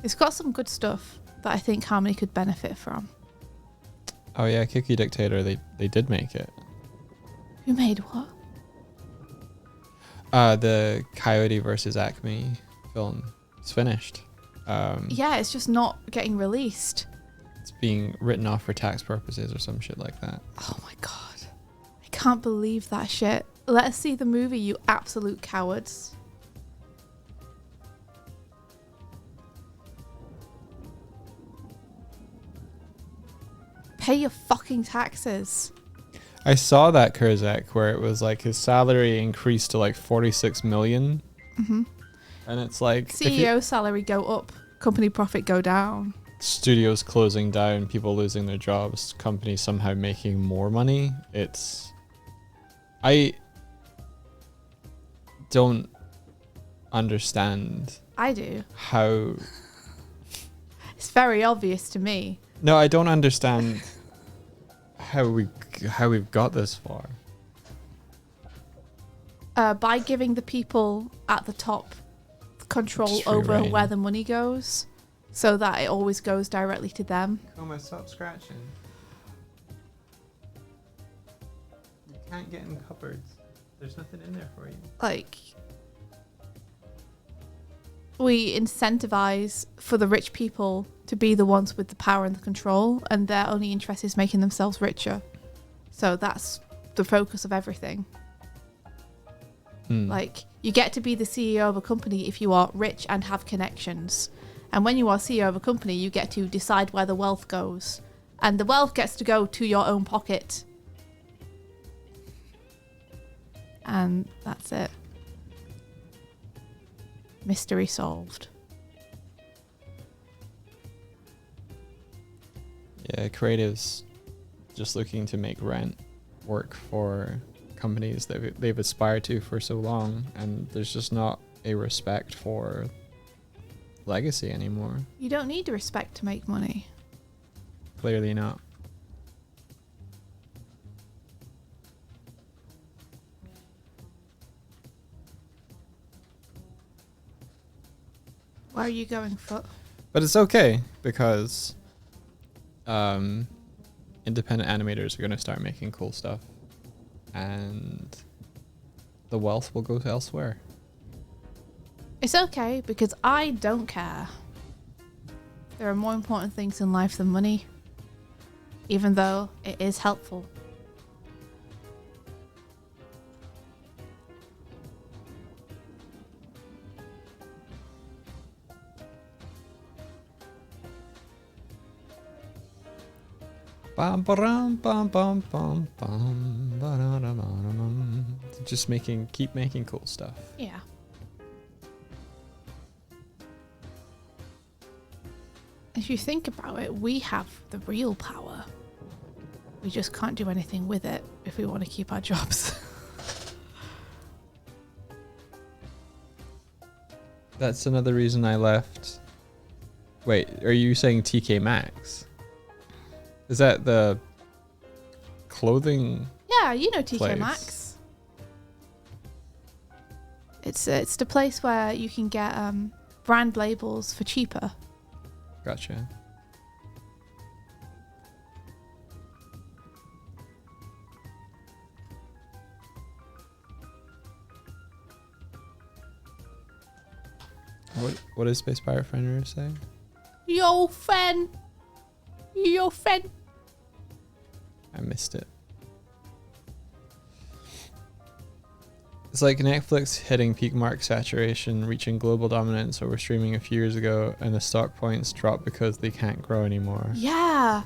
S2: It's got some good stuff that I think Harmony could benefit from.
S1: Oh yeah, Kiki Dictator, they did make it.
S2: Who made what?
S1: The Coyote versus Acme film. It's finished.
S2: Yeah, it's just not getting released.
S1: It's being written off for tax purposes or some shit like that.
S2: Oh my god. I can't believe that shit. Let us see the movie, you absolute cowards. Pay your fucking taxes.
S1: I saw that Kurzak where it was like his salary increased to like 46 million.
S2: Mm-hmm.
S1: And it's like
S2: CEO salary go up, company profit go down.
S1: Studios closing down, people losing their jobs, companies somehow making more money. I don't understand.
S2: I do.
S1: How.
S2: It's very obvious to me.
S1: No, I don't understand how we've got this far.
S2: By giving the people at the top control over
S1: reign.
S2: where the money goes, so that it always goes directly to them.
S1: Coma, stop scratching. You can't get in cupboards. There's nothing in there for you.
S2: Like, we incentivize for the rich people to be the ones with the power and the control, and their only interest is making themselves richer. So that's the focus of everything. Like, you get to be the CEO of a company if you are rich and have connections. And when you are CEO of a company, you get to decide where the wealth goes. And the wealth gets to go to your own pocket. And that's it. Mystery solved.
S1: Yeah, creatives just looking to make rent work for companies that they've aspired to for so long, and there's just not a respect for legacy anymore.
S2: You don't need respect to make money.
S1: Clearly not.
S2: Where are you going, Foot?
S1: But it's okay because independent animators are going to start making cool stuff, and the wealth will go elsewhere.
S2: It's okay because I don't care. There are more important things in life than money, even though it is helpful.
S1: Bum, ba-dum, bum, bum, bum, bum, ba-da-da-ba-da-bum. Just keep making cool stuff.
S2: Yeah. If you think about it, we have the real power. We just can't do anything with it if we want to keep our jobs.
S1: That's another reason I left. Wait, are you saying TK Maxx? Is that the clothing?
S2: Yeah, you know TK
S1: place?
S2: Maxx. It's the place where you can get brand labels for cheaper.
S1: Gotcha. What does Space Pirate Friender say?
S2: Yo, Fen! Yo, Fen!
S1: I missed it. It's like Netflix hitting peak market saturation, reaching global dominance over streaming a few years ago, and the stock points drop because they can't grow anymore.
S2: Yeah.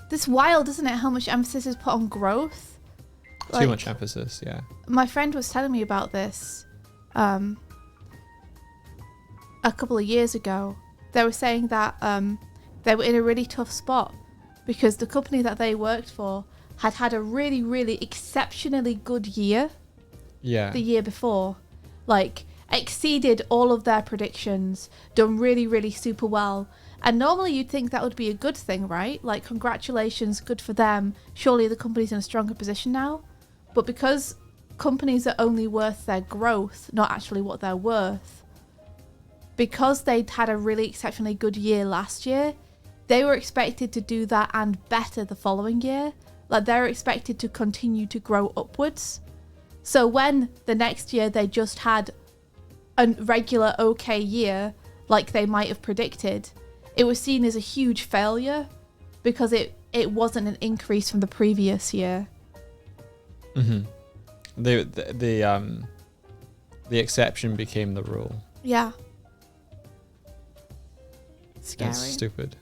S2: This wild, isn't it? How much emphasis is put on growth?
S1: Too much emphasis, yeah.
S2: My friend was telling me about this a couple of years ago. They were saying that they were in a really tough spot because the company that they worked for had a really, really exceptionally good year.
S1: Yeah.
S2: The year before. Like, exceeded all of their predictions, done really, really super well. And normally you'd think that would be a good thing, right? Like, congratulations, good for them. Surely the company's in a stronger position now. But because companies are only worth their growth, not actually what they're worth, because they'd had a really exceptionally good year last year, they were expected to do that and better the following year. Like, they're expected to continue to grow upwards. So when the next year they just had a regular okay year, like they might have predicted, it was seen as a huge failure because it wasn't an increase from the previous year.
S1: Mm-hmm. The exception became the rule.
S2: Yeah. Scary.
S1: It's stupid.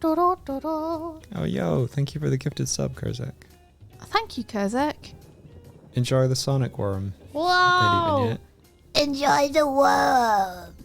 S1: Oh, yo, thank you for the gifted sub, Kurzak.
S2: Thank you, Kurzak.
S1: Enjoy the Sonic Worm.
S2: Whoa!
S1: Lady
S2: Enjoy the worm.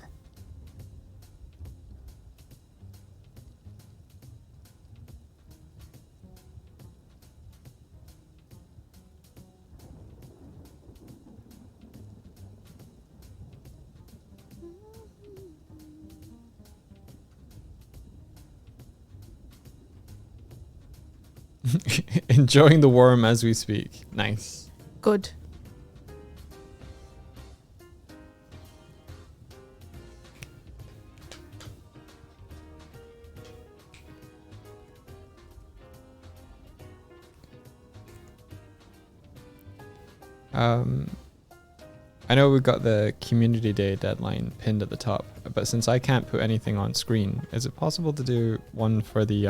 S1: Enjoying the worm as we speak. Nice.
S2: Good.
S1: I know we've got the community day deadline pinned at the top, but since I can't put anything on screen, is it possible to do one for the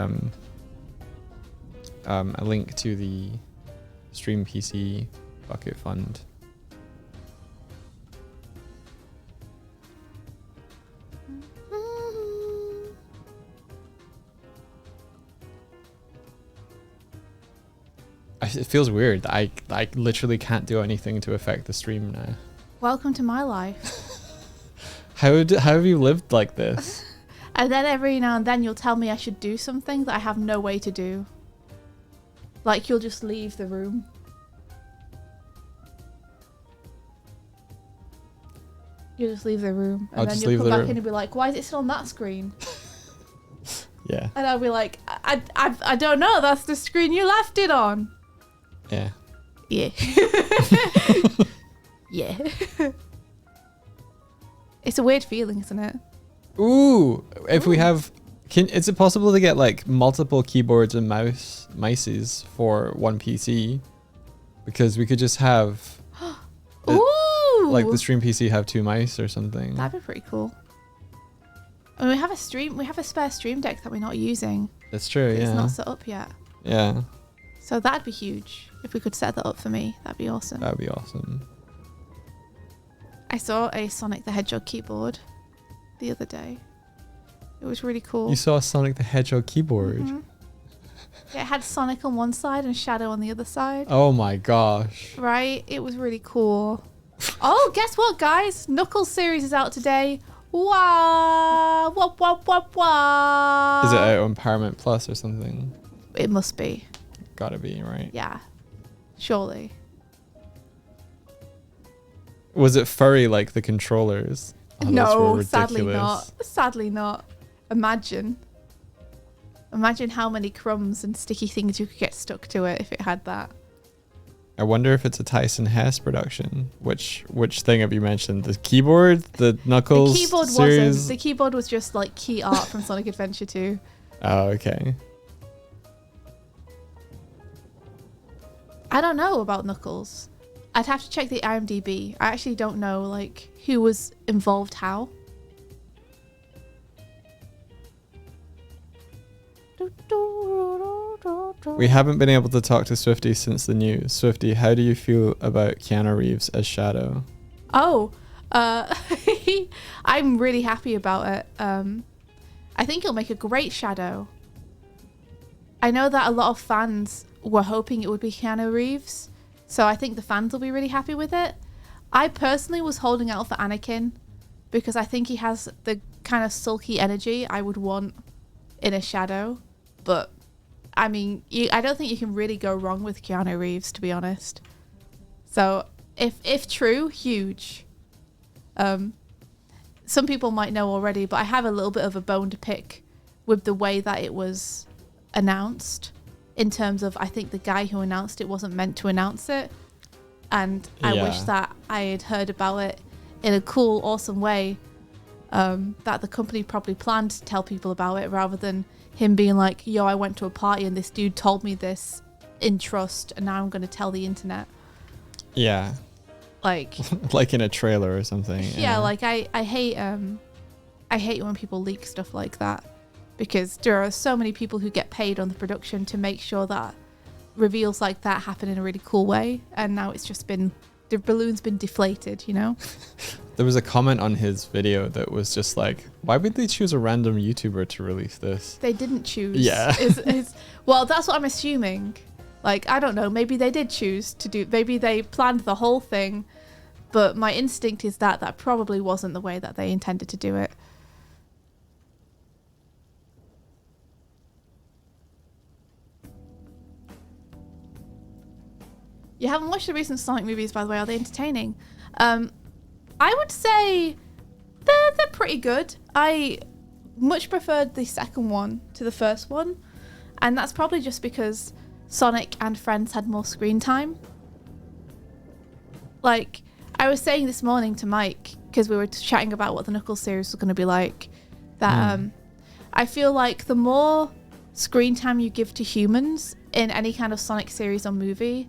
S1: a link to the Stream PC bucket fund? It feels weird that I literally can't do anything to affect the stream now.
S2: Welcome to my life.
S1: How have you lived like this?
S2: And then every now and then you'll tell me I should do something that I have no way to do. Like, you'll just leave the room. You'll just leave the room. And then you'll come back in and be like, why is it still on that screen?
S1: Yeah.
S2: And I'll be like, I don't know. That's the screen you left it on.
S1: Yeah.
S2: Yeah. Yeah. It's a weird feeling, isn't it?
S1: Ooh, if we have, is it possible to get like multiple keyboards and mices for one PC? Because we could just have,
S2: ooh,
S1: like the Stream PC have 2 mice or something.
S2: That'd be pretty cool. And we have a spare Stream Deck that we're not using.
S1: That's true, yeah.
S2: It's not set up yet.
S1: Yeah.
S2: So that'd be huge. If we could set that up for me, that'd be awesome.
S1: That'd be awesome.
S2: I saw a Sonic the Hedgehog keyboard the other day. It was really cool.
S1: You saw a Sonic the Hedgehog keyboard?
S2: Mm-hmm. It had Sonic on one side and Shadow on the other side.
S1: Oh my gosh.
S2: Right? It was really cool. Oh, guess what, guys? Knuckles series is out today. Wah! Wah, wah, wah, wah.
S1: Is it out on Paramount Plus or something?
S2: It must be.
S1: Gotta be, right?
S2: Yeah. Surely.
S1: Was it furry like the controllers? Oh, those
S2: No,
S1: were
S2: sadly
S1: ridiculous.
S2: not. Sadly not. Imagine how many crumbs and sticky things you could get stuck to it if it had that.
S1: I wonder if it's a Tyson Hess production. Which thing have you mentioned? The keyboard? The Knuckles
S2: The keyboard
S1: series?
S2: wasn't. The keyboard was just like key art from Sonic Adventure 2.
S1: Oh, okay.
S2: I don't know about Knuckles. I'd have to check the IMDb. I actually don't know like who was involved how.
S1: We haven't been able to talk to Swifty since the news. Swifty, how do you feel about Keanu Reeves as Shadow?
S2: Oh, I'm really happy about it. I think he'll make a great Shadow. I know that a lot of fans were hoping it would be Keanu Reeves, so I think the fans will be really happy with it. I personally was holding out for Anakin because I think he has the kind of sulky energy I would want in a Shadow, but I mean, I don't think you can really go wrong with Keanu Reeves, to be honest. So if true, huge. Some people might know already, but I have a little bit of a bone to pick with the way that it was announced, in terms of I think the guy who announced it wasn't meant to announce it, and I wish that I had heard about it in a cool, awesome way, that the company probably planned to tell people about it, rather than him being like, yo, I went to a party and this dude told me this in trust and now I'm going to tell the internet.
S1: Yeah.
S2: Like
S1: like in a trailer or something.
S2: Yeah, like I hate when people leak stuff like that, because there are so many people who get paid on the production to make sure that reveals like that happen in a really cool way, and now it's just been, the balloon's been deflated, you know?
S1: There was a comment on his video that was just like, why would they choose a random YouTuber to release this?
S2: They didn't choose.
S1: Yeah.
S2: Well, that's what I'm assuming. Like, I don't know, maybe they did choose to do, maybe they planned the whole thing, but my instinct is that that probably wasn't the way that they intended to do it. You haven't watched the recent Sonic movies, by the way. Are they entertaining? I would say they're pretty good. I much preferred the second one to the first one, and that's probably just because Sonic and friends had more screen time. Like, I was saying this morning to Mike, because we were chatting about what the Knuckles series was going to be like, that I feel like the more screen time you give to humans in any kind of Sonic series or movie,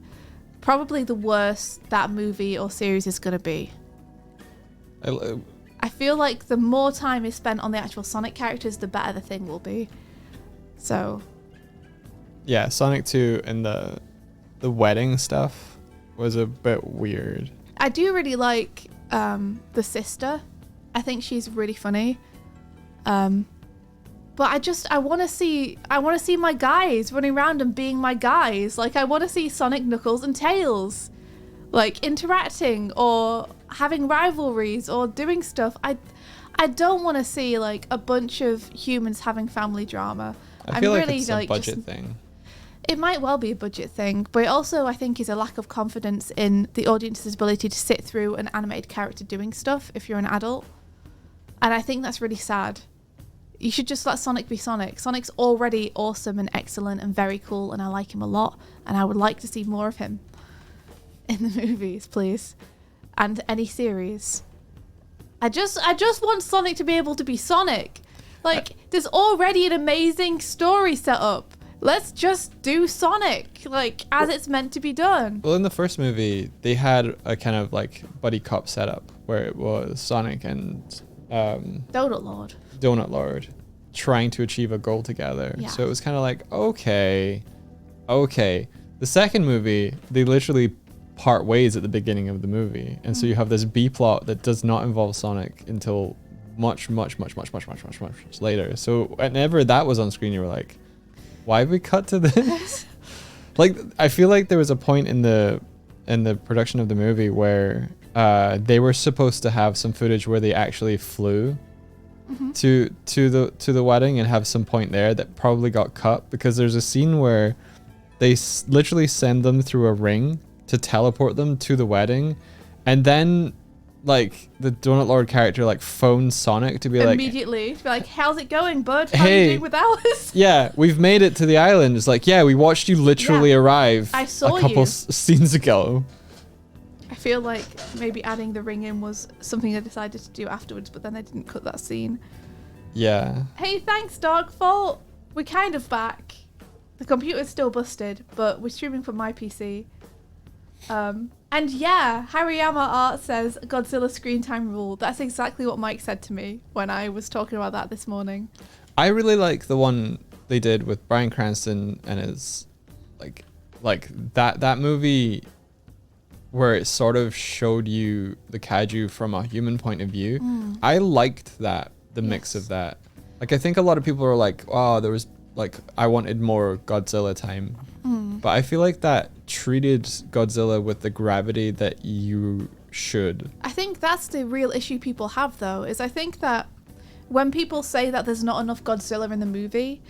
S2: probably the worse that movie or series is going to be. I feel like the more time is spent on the actual Sonic characters, the better the thing will be. So
S1: yeah, Sonic 2 and the wedding stuff was a bit weird.
S2: I do really like the sister. I think she's really funny. But I want to see my guys running around and being my guys. Like, I want to see Sonic, Knuckles, and Tails, like, interacting or having rivalries or doing stuff. I don't want to see like a bunch of humans having family drama.
S1: I feel like it's a budget thing.
S2: It might well be a budget thing, but it also, I think, is a lack of confidence in the audience's ability to sit through an animated character doing stuff if you're an adult. And I think that's really sad. You should just let Sonic be Sonic. Sonic's already awesome and excellent and very cool, and I like him a lot, and I would like to see more of him in the movies, please. And any series. I just want Sonic to be able to be Sonic. Like, there's already an amazing story set up. Let's just do Sonic, like, as it's meant to be done.
S1: Well, in the first movie, they had a kind of like buddy cop setup where it was Sonic and Donut Lord trying to achieve a goal together. Yeah. So it was kind of like, okay. The second movie, they literally part ways at the beginning of the movie, and so you have this B plot that does not involve Sonic until much later. So whenever that was on screen, you were like, why have we cut to this? Like, I feel like there was a point in the production of the movie where they were supposed to have some footage where they actually flew to the wedding and have some point there that probably got cut, because there's a scene where they literally send them through a ring to teleport them to the wedding, and then like the Donut Lord character like phones Sonic to be
S2: immediately to be like, how's it going, bud? How are you doing without us?
S1: Yeah, we've made it to the island. It's like, yeah, we watched you literally arrive
S2: I saw
S1: a couple scenes ago.
S2: I feel like maybe adding the ring in was something I decided to do afterwards, but then I didn't cut that scene.
S1: Yeah.
S2: Hey, thanks, Dogfault. We're kind of back. The computer's still busted, but we're streaming from my PC. And yeah, Hariyama Art says Godzilla screen time rule. That's exactly what Mike said to me when I was talking about that this morning.
S1: I really like the one they did with Bryan Cranston and his like that movie where it sort of showed you the kaiju from a human point of view. I liked that, the mix of that. Like, I think a lot of people are like, oh, there was like, I wanted more Godzilla time. But I feel like that treated Godzilla with the gravity that you should.
S2: I think that's the real issue people have, though, is I think that when people say that there's not enough Godzilla in the movie,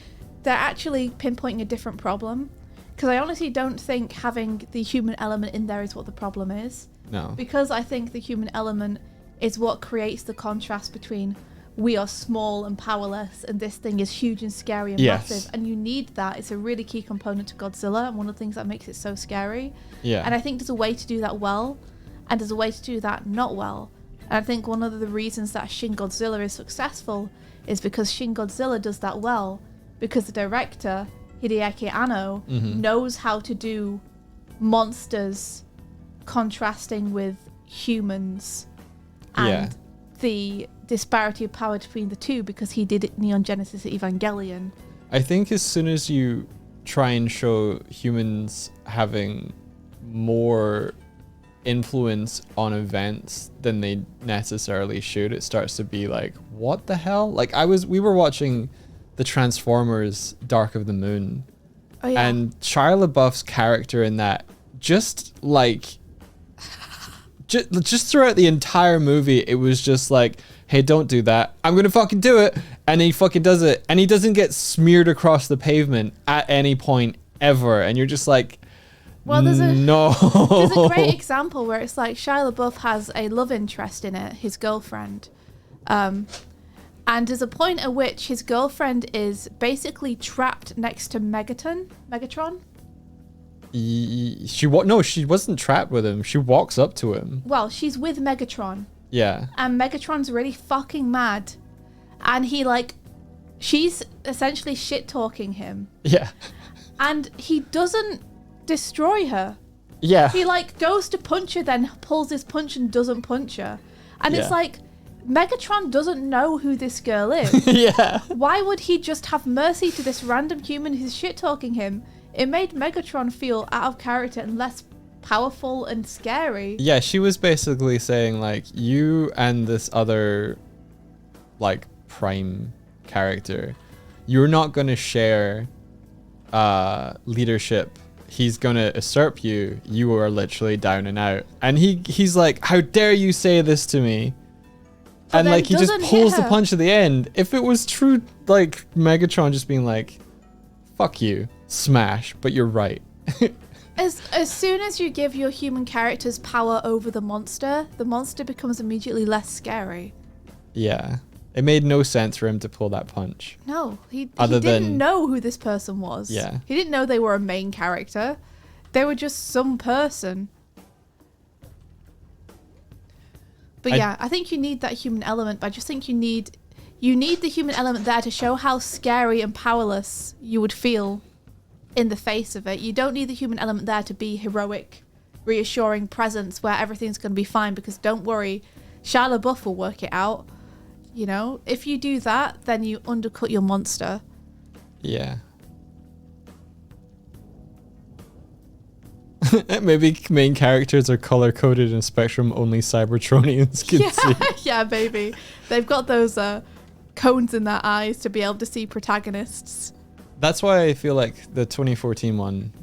S2: they're actually pinpointing a different problem. Because I honestly don't think having the human element in there is what the problem is.
S1: No.
S2: Because I think the human element is what creates the contrast between we are small and powerless and this thing is huge and scary and massive. And you need that. It's a really key component to Godzilla and one of the things that makes it so scary.
S1: Yeah.
S2: And I think there's a way to do that well and there's a way to do that not well. And I think one of the reasons that Shin Godzilla is successful is because Shin Godzilla does that well, because the director, Hideaki Anno, knows how to do monsters contrasting with humans and the disparity of power between the two, because he did it Neon Genesis Evangelion.
S1: I think as soon as you try and show humans having more influence on events than they necessarily should, it starts to be like, what the hell? Like we were watching the Transformers Dark of the Moon, and Shia LaBeouf's character in that just throughout the entire movie, it was just like, hey, don't do that. I'm going to fucking do it. And he fucking does it. And he doesn't get smeared across the pavement at any point ever. And you're just like, well, there's a
S2: great example where it's like Shia LaBeouf has a love interest in it, his girlfriend. And there's a point at which his girlfriend is basically trapped next to Megatron.
S1: She wasn't trapped with him. She walks up to him.
S2: Well, she's with Megatron.
S1: Yeah.
S2: And Megatron's really fucking mad. And she's essentially shit-talking him.
S1: Yeah.
S2: And he doesn't destroy her.
S1: Yeah.
S2: He goes to punch her, then pulls his punch and doesn't punch her. And it's like, Megatron doesn't know who this girl is.
S1: Yeah.
S2: Why would he just have mercy to this random human who's shit-talking him? It made Megatron feel out of character and less powerful and scary.
S1: Yeah, she was basically saying, like, you and this other, prime character, you're not going to share leadership. He's going to usurp you. You are literally down and out. And he's like, how dare you say this to me? But and, he just pulls the punch at the end. If it was true, Megatron just being like, fuck you, smash, but you're right.
S2: As soon as you give your human characters power over the monster becomes immediately less scary.
S1: Yeah. It made no sense for him to pull that punch.
S2: No, he didn't know who this person was.
S1: Yeah.
S2: He didn't know they were a main character. They were just some person. But I think you need that human element, but I just think you need the human element there to show how scary and powerless you would feel in the face of it. You don't need the human element there to be heroic, reassuring presence where everything's going to be fine, because don't worry, Shia LaBeouf will work it out. You know, if you do that, then you undercut your monster.
S1: Yeah. Maybe main characters are color-coded in Spectrum only Cybertronians can see.
S2: Yeah, baby. They've got those cones in their eyes to be able to see protagonists.
S1: That's why I feel like the 2014 one,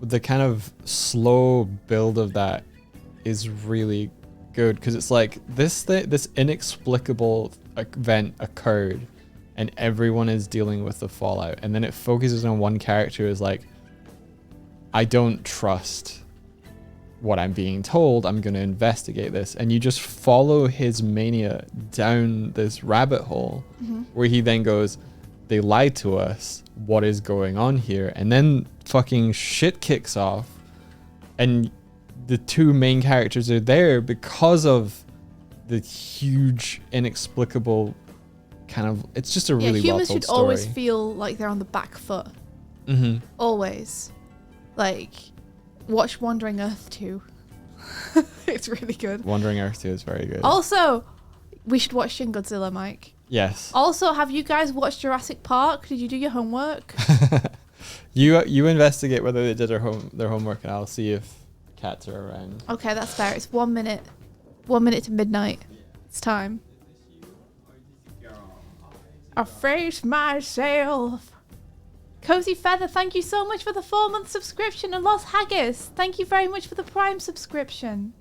S1: the kind of slow build of that is really good, because it's like this inexplicable event occurred and everyone is dealing with the fallout, and then it focuses on one character who's like, I don't trust what I'm being told, I'm going to investigate this. And you just follow his mania down this rabbit hole where he then goes, they lied to us, what is going on here? And then fucking shit kicks off, and the two main characters are there because of the huge inexplicable kind of, it's just a really well told story.
S2: Humans should always feel like they're on the back foot. Always. Watch Wandering Earth 2. It's really good.
S1: Wandering Earth 2 is very good.
S2: Also, we should watch Shin Godzilla, Mike.
S1: Yes.
S2: Also, have you guys watched Jurassic Park? Did you do your homework?
S1: You investigate whether they did their homework, and I'll see if cats are around.
S2: Okay, that's fair. It's 1 minute. 1 minute to midnight. It's time. I face myself. Cozy Feather, thank you so much for the 4-month subscription. And Lost Haggis, thank you very much for the Prime subscription.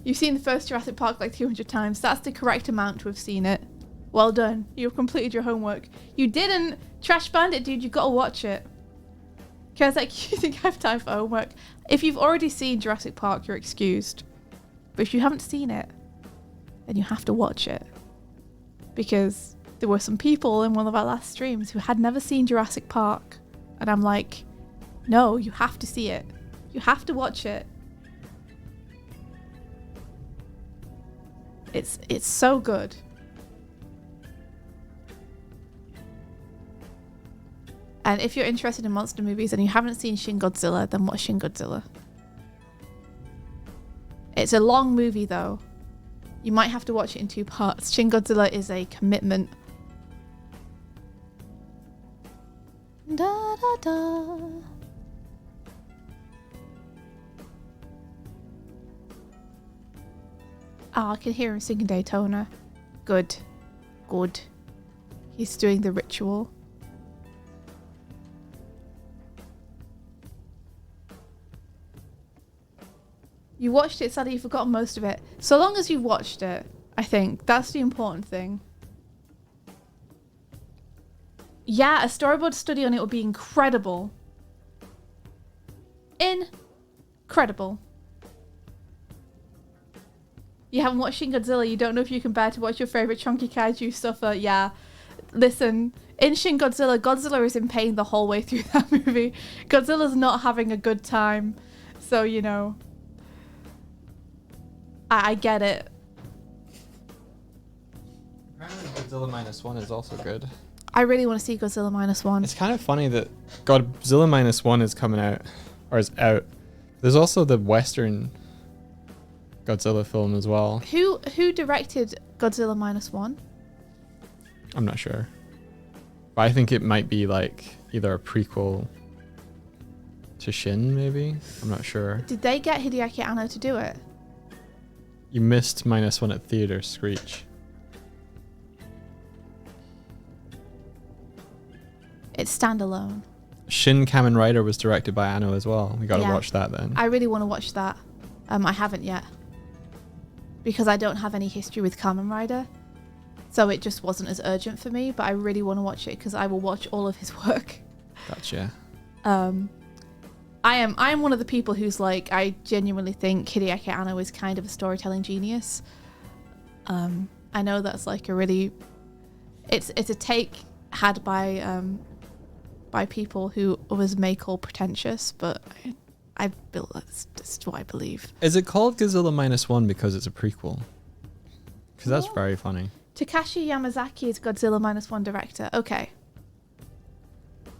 S2: You've seen the first Jurassic Park like 200 times. That's the correct amount to have seen it. Well done. You've completed your homework. You didn't. Trash Bandit, dude, you gotta watch it. Because, like, you think I have time for homework. If you've already seen Jurassic Park, you're excused. But if you haven't seen it, then you have to watch it. Because there were some people in one of our last streams who had never seen Jurassic Park. And I'm like, no, you have to see it. You have to watch it. It's so good. And if you're interested in monster movies and you haven't seen Shin Godzilla, then watch Shin Godzilla. It's a long movie though. You might have to watch it in 2 parts. Shin Godzilla is a commitment. Da da da. Oh, I can hear him singing Daytona. Good. Good. He's doing the ritual. You watched it, sadly you've forgotten most of it. So long as you've watched it, I think. That's the important thing. Yeah, a storyboard study on it would be incredible. Incredible. You haven't watched Shin Godzilla, you don't know if you can bear to watch your favourite chunky kaiju suffer. Yeah. Listen, in Shin Godzilla, Godzilla is in pain the whole way through that movie. Godzilla's not having a good time. So, you know. I get it.
S1: Apparently Godzilla -1 is also good.
S2: I really want to see Godzilla -1.
S1: It's kind of funny that Godzilla -1 is coming out, or is out. There's also the Western Godzilla film as well.
S2: Who directed Godzilla -1?
S1: I'm not sure. But I think it might be like either a prequel to Shin, maybe? I'm not sure.
S2: Did they get Hideaki Anno to do it?
S1: You missed -1 at theater, Screech.
S2: It's standalone.
S1: Shin Kamen Rider was directed by Anno as well. We gotta
S2: Yeah.
S1: watch that then.
S2: I really want to watch that. I haven't yet. Because I don't have any history with Kamen Rider. So it just wasn't as urgent for me, but I really want to watch it because I will watch all of his work.
S1: Gotcha.
S2: I am one of the people who's like, I genuinely think Hideaki Anno is kind of a storytelling genius. I know that's like a really, it's a take had by people who others may call pretentious, but I built that's what I believe.
S1: Is it called Godzilla -1 because it's a prequel? Because that's very funny.
S2: Takashi Yamazaki is Godzilla -1 director. Okay.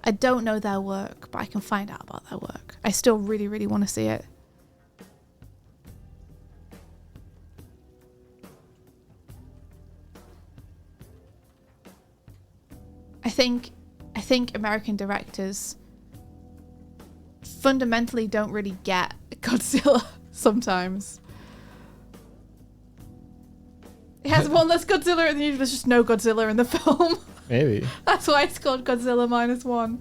S2: I don't know their work, but I can find out about their work. I still really, really want to see it. I think American directors fundamentally don't really get Godzilla sometimes. It has one less Godzilla and there's just no Godzilla in the film.
S1: Maybe.
S2: That's why it's called Godzilla -1.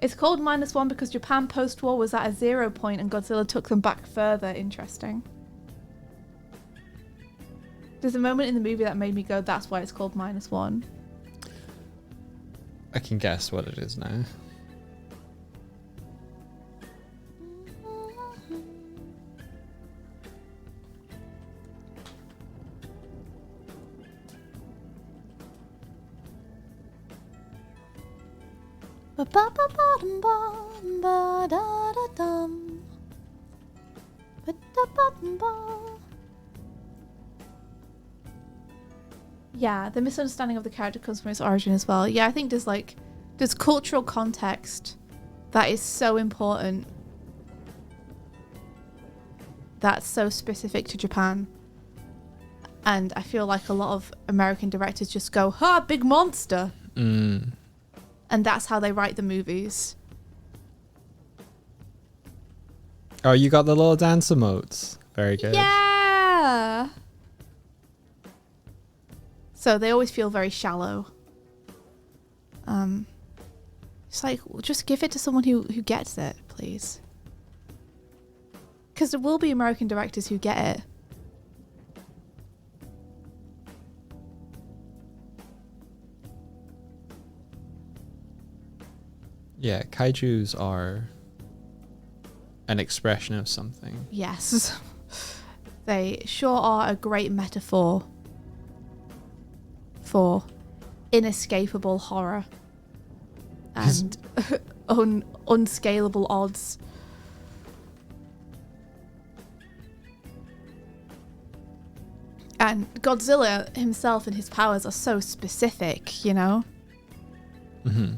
S2: It's called -1 because Japan post-war was at a 0 point and Godzilla took them back further. Interesting. There's a moment in the movie that made me go, that's why it's called -1.
S1: I can guess what it is now.
S2: Yeah, the misunderstanding of the character comes from its origin as well. Yeah, I think there's like There's cultural context that is so important. That's so specific to Japan. And I feel like a lot of American directors just go, ha, big monster.
S1: Mm.
S2: And that's how they write the movies.
S1: Oh, you got the little dance emotes. Very good.
S2: Yeah. So they always feel very shallow. It's like, well, just give it to someone who gets it, please. Because there will be American directors who get it.
S1: Yeah, kaijus are an expression of something.
S2: Yes. They sure are a great metaphor for inescapable horror and unscalable odds. And Godzilla himself and his powers are so specific, you know?
S1: Mm-hmm.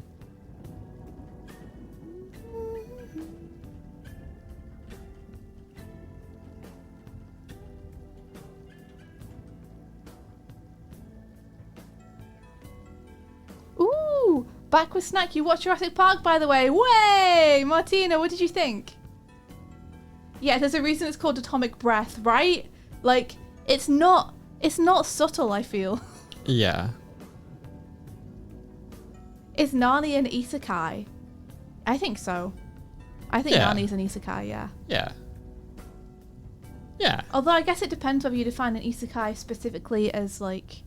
S2: Ooh! Back with Snack, you watched Jurassic Park, by the way. Way! Martina, what did you think? Yeah, there's a reason it's called Atomic Breath, right? Like, it's not subtle, I feel.
S1: Yeah.
S2: Is Nani an isekai? I think so. I think
S1: Yeah.
S2: Nani's an isekai, yeah.
S1: Yeah. Yeah.
S2: Although I guess it depends whether you define an isekai specifically as, like,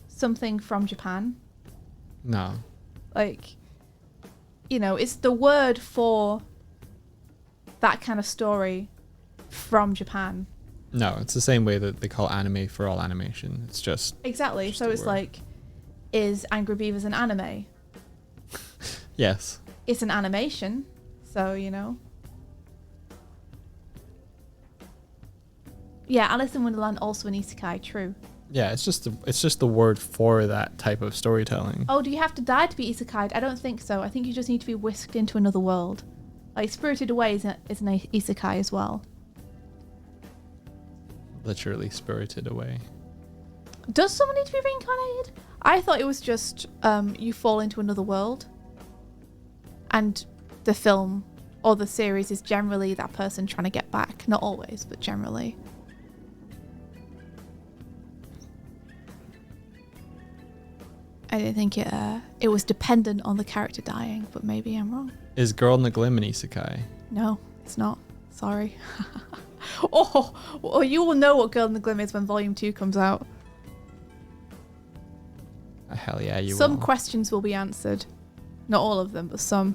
S2: something from Japan.
S1: No.
S2: Like, you know, it's the word for that kind of story from Japan.
S1: No, it's the same way that they call anime for all animation. It's just...
S2: Exactly.
S1: Just
S2: So
S1: a
S2: it's
S1: word.
S2: like, is Angry Beavers an anime?
S1: Yes.
S2: It's an animation, so, you know. Yeah, Alice in Wonderland also an isekai, true.
S1: Yeah, it's just the word for that type of storytelling.
S2: Oh, do you have to die to be isekai'd? I don't think so. I think you just need to be whisked into another world. Like, Spirited Away is an isekai as well.
S1: Literally spirited away.
S2: Does someone need to be reincarnated? I thought it was just you fall into another world. And the film or the series is generally that person trying to get back. Not always, but generally. I didn't think it was dependent on the character dying, but maybe I'm wrong.
S1: Is Girl in the Glim an isekai?
S2: No, it's not. Sorry. Oh, you will know what Girl in the Glim is when Volume 2 comes out.
S1: Hell yeah, you
S2: Some
S1: will.
S2: questions will be answered. Not all of them, but some.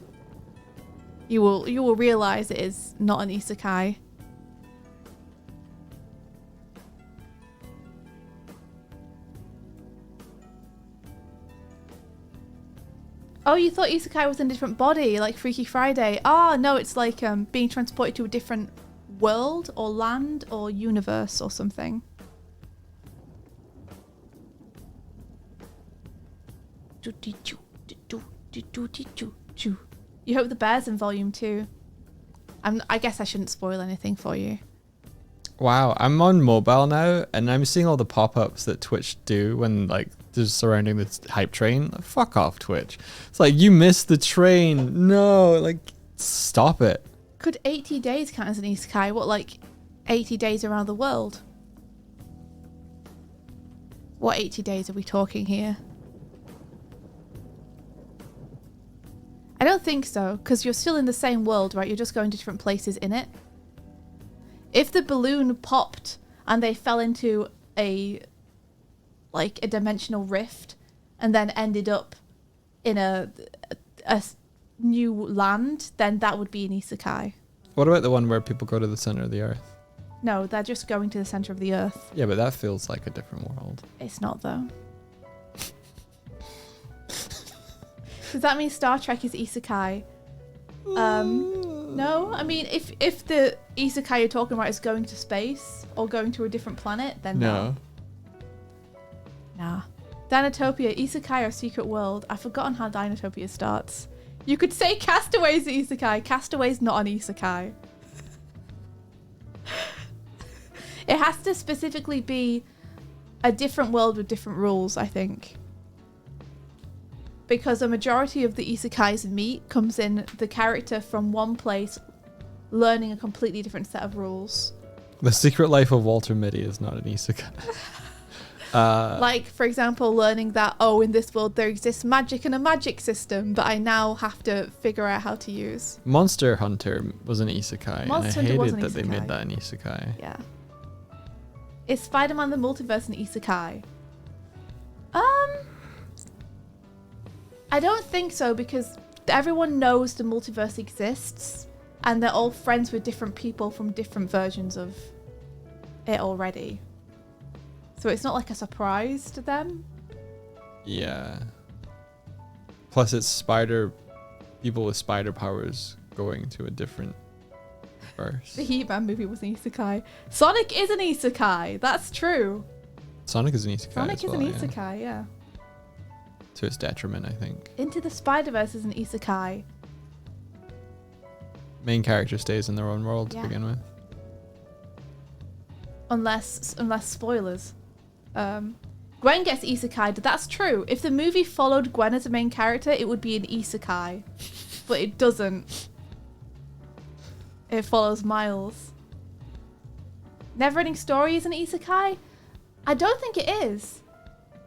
S2: You will realise it is not an isekai. Oh, you thought isekai was in a different body, like Freaky Friday. Ah, no, it's like being transported to a different world or land or universe or something. You hope the bear's in Volume 2. I guess I shouldn't spoil anything for you.
S1: Wow, I'm on mobile now, and I'm seeing all the pop-ups that Twitch do when, like, just surrounding the hype train. Fuck off, Twitch. It's like, you missed the train. No, like, stop it.
S2: Could 80 days count as an isekai? What, like 80 days around the world? What 80 days are we talking here? I don't think so, because you're still in the same world, right? You're just going to different places in it. If the balloon popped and they fell into a dimensional rift and then ended up in a new land, then that would be an isekai.
S1: What about the one where people go to the center of the earth?
S2: No, they're just going to the center of the earth.
S1: Yeah, but that feels like a different world.
S2: It's not, though. Does that mean Star Trek is isekai? No, I mean, if the isekai you're talking about is going to space or going to a different planet, then
S1: No.
S2: Nah. Dinotopia, Isekai or Secret World. I've forgotten how Dinotopia starts. You could say Castaway's an Isekai. Castaway's not an Isekai. It has to specifically be a different world with different rules, I think. Because a majority of the Isekai's meat comes in the character from one place learning a completely different set of rules.
S1: The Secret Life of Walter Mitty is not an isekai.
S2: Like, for example, learning that, oh, in this world there exists magic and a magic system that I now have to figure out how to use.
S1: Monster Hunter was an isekai,
S2: Monster
S1: and I
S2: Hunter was
S1: hated
S2: an
S1: that they made
S2: isekai.
S1: that an isekai.
S2: Yeah. Is Spider-Man the Multiverse an isekai? I don't think so, because everyone knows the multiverse exists and they're all friends with different people from different versions of it already. So it's not like a surprise to them.
S1: Yeah. Plus, it's people with spider powers going to a different verse.
S2: The He-Man movie was an isekai. Sonic is an isekai. That's true.
S1: Sonic is an isekai.
S2: Sonic
S1: as
S2: is
S1: well,
S2: an
S1: yeah.
S2: isekai, yeah.
S1: To its detriment, I think.
S2: Into the Spider-Verse is an isekai.
S1: Main character stays in their own world
S2: Yeah.
S1: to begin with.
S2: Unless spoilers. Gwen gets isekai'd. That's true. If the movie followed Gwen as a main character, it would be an isekai. But it doesn't. It follows Miles. Neverending Story is an isekai? I don't think it is.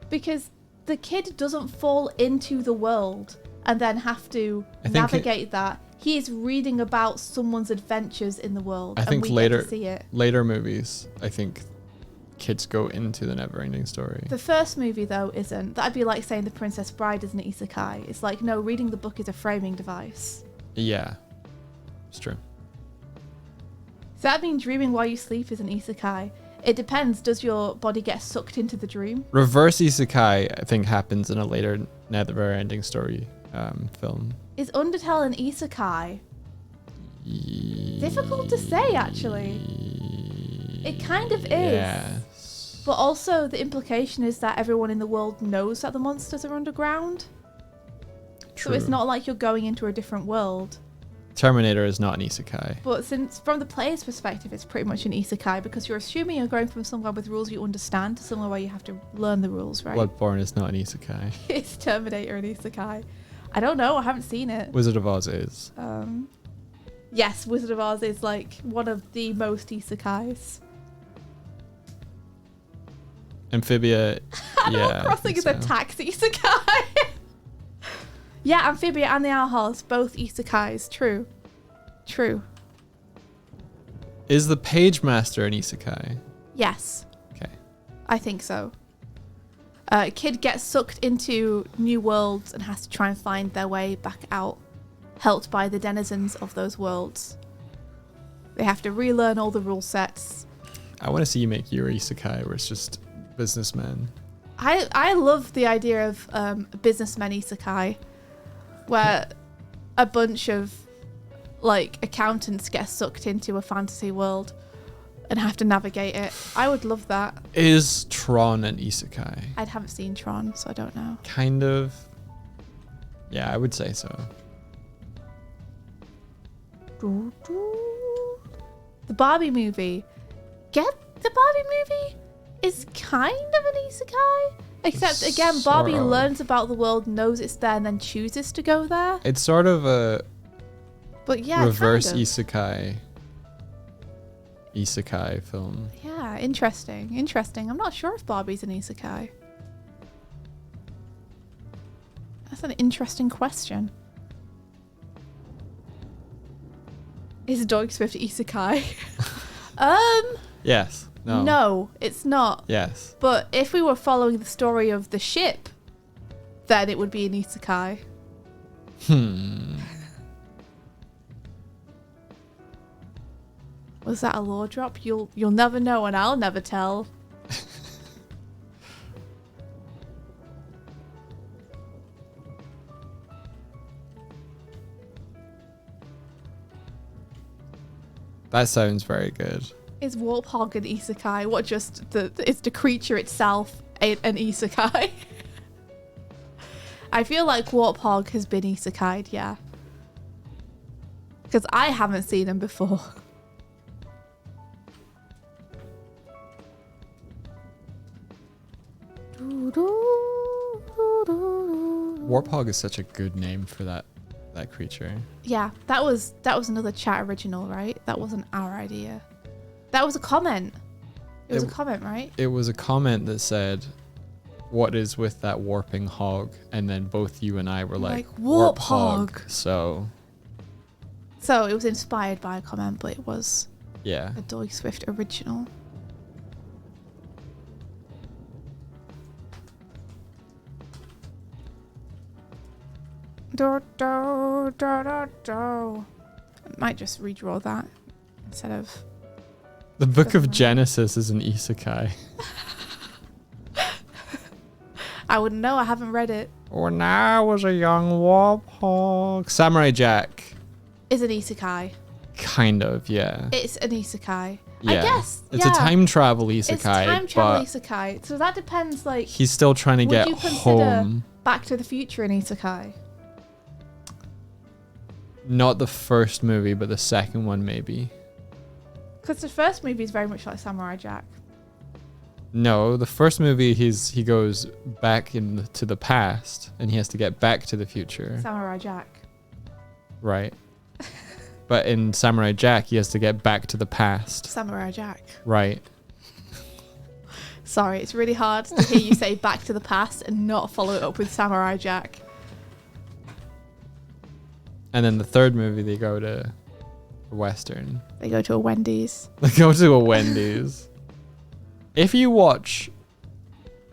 S2: Because the kid doesn't fall into the world and then have to navigate that. He is reading about someone's adventures in the world.
S1: I think
S2: and we get to see it.
S1: later movies, I think kids go into the Neverending Story.
S2: The first movie, though, isn't. That'd be like saying The Princess Bride is an isekai. It's like, no, reading the book is a framing device.
S1: Yeah, it's true.
S2: So that means dreaming while you sleep is an isekai. It depends. Does your body get sucked into the dream?
S1: Reverse isekai, I think, happens in a later Neverending Story film.
S2: Is Undertale an isekai? Difficult to say, actually. It kind of is.
S1: Yes.
S2: But also, the implication is that everyone in the world knows that the monsters are underground.
S1: True.
S2: So it's not like you're going into a different world.
S1: Terminator is not an isekai.
S2: But since from the player's perspective, it's pretty much an isekai because you're assuming you're going from somewhere with rules you understand to somewhere where you have to learn the rules, right?
S1: Bloodborne is not an isekai.
S2: Is Terminator an isekai? I don't know. I haven't seen it.
S1: Wizard of Oz is.
S2: Yes, Wizard of Oz is like one of the most isekais.
S1: Amphibia.
S2: Animal
S1: Yeah.
S2: Crossing is a tax isekai. Yeah, Amphibia and the Owl House, both isekais. True. True.
S1: Is the Page Master an isekai?
S2: Yes.
S1: Okay.
S2: I think so. Kid gets sucked into new worlds and has to try and find their way back out, helped by the denizens of those worlds. They have to relearn all the rule sets.
S1: I want to see you make your isekai where it's just businessmen.
S2: I love the idea of businessmen isekai, where a bunch of like accountants get sucked into a fantasy world and have to navigate it. I would love that.
S1: Is Tron an isekai?
S2: I haven't seen Tron, so I don't know.
S1: Kind of. Yeah, I would say so.
S2: The Barbie movie. The Barbie movie is kind of an isekai. Except again, Barbie
S1: Sort of.
S2: learns about the world, knows it's there, and then chooses to go there.
S1: It's sort of a
S2: But yeah,
S1: reverse
S2: kind of.
S1: isekai film.
S2: Yeah, interesting. Interesting. I'm not sure if Barbie's an isekai. That's an interesting question. Is Doig Swift isekai?
S1: Yes. No.
S2: No, it's not.
S1: Yes.
S2: But if we were following the story of the ship, then it would be an isekai. Was that a lore drop? You'll never know and I'll never tell.
S1: That sounds very good.
S2: Is Warthog an isekai? What, just it's the creature itself an isekai? I feel like Warthog has been isekai'd, yeah. Because I haven't seen him before.
S1: Warthog is such a good name for that creature.
S2: Yeah, that was another chat original, right? That wasn't our idea. That was a comment. It was a comment, right?
S1: It was a comment that said, "What is with that warping hog?" And then both you and I were like
S2: Warthog.
S1: So
S2: it was inspired by a comment, but it was
S1: yeah.
S2: a Doig Swift original. Do, do, do, do, do. I might just redraw that instead of...
S1: The Book of Genesis is an isekai.
S2: I wouldn't know. I haven't read it.
S1: When I was a young warthog. Samurai Jack.
S2: Is an isekai.
S1: Kind of, yeah.
S2: It's an isekai.
S1: Yeah.
S2: I guess.
S1: It's a time travel isekai.
S2: It's time travel isekai. So that depends, like...
S1: He's still trying to get
S2: would you consider
S1: home.
S2: Back to the Future an isekai?
S1: Not the first movie, but the second one maybe.
S2: Because the first movie is very much like Samurai Jack.
S1: No, the first movie he goes back to the past and he has to get back to the future.
S2: Samurai Jack.
S1: Right. But in Samurai Jack, he has to get back to the past.
S2: Samurai Jack.
S1: Right.
S2: Sorry, it's really hard to hear you say Back to the Past and not follow it up with Samurai Jack.
S1: And then the third movie, they go to a Western.
S2: They go to a Wendy's.
S1: They go to a Wendy's. If you watch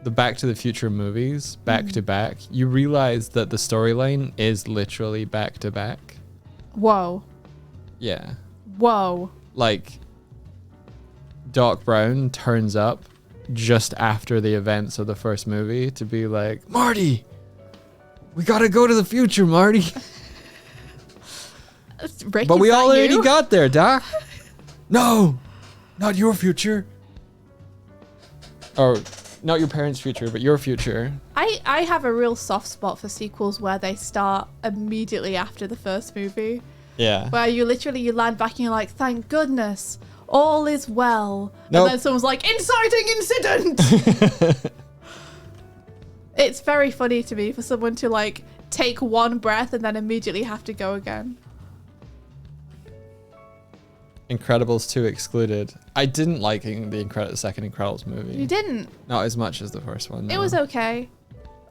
S1: the Back to the Future movies back to back, you realize that the storyline is literally back to back.
S2: Whoa.
S1: Yeah.
S2: Whoa.
S1: Like, Doc Brown turns up just after the events of the first movie to be like, Marty, we gotta go to the future, Marty.
S2: Rick,
S1: but we already
S2: you?
S1: got there, Doc. No, not your future. Or not your parents' future, but your future.
S2: I have a real soft spot for sequels where they start immediately after the first movie.
S1: Yeah.
S2: Where you land back and you're like, thank goodness, all is well.
S1: Nope.
S2: And then someone's like, inciting incident. It's very funny to me for someone to like take one breath and then immediately have to go again.
S1: Incredibles 2 excluded. I didn't like the second Incredibles movie.
S2: You didn't?
S1: Not as much as the first one. No.
S2: It was okay.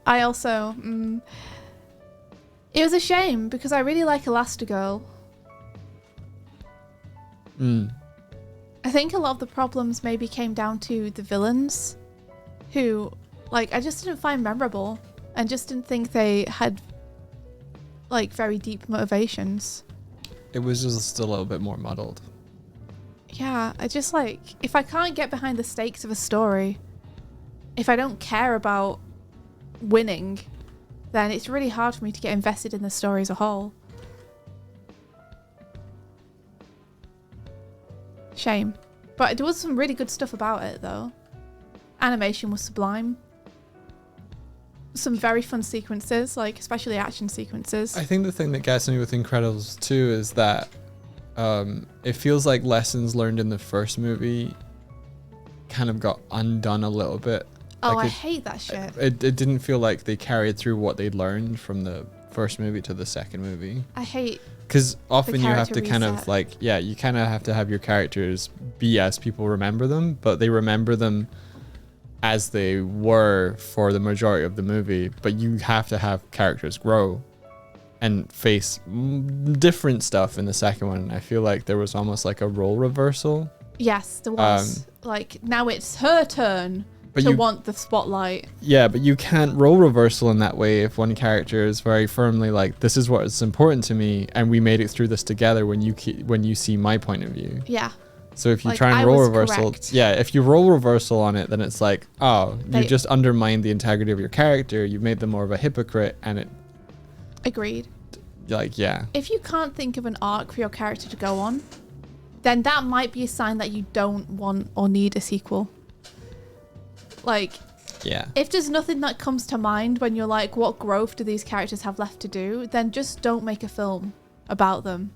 S2: I also... it was a shame because I really like Elastigirl. I think a lot of the problems maybe came down to the villains who, like, I just didn't find memorable and just didn't think they had, like, very deep motivations.
S1: It was just a little bit more muddled.
S2: Yeah, I just like, if I can't get behind the stakes of a story, if I don't care about winning, then it's really hard for me to get invested in the story as a whole. Shame. But there was some really good stuff about it though. Animation was sublime. Some very fun sequences, like especially action sequences.
S1: I think the thing that gets me with Incredibles 2 is that it feels like lessons learned in the first movie kind of got undone a little bit.
S2: Oh,
S1: like
S2: I hate that shit.
S1: It didn't feel like they carried through what they'd learned from the first movie to the second movie.
S2: I hate...
S1: Because often you have to kind
S2: reset.
S1: of like, yeah, you kind of have to have your characters be as people remember them, but they remember them as they were for the majority of the movie. But you have to have characters grow and face different stuff in the second one. And I feel like there was almost like a role reversal.
S2: Yes, there was. Like, now it's her turn to want the spotlight.
S1: Yeah, but you can't role reversal in that way if one character is very firmly like, this is what is important to me, and we made it through this together when you see my point of view.
S2: Yeah.
S1: So if you
S2: like,
S1: try and role reversal,
S2: correct.
S1: yeah, if you role reversal on it, then it's like, oh, you just undermined the integrity of your character. You made them more of a hypocrite, and it...
S2: Agreed.
S1: Like, yeah.
S2: If you can't think of an arc for your character to go on, then that might be a sign that you don't want or need a sequel. Like,
S1: Yeah.
S2: If there's nothing that comes to mind when you're like, what growth do these characters have left to do, then just don't make a film about them.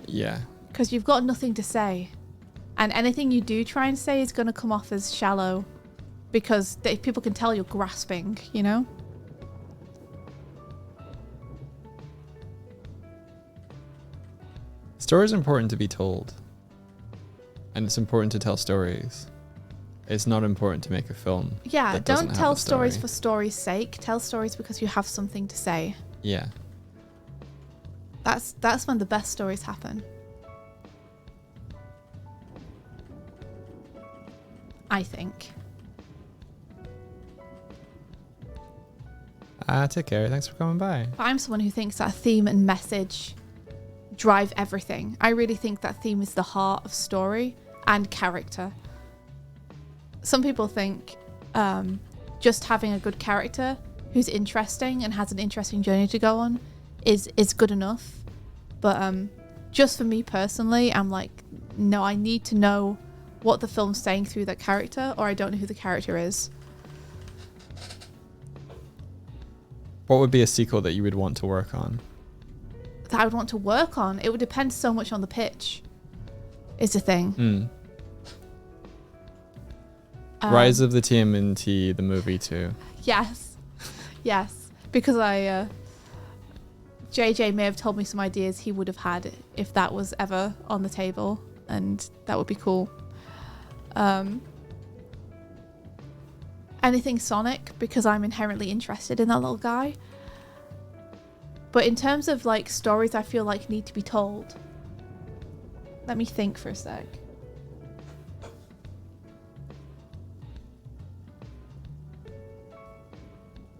S1: Yeah.
S2: Because you've got nothing to say. And anything you do try and say is going to come off as shallow. Because people can tell you're grasping, you know?
S1: Stories are important to be told. And it's important to tell stories. It's not important to make a film.
S2: Yeah,
S1: that doesn't
S2: don't
S1: have
S2: tell
S1: a story.
S2: stories for story's sake. Tell stories because you have something to say.
S1: Yeah.
S2: That's when the best stories happen. I think.
S1: Take care. Thanks for coming by.
S2: But I'm someone who thinks that theme and message drive everything. I really think that theme is the heart of story and character. Some people think just having a good character who's interesting and has an interesting journey to go on is good enough. But just for me personally, I'm like, no, I need to know what the film's saying through that character, or I don't know who the character is.
S1: What would be a sequel that you would want to work on?
S2: That I would want to work on? It would depend so much on the pitch, is the thing.
S1: Rise of the TMNT, the movie too.
S2: Yes. Yes. Because JJ may have told me some ideas he would have had if that was ever on the table, and that would be cool. Anything Sonic, because I'm inherently interested in that little guy. But in terms of like stories I feel like need to be told, let me think for a sec.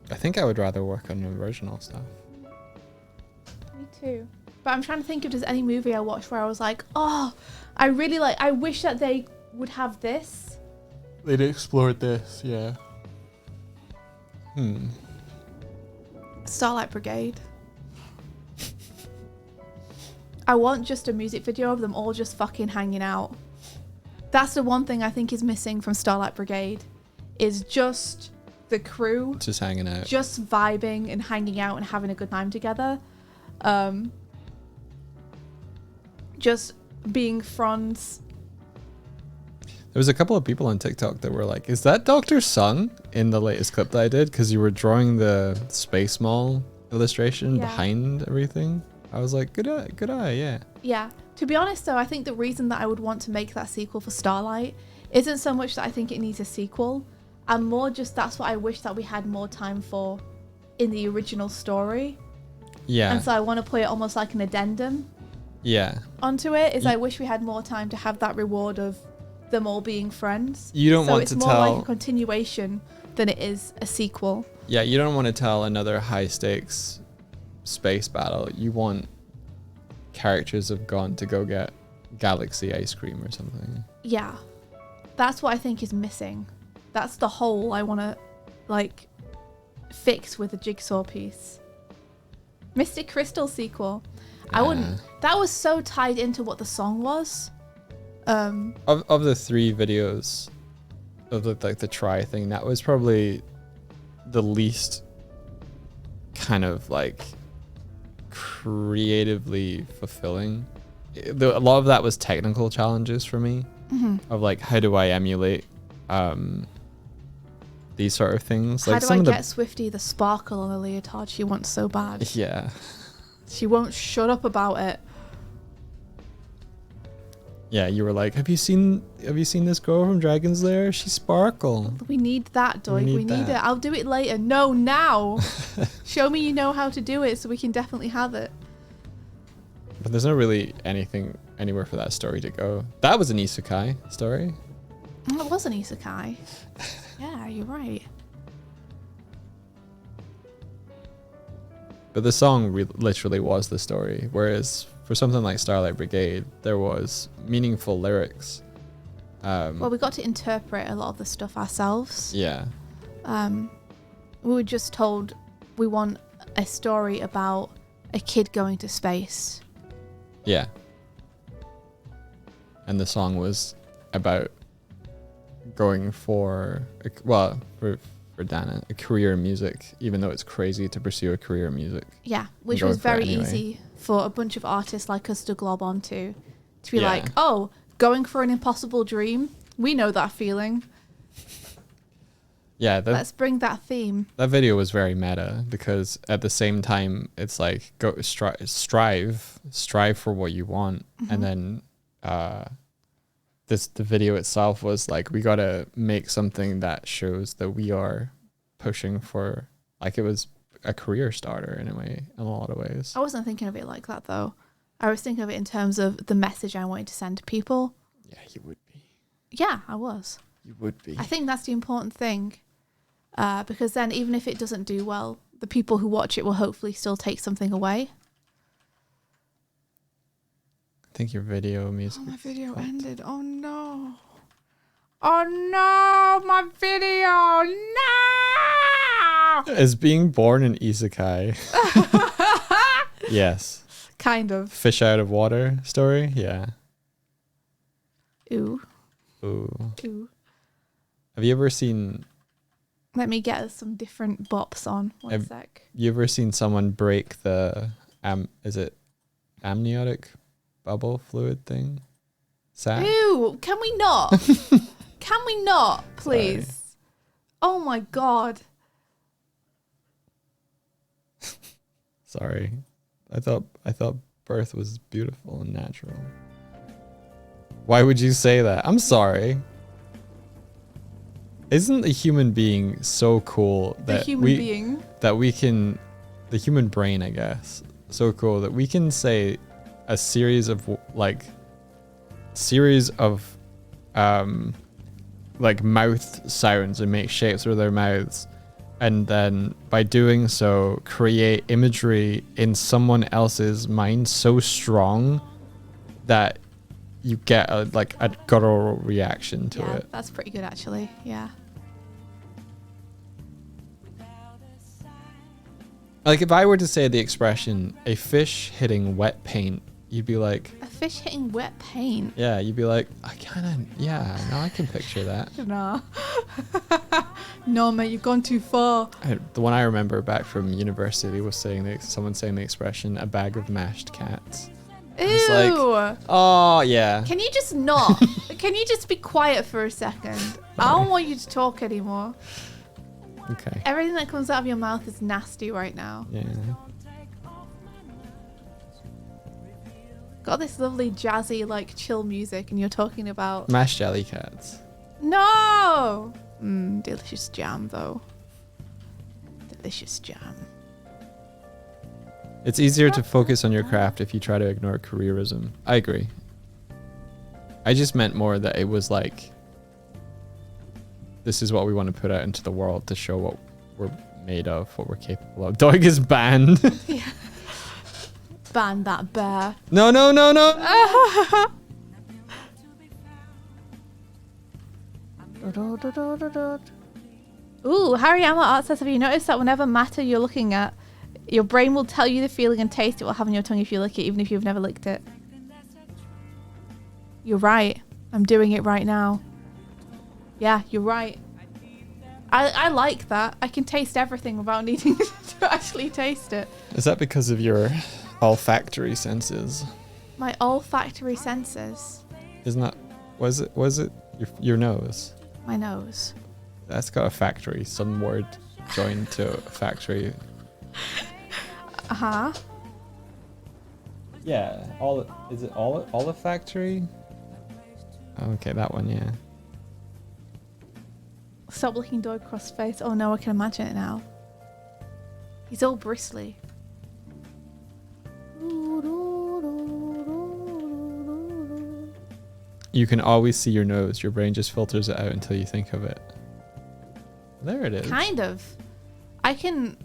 S1: I think I would rather work on original stuff.
S2: Me too. But I'm trying to think if there's any movie I watched where I was like, oh, I wish that they would have this.
S1: They'd explored this, yeah.
S2: Starlight Brigade. I want just a music video of them all just fucking hanging out. That's the one thing I think is missing from Starlight Brigade, is just the crew
S1: Just hanging out.
S2: just vibing and hanging out and having a good time together. Just being friends.
S1: There was a couple of people on TikTok that were like, is that Dr. Sung in the latest clip that I did? Because you were drawing the Space Mall illustration behind everything. I was like, good eye, yeah.
S2: Yeah. To be honest, though, I think the reason that I would want to make that sequel for Starlight isn't so much that I think it needs a sequel, and more just that's what I wish that we had more time for in the original story.
S1: Yeah.
S2: And so I want to put it almost like an addendum onto it, is I wish we had more time to have that reward of them all being friends.
S1: You don't want to
S2: So it's more like a continuation than it is a sequel.
S1: Yeah, you don't want to tell another high stakes space battle. You want characters have gone to go get galaxy ice cream or something.
S2: Yeah. That's what I think is missing. That's the hole I want to like fix with a jigsaw piece. Mystic Crystal sequel. I wouldn't. That was so tied into what the song was.
S1: Of the 3 videos of the try thing, that was probably the least kind of like creatively fulfilling. A lot of that was technical challenges for me, of like, how do I emulate these sort of things?
S2: How
S1: Like,
S2: do
S1: some
S2: I
S1: of
S2: get Swifty the sparkle on the leotard she wants so bad?
S1: Yeah.
S2: She won't shut up about it.
S1: Yeah, you were like, have you seen this girl from Dragon's Lair? She's sparkle.
S2: We need that, Doig. We need it. I'll do it later. No, now. Show me you know how to do it so we can definitely have it.
S1: But there's not really anything anywhere for that story to go. That was an isekai story.
S2: It was an isekai. Yeah, you're right.
S1: But the song literally was the story, whereas for something like Starlight Brigade, there was meaningful lyrics.
S2: Well, we got to interpret a lot of the stuff ourselves.
S1: Yeah.
S2: We were just told we want a story about a kid going to space.
S1: Yeah. And the song was about going for for Dana, a career in music, even though it's crazy to pursue a career in music.
S2: Yeah, which
S1: Go
S2: was
S1: for it
S2: very
S1: anyway.
S2: easy for a bunch of artists like us to glob onto. To be
S1: Yeah.
S2: like, oh, going for an impossible dream. We know that feeling.
S1: Yeah,
S2: Let's bring that theme.
S1: that video was very meta because at the same time it's like go strive for what you want, and then the video itself was like, we gotta make something that shows that we are pushing for, like, it was a career starter in a lot of ways.
S2: I wasn't thinking of it like that though. I was thinking of it in terms of the message I wanted to send to people.
S1: Yeah, you would be.
S2: Yeah, I was.
S1: You would be.
S2: I think that's the important thing. Because then even if it doesn't do well, the people who watch it will hopefully still take something away.
S1: I think your video music.
S2: Oh, my video ended. Oh no. Oh no, my video. No.
S1: Is being born in isekai. Yes.
S2: Kind of.
S1: Fish out of water story? Yeah.
S2: Ooh.
S1: Ooh.
S2: Ooh.
S1: Have you ever seen
S2: Let me get us some different bops on. One sec.
S1: you ever seen someone break the is it amniotic bubble fluid thing? Sac?
S2: Ew, can we not? Can we not, please?
S1: Sorry.
S2: Oh my god.
S1: Sorry. I thought birth was beautiful and natural. Why would you say that? I'm sorry. Isn't a human being so cool
S2: The
S1: that
S2: human being.
S1: the human brain, I guess, so cool that we can say a series of mouth sounds and make shapes with our mouths, and then by doing so create imagery in someone else's mind so strong that you get a guttural reaction to
S2: Yeah,
S1: it.
S2: that's pretty good actually. Yeah.
S1: Like, if I were to say the expression, a fish hitting wet paint, you'd be like,
S2: A fish hitting wet paint.
S1: yeah, you'd be like, I can picture that.
S2: No. No, mate, you've gone too far.
S1: The one I remember back from university was someone saying the expression, a bag of mashed cats.
S2: Ew.
S1: It's like, oh, yeah.
S2: Can you just not? Can you just be quiet for a second? I don't want you to talk anymore.
S1: Okay.
S2: Everything that comes out of your mouth is nasty right now.
S1: Yeah.
S2: Got this lovely jazzy, like, chill music, and you're talking about...
S1: Mashed jelly cats.
S2: No! Delicious jam, though. Delicious jam.
S1: It's easier to focus on your craft if you try to ignore careerism. I agree. I just meant more that it was like, this is what we want to put out into the world to show what we're made of, what we're capable of. Doig is banned.
S2: Yeah. Ban that bear.
S1: No.
S2: Ooh, Harry Art says, have you noticed that whenever matter you're looking at, your brain will tell you the feeling and taste it will have on your tongue if you lick it, even if you've never licked it? You're right. I'm doing it right now. Yeah, you're right. I like that. I can taste everything without needing to actually taste it.
S1: Is that because of your olfactory senses?
S2: My olfactory senses.
S1: Isn't that, was it your nose?
S2: My nose.
S1: That's got a factory, some word joined to a factory.
S2: Uh-huh.
S1: Yeah, is it olfactory? Okay, that one, yeah.
S2: Stop looking Doig across face. Oh no, I can imagine it now. He's all bristly.
S1: You can always see your nose. Your brain just filters it out until you think of it. There it is.
S2: Kind of. I can...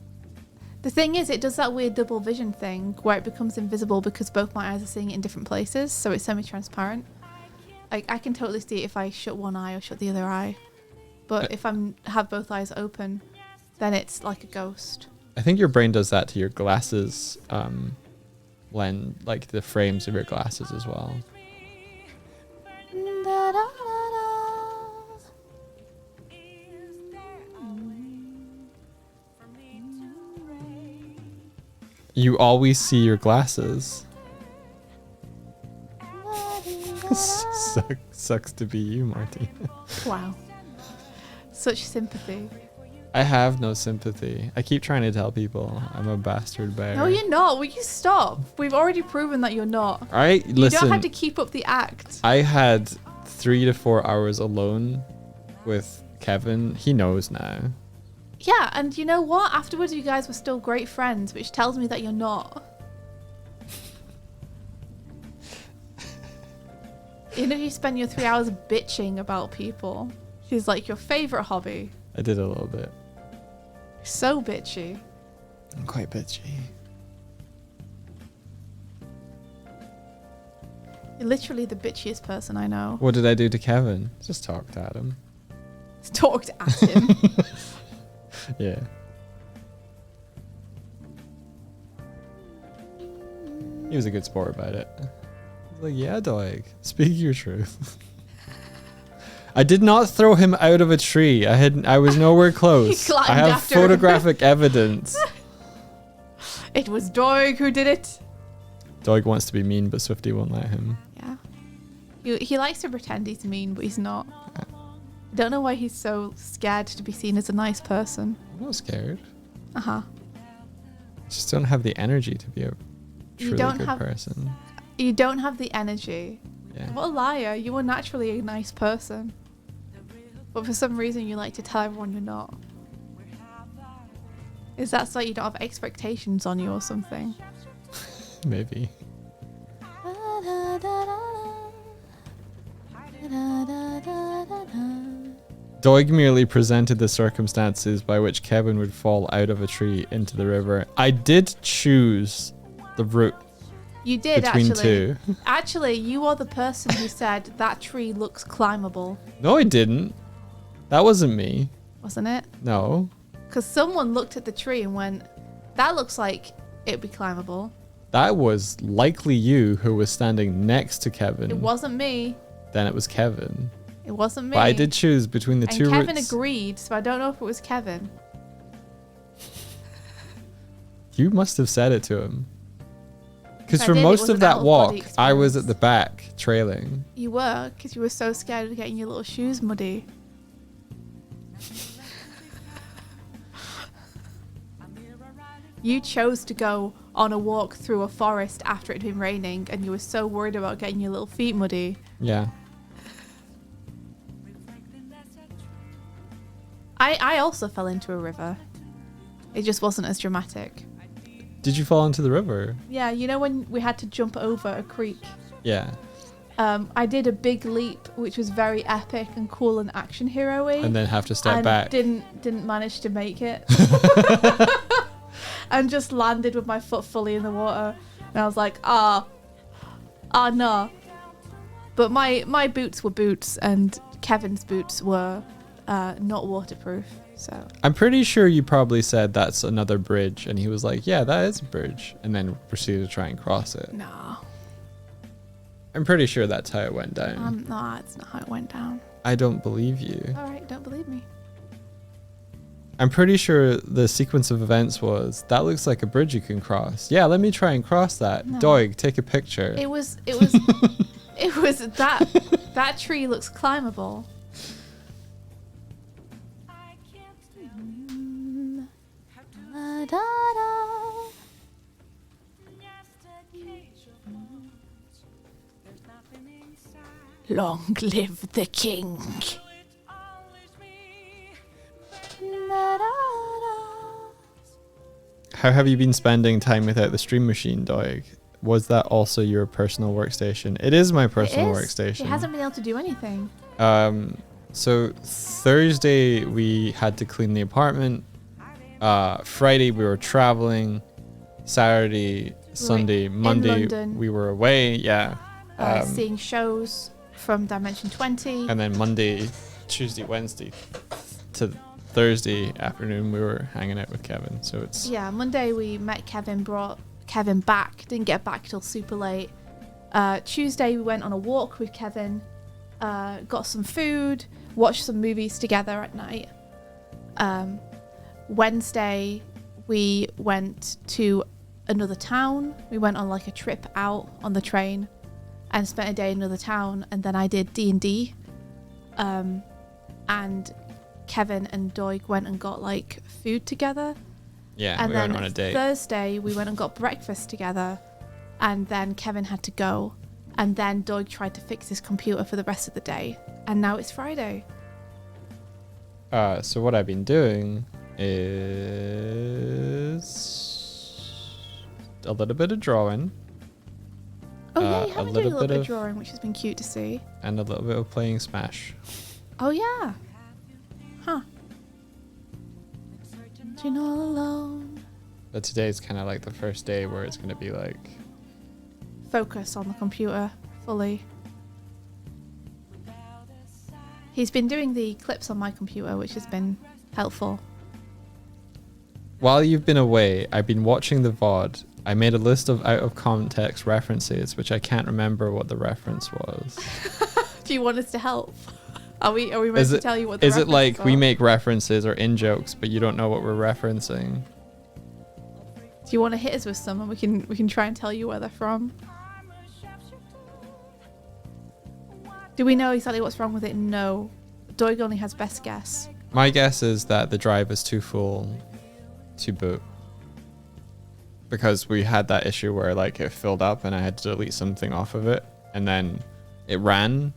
S2: The thing is, it does that weird double vision thing where it becomes invisible because both my eyes are seeing it in different places, so it's semi-transparent. Like, I can totally see it if I shut one eye or shut the other eye. But if I have both eyes open, then it's like a ghost.
S1: I think your brain does that to your glasses, like the frames of your glasses as well. You always see your glasses. Sucks to be you, Marty.
S2: Wow. Such sympathy.
S1: I have no sympathy. I keep trying to tell people I'm a bastard bear.
S2: No, you're not. Will you stop? We've already proven that you're not.
S1: All right,
S2: You
S1: listen.
S2: don't have to keep up the act.
S1: I had 3 to 4 hours alone with Kevin. He knows now.
S2: Yeah, and you know what? Afterwards, you guys were still great friends, which tells me that you're not. Even if you spend your 3 hours bitching about people, she's like your favorite hobby.
S1: I did a little bit.
S2: So bitchy.
S1: I'm quite bitchy.
S2: You're literally the bitchiest person I know.
S1: What did I do to Kevin? Just talked at him.
S2: Talked at him.
S1: Yeah. He was a good sport about it. He's like, yeah, Doig, speak your truth. I did not throw him out of a tree. I was nowhere close.
S2: He climbed
S1: I have
S2: after him.
S1: photographic evidence.
S2: It was Doig who did it.
S1: Doig wants to be mean, but Swifty won't let him.
S2: Yeah. He likes to pretend he's mean, but he's not. I don't know why he's so scared to be seen as a nice person.
S1: I'm not scared.
S2: Uh-huh.
S1: I just don't have the energy to be a truly good person.
S2: You don't have the energy.
S1: Yeah.
S2: What a liar. You are naturally a nice person. But for some reason you like to tell everyone you're not. Is that so you don't have expectations on you or something?
S1: Maybe. Doig merely presented the circumstances by which Kevin would fall out of a tree into the river. I did choose the route
S2: You did
S1: between
S2: actually.
S1: two.
S2: Actually, you are the person who said that tree looks climbable,
S1: No, I didn't. That wasn't me.
S2: wasn't it?
S1: No.
S2: Because someone looked at the tree and went, that looks like it'd be climbable.
S1: That was likely you who was standing next to Kevin.
S2: It wasn't me.
S1: Then it was Kevin.
S2: It wasn't me.
S1: But I did choose between the
S2: and
S1: two
S2: Kevin
S1: routes.
S2: agreed, so I don't know if it was Kevin.
S1: You must have said it to him. Because
S2: I
S1: for
S2: did, it
S1: most
S2: was
S1: of
S2: an
S1: that walk,
S2: out-of-body
S1: I was at
S2: experience.
S1: the back trailing.
S2: You were, because you were so scared of getting your little shoes muddy. You chose to go on a walk through a forest after it had been raining, and you were so worried about getting your little feet muddy.
S1: Yeah.
S2: I also fell into a river. It just wasn't as dramatic.
S1: Did you fall into the river?
S2: Yeah, you know when we had to jump over a creek?
S1: Yeah.
S2: I did a big leap, which was very epic and cool and action hero-y.
S1: And then have to step
S2: and
S1: back.
S2: didn't manage to make it. And just landed with my foot fully in the water. And I was like, no. But my boots were boots, and Kevin's boots were not waterproof. So
S1: I'm pretty sure you probably said that's another bridge, and he was like, yeah, that is a bridge, and then proceeded to try and cross it.
S2: no,
S1: I'm pretty sure that's how it went down.
S2: no, it's not how it went down.
S1: I don't believe you.
S2: All right, don't believe me.
S1: I'm pretty sure the sequence of events was, that looks like a bridge you can cross. Yeah, let me try and cross that.
S2: No.
S1: Doig, take a picture.
S2: It was that tree looks climbable. Long live the king.
S1: How have you been spending time without the stream machine, Doig? Was that also your personal workstation? It is my personal workstation.
S2: It hasn't been able to do anything.
S1: So Thursday we had to clean the apartment. Friday we were traveling. Saturday, Sunday,
S2: in
S1: Monday
S2: London.
S1: we were away. Yeah.
S2: Seeing shows from Dimension 20.
S1: And then Monday, Tuesday, Wednesday to Thursday afternoon we were hanging out with Kevin. So it's
S2: Yeah, Monday we met Kevin, brought Kevin back. Didn't get back till super late. Tuesday we went on a walk with Kevin. Got some food. Watched some movies together at night. Wednesday we went to another town. We went on like a trip out on the train and spent a day in another town. And then I did D&D. And Kevin and Doig went and got like food together.
S1: Yeah,
S2: and
S1: we
S2: then
S1: went on a date.
S2: Thursday we went and got breakfast together. And then Kevin had to go. And then Doig tried to fix his computer for the rest of the day. And now it's Friday.
S1: So what I've been doing is a little bit of drawing.
S2: Oh yeah, you have been doing a little bit of
S1: of
S2: drawing, which has been cute to see.
S1: And a little bit of playing Smash.
S2: Oh yeah. Huh. You're not alone.
S1: But today's kind of like the first day where it's going to be like...
S2: Focus on the computer fully. He's been doing the clips on my computer, which has been helpful.
S1: While you've been away, I've been watching the VOD. I made a list of out of context references, which I can't remember what the reference was.
S2: Do you want us to help? Are we meant to tell you what the
S1: Is it like
S2: are?
S1: we make references or in jokes, but you don't know what we're referencing?
S2: Do you want to hit us with some and we can try and tell you where they're from? Do we know exactly what's wrong with it? No. Doig only has best guess.
S1: My guess is that the drive is too full to boot. Because we had that issue where like it filled up and I had to delete something off of it. And then it ran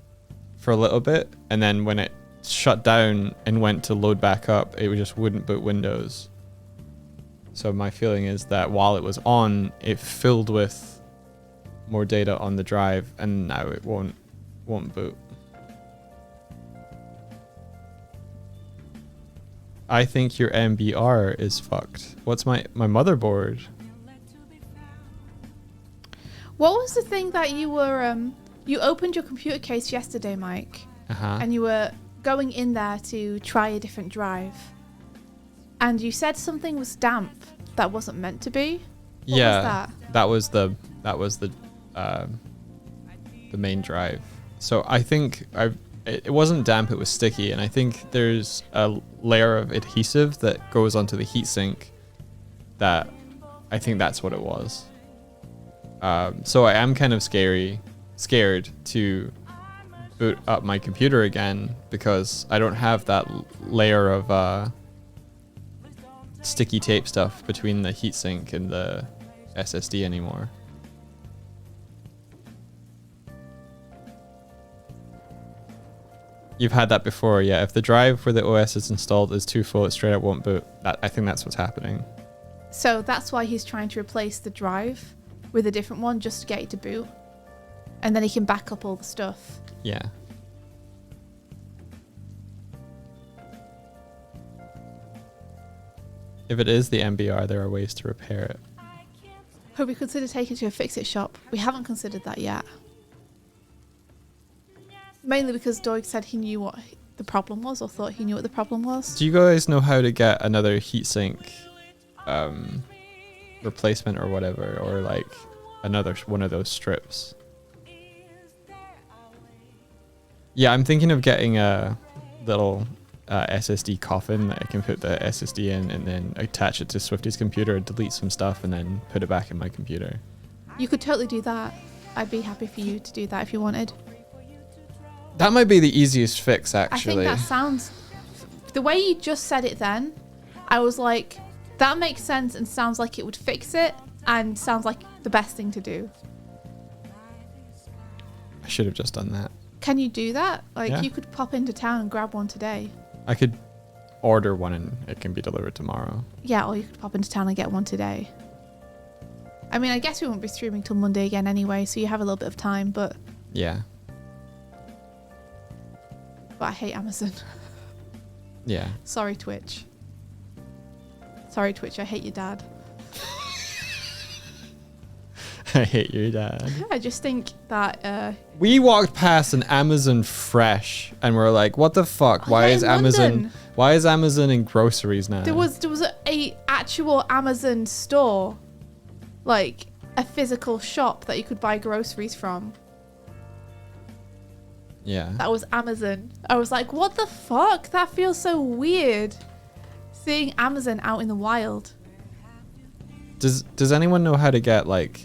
S1: for a little bit. And then when it shut down and went to load back up, it just wouldn't boot Windows. So my feeling is that while it was on, it filled with more data on the drive and now it won't boot. I think your MBR is fucked. What's my motherboard?
S2: What was the thing that you were you opened your computer case yesterday, Mike, and you were going in there to try a different drive, and you said something was damp that wasn't meant to be? What was that? That was the
S1: main drive. So I think it wasn't damp, it was sticky, and I think there's a layer of adhesive that goes onto the heatsink that I think that's what it was. So I am kind of scared to boot up my computer again because I don't have that layer of sticky tape stuff between the heatsink and the SSD anymore. You've had that before, yeah. If the drive where the OS is installed is too full, it straight up won't boot. I think that's what's happening.
S2: So that's why he's trying to replace the drive with a different one just to get it to boot. And then he can back up all the stuff.
S1: Yeah. If it is the MBR, there are ways to repair it.
S2: Have we considered taking it to a fix-it shop? We haven't considered that yet. Mainly because Doig said he knew what the problem was, or thought he knew what the problem was.
S1: Do you guys know how to get another heatsink replacement or whatever, or like another one of those strips? Yeah, I'm thinking of getting a little SSD coffin that I can put the SSD in and then attach it to Swifty's computer, delete some stuff, and then put it back in my computer.
S2: You could totally do that. I'd be happy for you to do that if you wanted.
S1: That might be the easiest fix, actually.
S2: I think that sounds... The way you just said it then, I was like, that makes sense and sounds like it would fix it and sounds like the best thing to do.
S1: I should have just done that.
S2: Can you do that? Like,
S1: Yeah.
S2: you could pop into town and grab one today.
S1: I could order one and it can be delivered tomorrow.
S2: Yeah, or you could pop into town and get one today. I mean, I guess we won't be streaming till Monday again anyway, so you have a little bit of time, but
S1: Yeah.
S2: I hate Amazon.
S1: Yeah.
S2: Sorry, Twitch. Sorry, Twitch, I hate your dad.
S1: I hate your dad.
S2: I just think that...
S1: We walked past an Amazon Fresh and we're like, what the fuck?
S2: Oh, yeah, in London.
S1: Why is Amazon in groceries now?
S2: There was a actual Amazon store, like a physical shop that you could buy groceries from.
S1: Yeah.
S2: That was Amazon. I was like, what the fuck? That feels so weird. Seeing Amazon out in the wild.
S1: Does anyone know how to get like,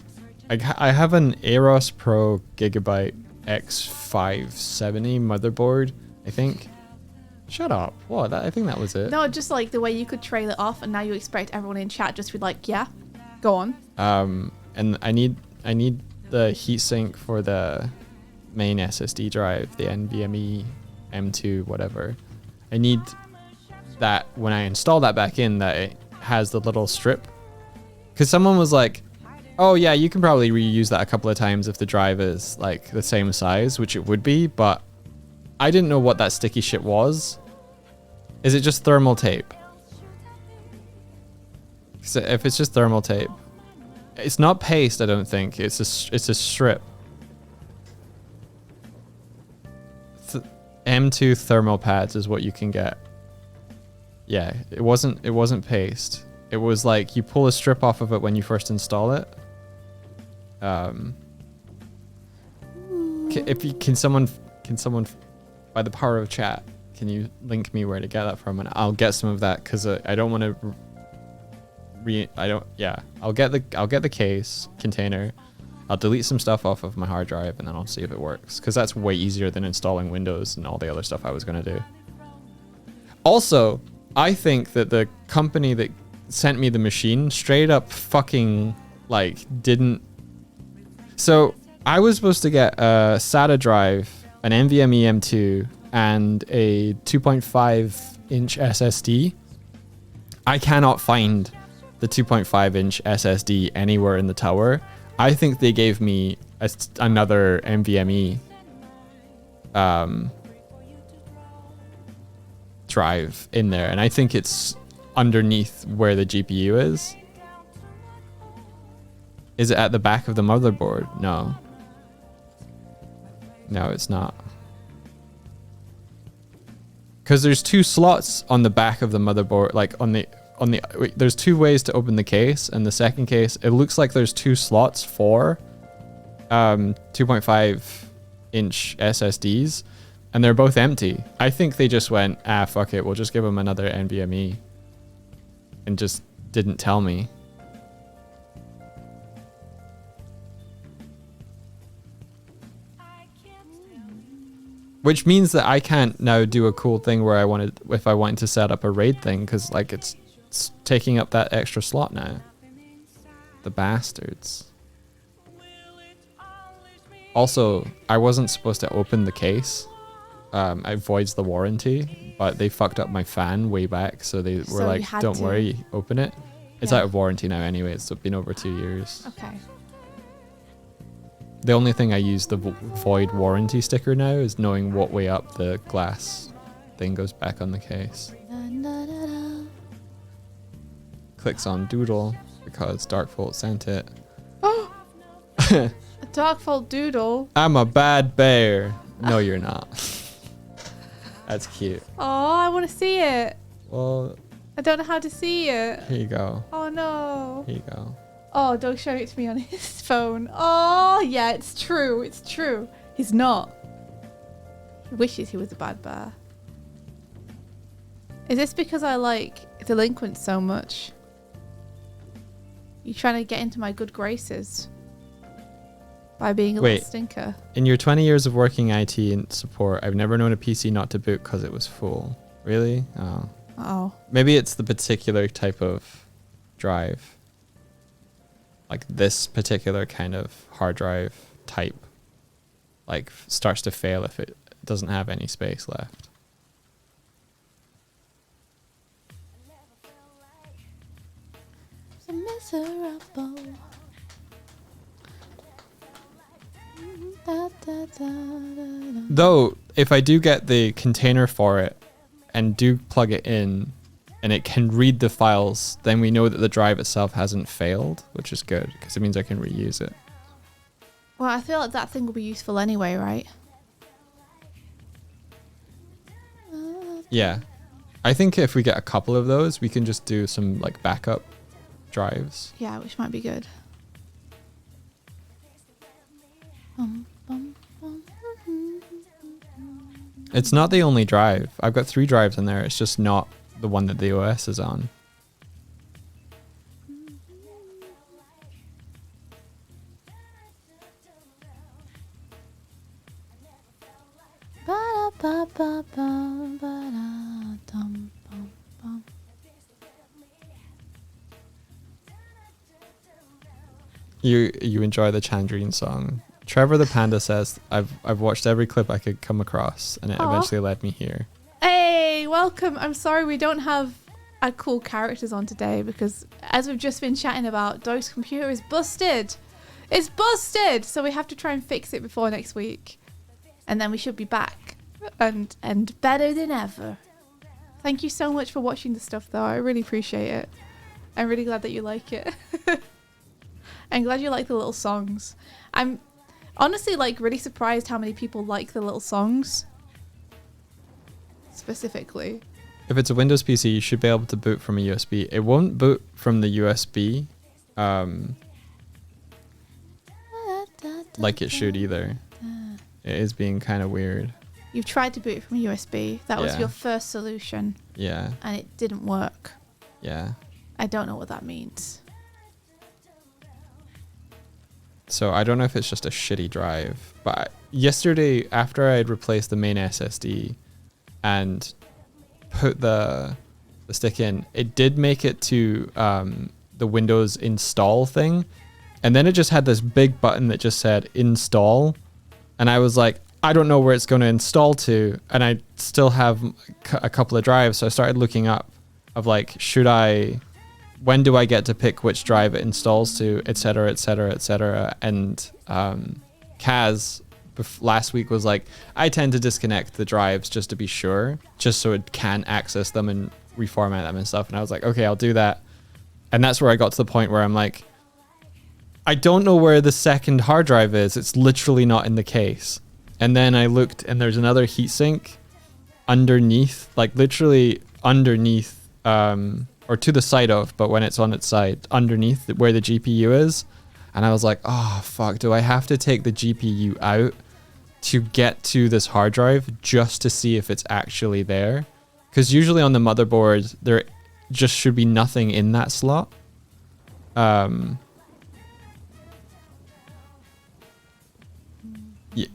S1: I have an Aros Pro Gigabyte X570 motherboard, I think. Shut up. What? I think that was it.
S2: No, just like the way you could trail it off, and now you expect everyone in chat just to be like, yeah, go on.
S1: And I need the heatsink for the main SSD drive, the NVMe M2 whatever. I need that when I install that back in, that it has the little strip. Because someone was like, oh yeah, you can probably reuse that a couple of times if the drive is like the same size, which it would be, but I didn't know what that sticky shit was. Is it just thermal tape? So if it's just thermal tape, it's not paste, I don't think. It's a strip. M2 thermal pads is what you can get. Yeah, it wasn't paste. It was like you pull a strip off of it when you first install it. Can someone by the power of chat, can you link me where to get that from, and I'll get some of that, because I don't want to I'll get the case container. I'll delete some stuff off of my hard drive, and then I'll see if it works, because that's way easier than installing Windows and all the other stuff I was going to do. Also, I think that the company that sent me the machine straight up fucking like didn't. So I was supposed to get a SATA drive, an NVMe M2, and a 2.5 inch SSD. I cannot find the 2.5 inch SSD anywhere in the tower. I think they gave me another NVMe drive in there, and I think it's underneath where the GPU is. Is it at the back of the motherboard? No. No, it's not. Because there's two slots on the back of the motherboard, like there's two ways to open the case, and the second case, it looks like there's two slots for 2.5 inch SSDs, and they're both empty. I think they just went, fuck it, we'll just give them another NVMe, and just didn't tell me. Which means that I can't now do a cool thing where if I wanted to set up a raid thing, because like it's taking up that extra slot now. The bastards. Also, I wasn't supposed to open the case. It voids the warranty, but they fucked up my fan way back, so they were like, don't worry, open it. It's out of warranty now anyway, it's been over 2 years.
S2: Okay.
S1: The only thing I use the void warranty sticker now is knowing what way up the glass thing goes back on the case. Clicks on Doodle because Darkfolt sent it.
S2: Oh! A Darkfolt Doodle?
S1: I'm a bad bear. No, you're not. That's cute.
S2: Oh, I want to see it.
S1: Well,
S2: I don't know how to see it.
S1: Here you go.
S2: Oh no.
S1: Here you go.
S2: Oh, don't show it to me on his phone. Oh, yeah, it's true. It's true. He's not. He wishes he was a bad bear. Is this because I like delinquents so much? You trying to get into my good graces by being a little stinker?
S1: In your 20 years of working IT and support, I've never known a PC not to boot because it was full. Really? Oh.
S2: Oh.
S1: Maybe it's the particular type of drive. Like this particular kind of hard drive type, like starts to fail if it doesn't have any space left. So miserable. Though, if I do get the container for it and do plug it in, and it can read the files, then we know that the drive itself hasn't failed, which is good, because it means I can reuse it.
S2: Well, I feel like that thing will be useful anyway, right?
S1: Yeah. I think if we get a couple of those, we can just do some like backup drives.
S2: Yeah, which might be good.
S1: It's not the only drive. I've got 3 drives in there. It's just not the one that the OS is on. You enjoy the Chandrine song. Trevor the Panda says, I've watched every clip I could come across, and it eventually led me here.
S2: Hey, welcome. I'm sorry we don't have our cool characters on today because, as we've just been chatting about, Doig's computer is busted. It's busted! So we have to try and fix it before next week. And then we should be back and better than ever. Thank you so much for watching the stuff, though. I really appreciate it. I'm really glad that you like it. I'm glad you like the little songs. I'm honestly like really surprised how many people like the little songs. Specifically.
S1: If it's a Windows PC, you should be able to boot from a USB. It won't boot from the USB like it should either. It is being kind of weird.
S2: You've tried to boot from a USB. That was
S1: Yeah.
S2: your first solution.
S1: Yeah.
S2: And it didn't work.
S1: Yeah.
S2: I don't know what that means.
S1: So I don't know if it's just a shitty drive, but yesterday after I had replaced the main SSD and put the stick in, it did make it to the Windows install thing, and then it just had this big button that just said install, and I was like, I don't know where it's going to install to, and I still have a couple of drives, so I started looking up of like, when do I get to pick which drive it installs to, etc., etc., etc. And Kaz last week was like, I tend to disconnect the drives just to be sure, just so it can access them and reformat them and stuff. And I was like, okay, I'll do that. And that's where I got to the point where I'm like, I don't know where the second hard drive is. It's literally not in the case. And then I looked, and there's another heatsink underneath, like literally underneath, or to the side of, but when it's on its side, underneath where the GPU is. And I was like, oh, fuck, do I have to take the GPU out to get to this hard drive just to see if it's actually there? Because usually on the motherboard, there just should be nothing in that slot.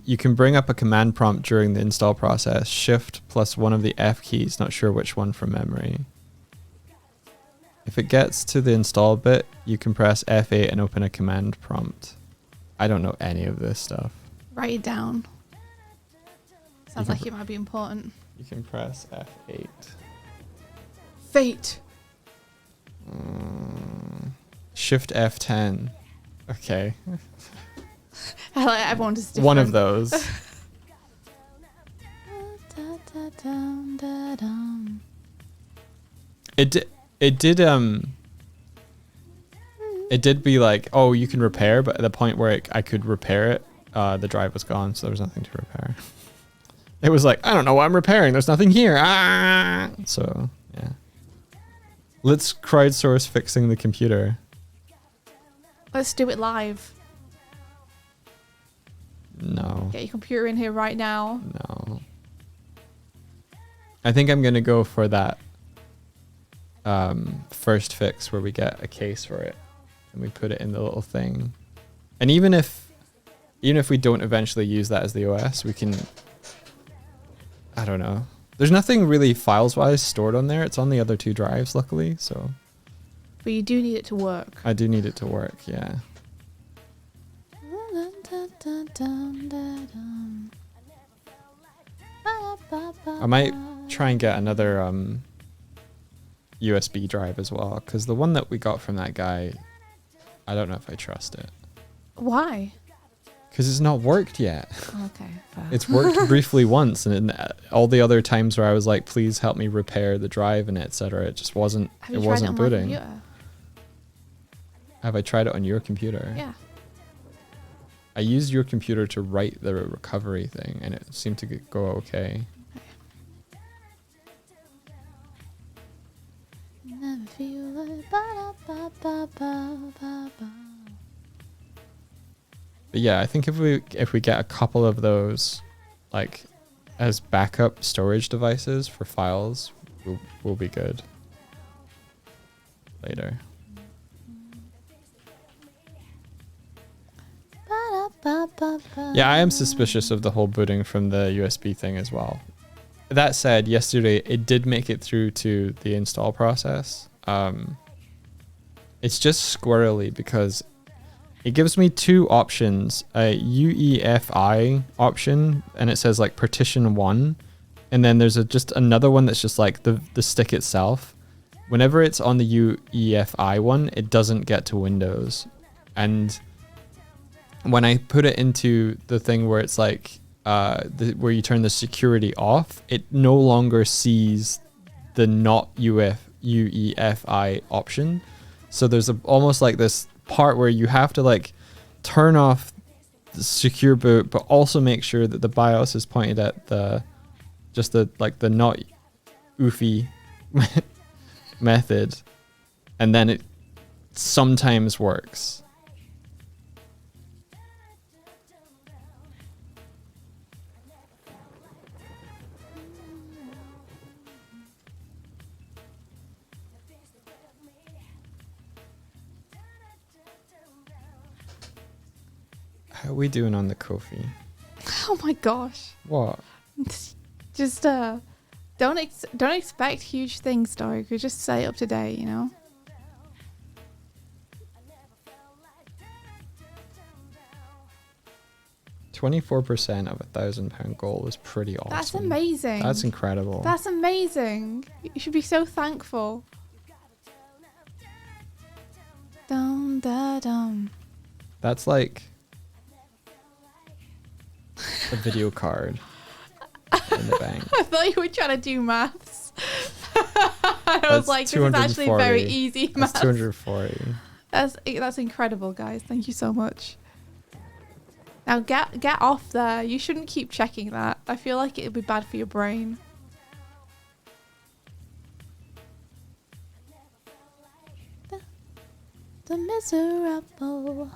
S1: You can bring up a command prompt during the install process. Shift plus one of the F keys, not sure which one from memory. If it gets to the install bit, you can press F8 and open a command prompt. I don't know any of this stuff.
S2: Write it down. Sounds like it might be important.
S1: You can press F8.
S2: Fate.
S1: Shift F10. Okay.
S2: Everyone is different.
S1: One of those. It did be like, oh, you can repair, but at the point where I could repair it, the drive was gone, so there was nothing to repair. It was like, I don't know what I'm repairing. There's nothing here. Ah! So, yeah. Let's crowdsource fixing the computer.
S2: Let's do it live.
S1: No.
S2: Get your computer in here right now.
S1: No. I think I'm going to go for that first fix where we get a case for it and we put it in the little thing. And even if we don't eventually use that as the OS, we can, I don't know. There's nothing really files wise stored on there. It's on the other two drives, luckily. So.
S2: But you do need it to work.
S1: I do need it to work. Yeah. I might try and get another USB drive as well, because the one that we got from that guy, I don't know if I trust it.
S2: Why?
S1: Because it's not worked yet.
S2: Okay, fair.
S1: It's worked briefly once, and all the other times where I was like, please help me repair the drive and etc., it just wasn't.
S2: Have
S1: It
S2: you
S1: wasn't
S2: tried it on my
S1: booting.
S2: computer?
S1: Have I tried it on your computer?
S2: Yeah.
S1: I used your computer to write the recovery thing, and it seemed to go okay.
S2: Never feel like
S1: But yeah, I think if we get a couple of those, like, as backup storage devices for files, we'll be good. Later. Yeah, I am suspicious of the whole booting from the USB thing as well. That said, yesterday it did make it through to the install process. It's just squirrely because it gives me two options, a UEFI option, and it says like partition 1, and then there's just another one that's just like the stick itself. Whenever it's on the UEFI one, it doesn't get to Windows. And when I put it into the thing where it's like, where you turn the security off, it no longer sees the not UEFI option. So there's almost like this part where you have to like turn off the secure boot, but also make sure that the BIOS is pointed at the not oofy method, and then it sometimes works. How are we doing on the Ko-fi?
S2: Oh my gosh.
S1: What?
S2: Just don't expect huge things, Doig. We just stay up to date, you know.
S1: £24% of £1,000 goal is pretty awesome.
S2: That's amazing.
S1: That's incredible.
S2: That's amazing. You should be so thankful. Dum da dum.
S1: That's like a video card in the bank.
S2: I thought you were trying to do maths. I was like, this is actually very easy maths.
S1: That's 240.
S2: That's incredible, guys. Thank you so much. Now get off there. You shouldn't keep checking that. I feel like it would be bad for your brain. The miserable.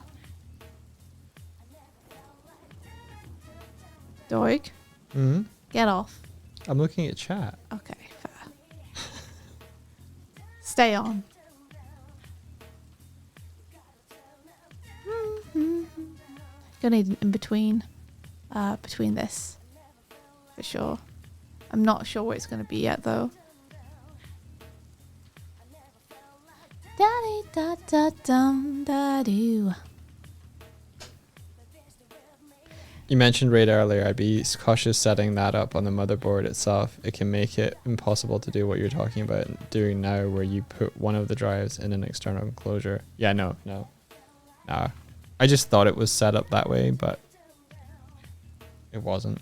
S2: Doig?
S1: Mm-hmm.
S2: Get off.
S1: I'm looking at chat.
S2: Okay, fair. Stay on. Gonna need an in between this for sure. I'm not sure what it's gonna be yet though. Da da da dum da doo.
S1: You mentioned RAID earlier. I'd be cautious setting that up on the motherboard itself. It can make it impossible to do what you're talking about doing now, where you put one of the drives in an external enclosure. Yeah, no. I just thought it was set up that way, but it wasn't.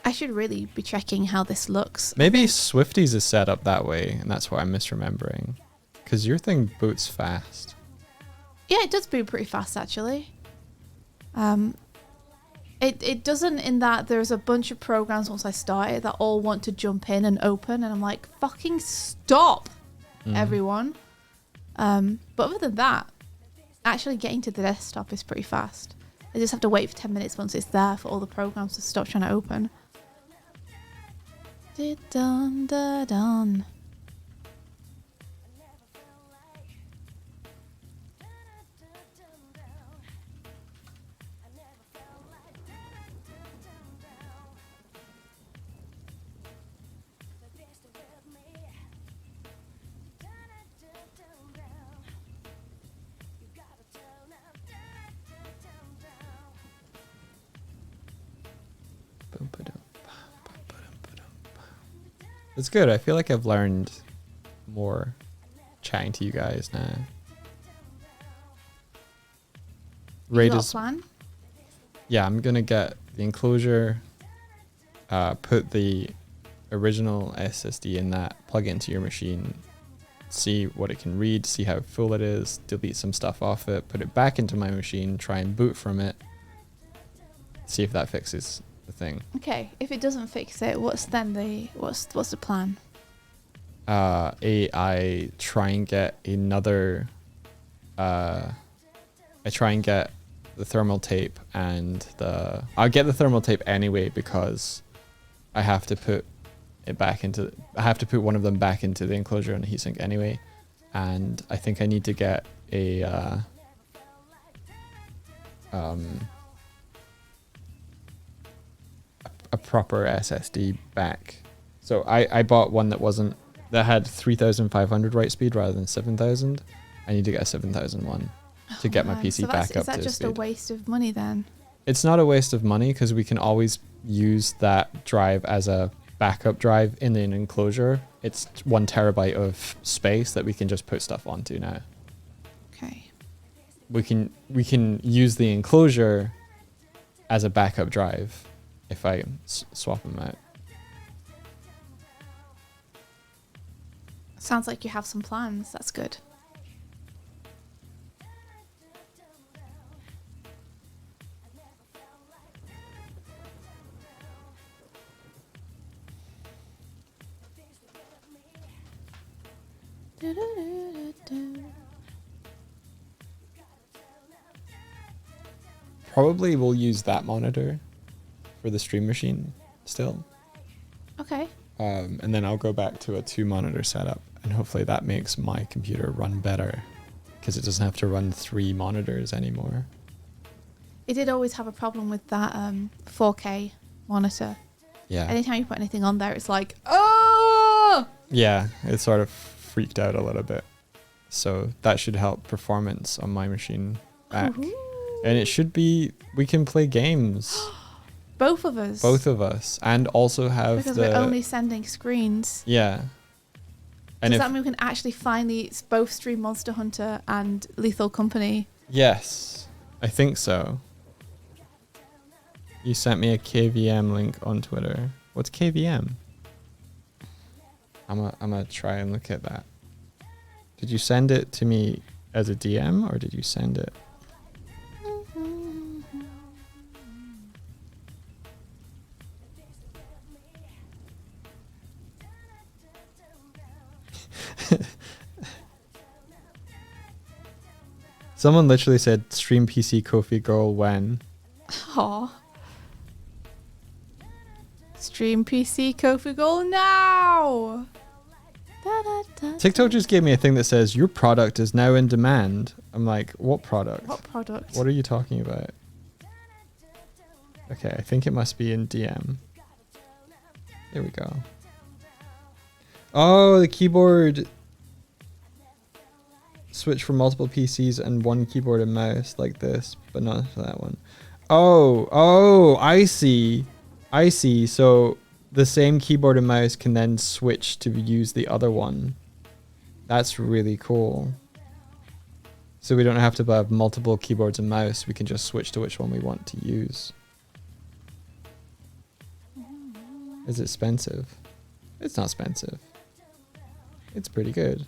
S2: I should really be checking how this looks.
S1: Maybe Swifties is set up that way, and that's why I'm misremembering. Because your thing boots fast.
S2: Yeah, it does boot pretty fast actually. It doesn't in that there's a bunch of programs once I start it that all want to jump in and open, and I'm like, fucking stop, everyone. But other than that, actually getting to the desktop is pretty fast. I just have to wait for 10 minutes once it's there for all the programs to stop trying to open. Dun da dun.
S1: It's good. I feel like I've learned more chatting to you guys now.
S2: You got a plan?
S1: Yeah, I'm gonna get the enclosure, put the original SSD in that, plug it into your machine, see what it can read, see how full it is, delete some stuff off it, put it back into my machine, try and boot from it, see if that fixes the thing.
S2: Okay, if it doesn't fix it, what's the plan?
S1: I try and get another. I try and get the thermal tape and I'll get the thermal tape anyway because I have to put it back into. I have to put one of them back into the enclosure on the heatsink anyway. and I think I need to get a proper SSD back. So I bought one that had 3,500 write speed rather than 7,000. I need to get a 7,000 one to get my PC back up to speed.
S2: Is that just a waste of money then?
S1: It's not a waste of money because we can always use that drive as a backup drive in an enclosure. It's 1 terabyte of space that we can just put stuff onto now.
S2: Okay.
S1: We can use the enclosure as a backup drive if I swap them out.
S2: Sounds like you have some plans. That's good.
S1: Probably we'll use that monitor for the stream machine still.
S2: Okay.
S1: And then I'll go back to a 2-monitor setup, and hopefully that makes my computer run better because it doesn't have to run 3 monitors anymore.
S2: It did always have a problem with that 4K monitor.
S1: Yeah.
S2: Anytime you put anything on there, it's like, oh!
S1: Yeah, it sort of freaked out a little bit. So that should help performance on my machine back.
S2: Ooh.
S1: And it should be, we can play games.
S2: Both of us.
S1: Both of us. And also have
S2: because we're only sending screens.
S1: Yeah. And
S2: Does that mean we can actually finally both stream Monster Hunter and Lethal Company?
S1: Yes, I think so. You sent me a KVM link on Twitter. What's KVM? I'm gonna try and look at that. Did you send it to me as a DM or did you send it? Someone literally said stream PC Kofi girl when.
S2: Aw. Stream PC Kofi Goal now!
S1: TikTok just gave me a thing that says your product is now in demand. I'm like, what product?
S2: What product?
S1: What are you talking about? Okay, I think it must be in DM. There we go. Oh, the keyboard switch for multiple PCs and one keyboard and mouse like this, but not for that one. Oh, I see. I see. So the same keyboard and mouse can then switch to use the other one. That's really cool. So we don't have to have multiple keyboards and mouse. We can just switch to which one we want to use. Is it expensive? It's not expensive. It's pretty good.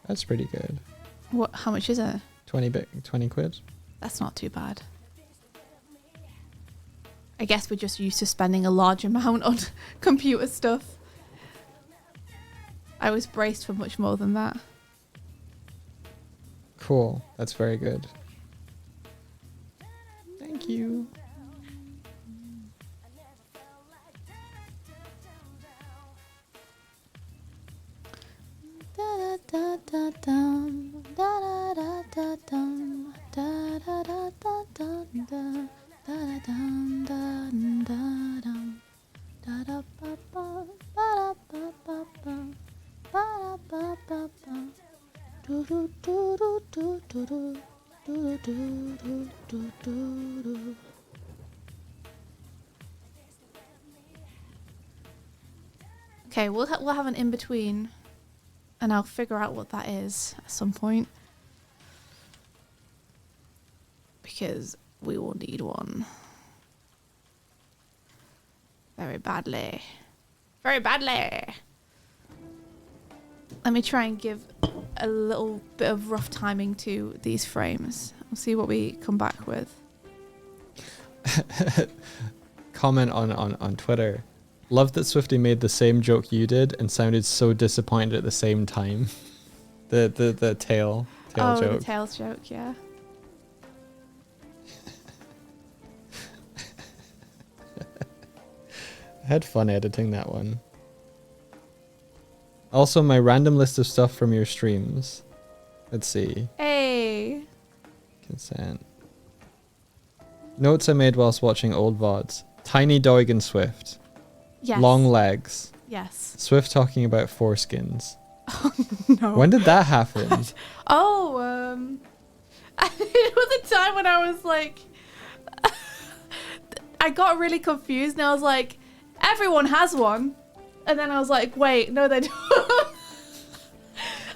S1: That's pretty good.
S2: What? How much is it?
S1: 20 quid.
S2: That's not too bad. I guess we're just used to spending a large amount on computer stuff. I was braced for much more than that.
S1: Cool. That's very good. Thank you.
S2: Okay, we'll have an in between, and I'll figure out what that is at some point, because we will need one very badly. Very badly. Let me try and give a little bit of rough timing to these frames. We'll see what we come back with.
S1: Comment on Twitter. Love that Swifty made the same joke you did and sounded so disappointed at the same time. The tail joke.
S2: Oh, the tails joke, yeah.
S1: I had fun editing that one. Also, my random list of stuff from your streams. Let's see.
S2: Hey.
S1: Consent. Notes I made whilst watching old VODs. Tiny Doig and Swift.
S2: Yes.
S1: Long legs.
S2: Yes.
S1: Swift talking about foreskins.
S2: No.
S1: When did that happen?
S2: Oh, it was a time when I was like, I got really confused and I was like, everyone has one. And then I was like, wait, no, they don't.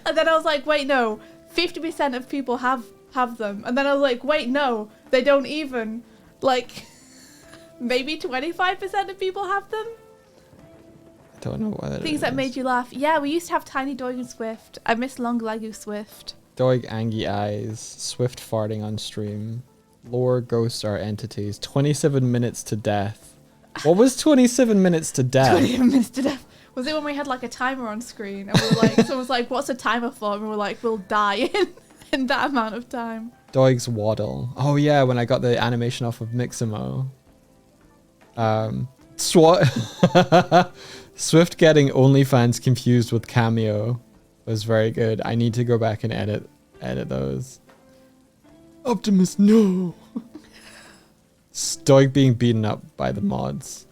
S2: And then I was like, wait, no, 50% of people have them. And then I was like, wait, no, they don't even. Like, maybe 25% of people have them.
S1: I don't know what it is.
S2: Things that made you laugh. Yeah, we used to have tiny Doig and Swift. I miss long leggy Swift.
S1: Doig angy eyes. Swift farting on stream. Lore ghosts are entities. 27 minutes to death. What was 27 minutes to death?
S2: 27 minutes to death. Was it when we had like a timer on screen and we were like, someone was like, what's a timer for? And we were like, we'll die in that amount of time.
S1: Doig's waddle. Oh yeah, when I got the animation off of Mixamo. Swift getting OnlyFans confused with Cameo was very good. I need to go back and edit those. Optimus, no. Doig being beaten up by the mods.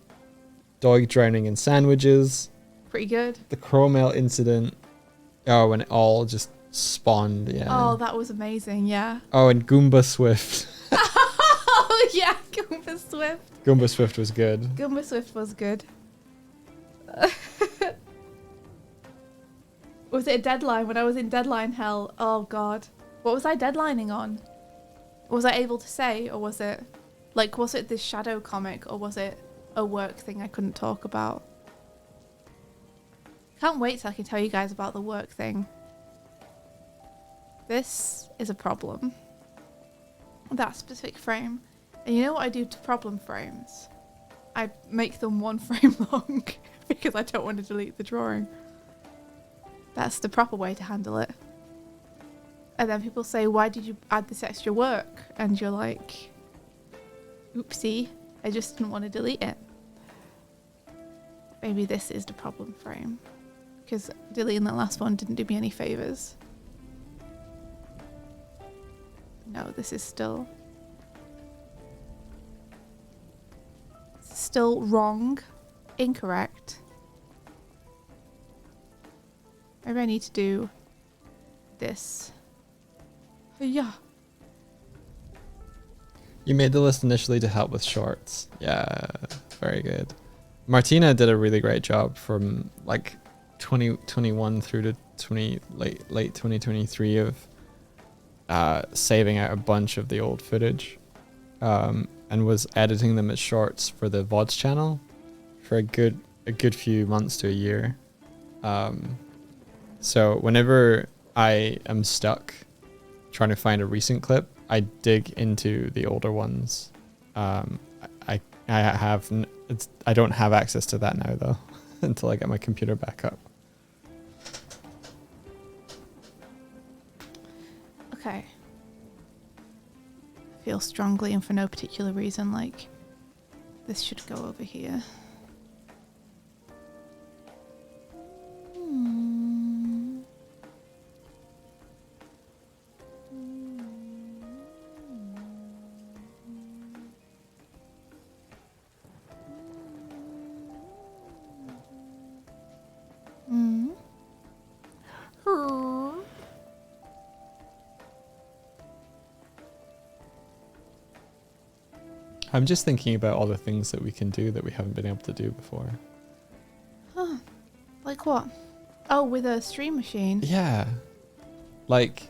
S1: Doig drowning in sandwiches.
S2: Pretty good.
S1: The Chromale incident. Oh, when it all just spawned, yeah.
S2: Oh, that was amazing, yeah.
S1: Oh, and Goomba Swift.
S2: Oh, yeah, Goomba Swift.
S1: Goomba Swift was good.
S2: Goomba Swift was good. Was it a deadline? When I was in deadline hell, oh god. What was I deadlining on? Was I able to say, or was it this shadow comic, or was it a work thing I couldn't talk about? Can't wait till I can tell you guys about the work thing. This is a problem. That specific frame. And you know what I do to problem frames? I make them 1 frame long because I don't want to delete the drawing. That's the proper way to handle it. And then people say, why did you add this extra work? And you're like, oopsie, I just didn't want to delete it. Maybe this is the problem frame. Because deleting that last one didn't do me any favours. No, this is still wrong. Incorrect. Maybe I need to do this. Yeah.
S1: You made the list initially to help with shorts. Yeah, very good. Martina did a really great job from like 2021 through to late 2023 of saving out a bunch of the old footage and was editing them as shorts for the VODs channel for a good few months to a year. So whenever I am stuck trying to find a recent clip, I dig into the older ones. I don't have access to that now though until I get my computer back up.
S2: Okay. I feel strongly and for no particular reason like this should go over here.
S1: I'm just thinking about all the things that we can do that we haven't been able to do before.
S2: Huh. Like what? Oh, with a stream machine?
S1: Yeah. Like,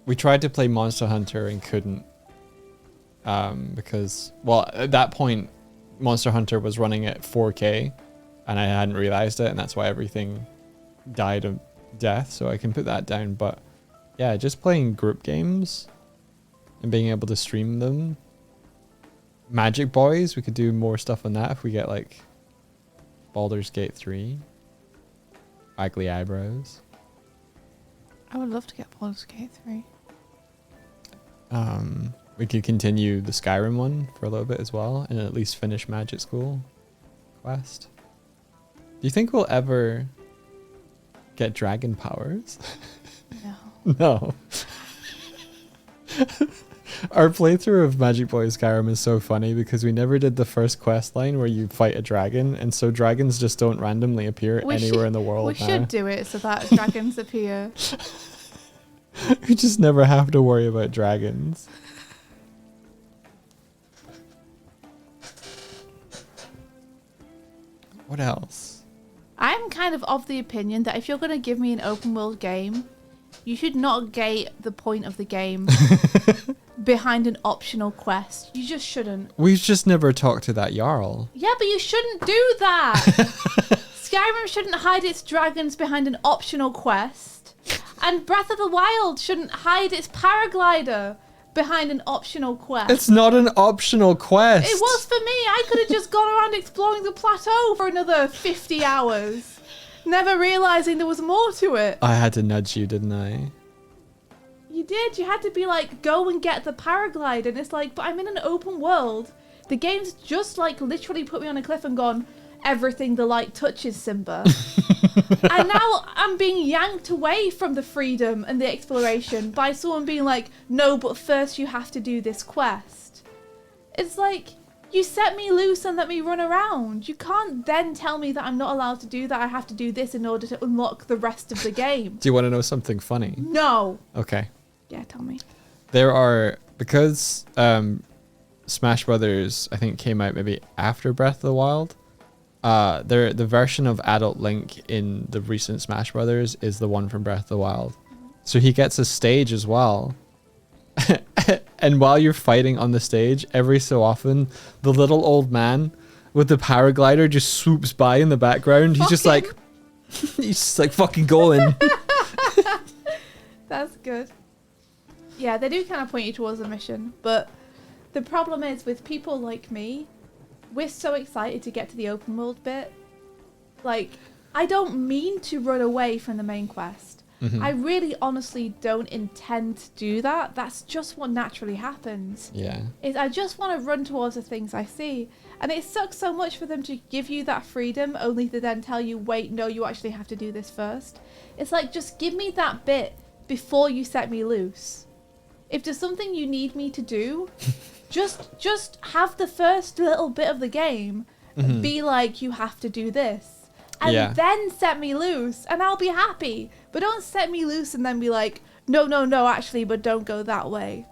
S1: we tried to play Monster Hunter and couldn't. Because, well, at that point, Monster Hunter was running at 4K and I hadn't realized it, and that's why everything died of death, so I can put that down. But yeah, just playing group games and being able to stream them. Magic Boys, we could do more stuff on that if we get like Baldur's Gate 3. Ugly Eyebrows.
S2: I would love to get Baldur's Gate 3.
S1: We could continue the Skyrim one for a little bit as well and at least finish Magic School Quest. Do you think we'll ever get dragon powers?
S2: No.
S1: No. Our playthrough of Magic Boy Skyrim is so funny because we never did the first quest line where you fight a dragon, and so dragons just don't randomly appear anywhere in the world.
S2: We should do it so that dragons appear.
S1: We just never have to worry about dragons. What else?
S2: I'm kind of the opinion that if you're going to give me an open world game, you should not gate the point of the game behind an optional quest. You just shouldn't.
S1: We've just never talked to that Jarl.
S2: Yeah, but you shouldn't do that. Skyrim shouldn't hide its dragons behind an optional quest. And Breath of the Wild shouldn't hide its paraglider behind an optional quest.
S1: It's not an optional quest.
S2: It was for me. I could have just gone around exploring the plateau for another 50 hours. Never realizing there was more to it.
S1: I had to nudge you, didn't I?
S2: You did. You had to be like, go and get the paraglide. And it's like, but I'm in an open world. The game's just like literally put me on a cliff and gone, everything the light touches, Simba. And now I'm being yanked away from the freedom and the exploration by someone being like, no, but first you have to do this quest. It's like, you set me loose and let me run around. You can't then tell me that I'm not allowed to do that. I have to do this in order to unlock the rest of the game.
S1: Do you want to know something funny?
S2: No.
S1: Okay.
S2: Yeah, tell me.
S1: There are, because Smash Brothers, I think, came out maybe after Breath of the Wild. The version of Adult Link in the recent Smash Brothers is the one from Breath of the Wild. So he gets a stage as well. And while you're fighting on the stage, every so often, the little old man with the paraglider just swoops by in the background. He's just like, he's just like fucking going.
S2: That's good. Yeah, they do kind of point you towards the mission, but the problem is with people like me, we're so excited to get to the open world bit. Like, I don't mean to run away from the main quest. I really honestly don't intend to do that. That's just what naturally happens.
S1: Yeah.
S2: I just want to run towards the things I see. And it sucks so much for them to give you that freedom only to then tell you, wait, no, you actually have to do this first. It's like, just give me that bit before you set me loose. If there's something you need me to do, just have the first little bit of the game be like, you have to do this. And then set me loose, and I'll be happy. But don't set me loose and then be like, no, actually, but don't go that way.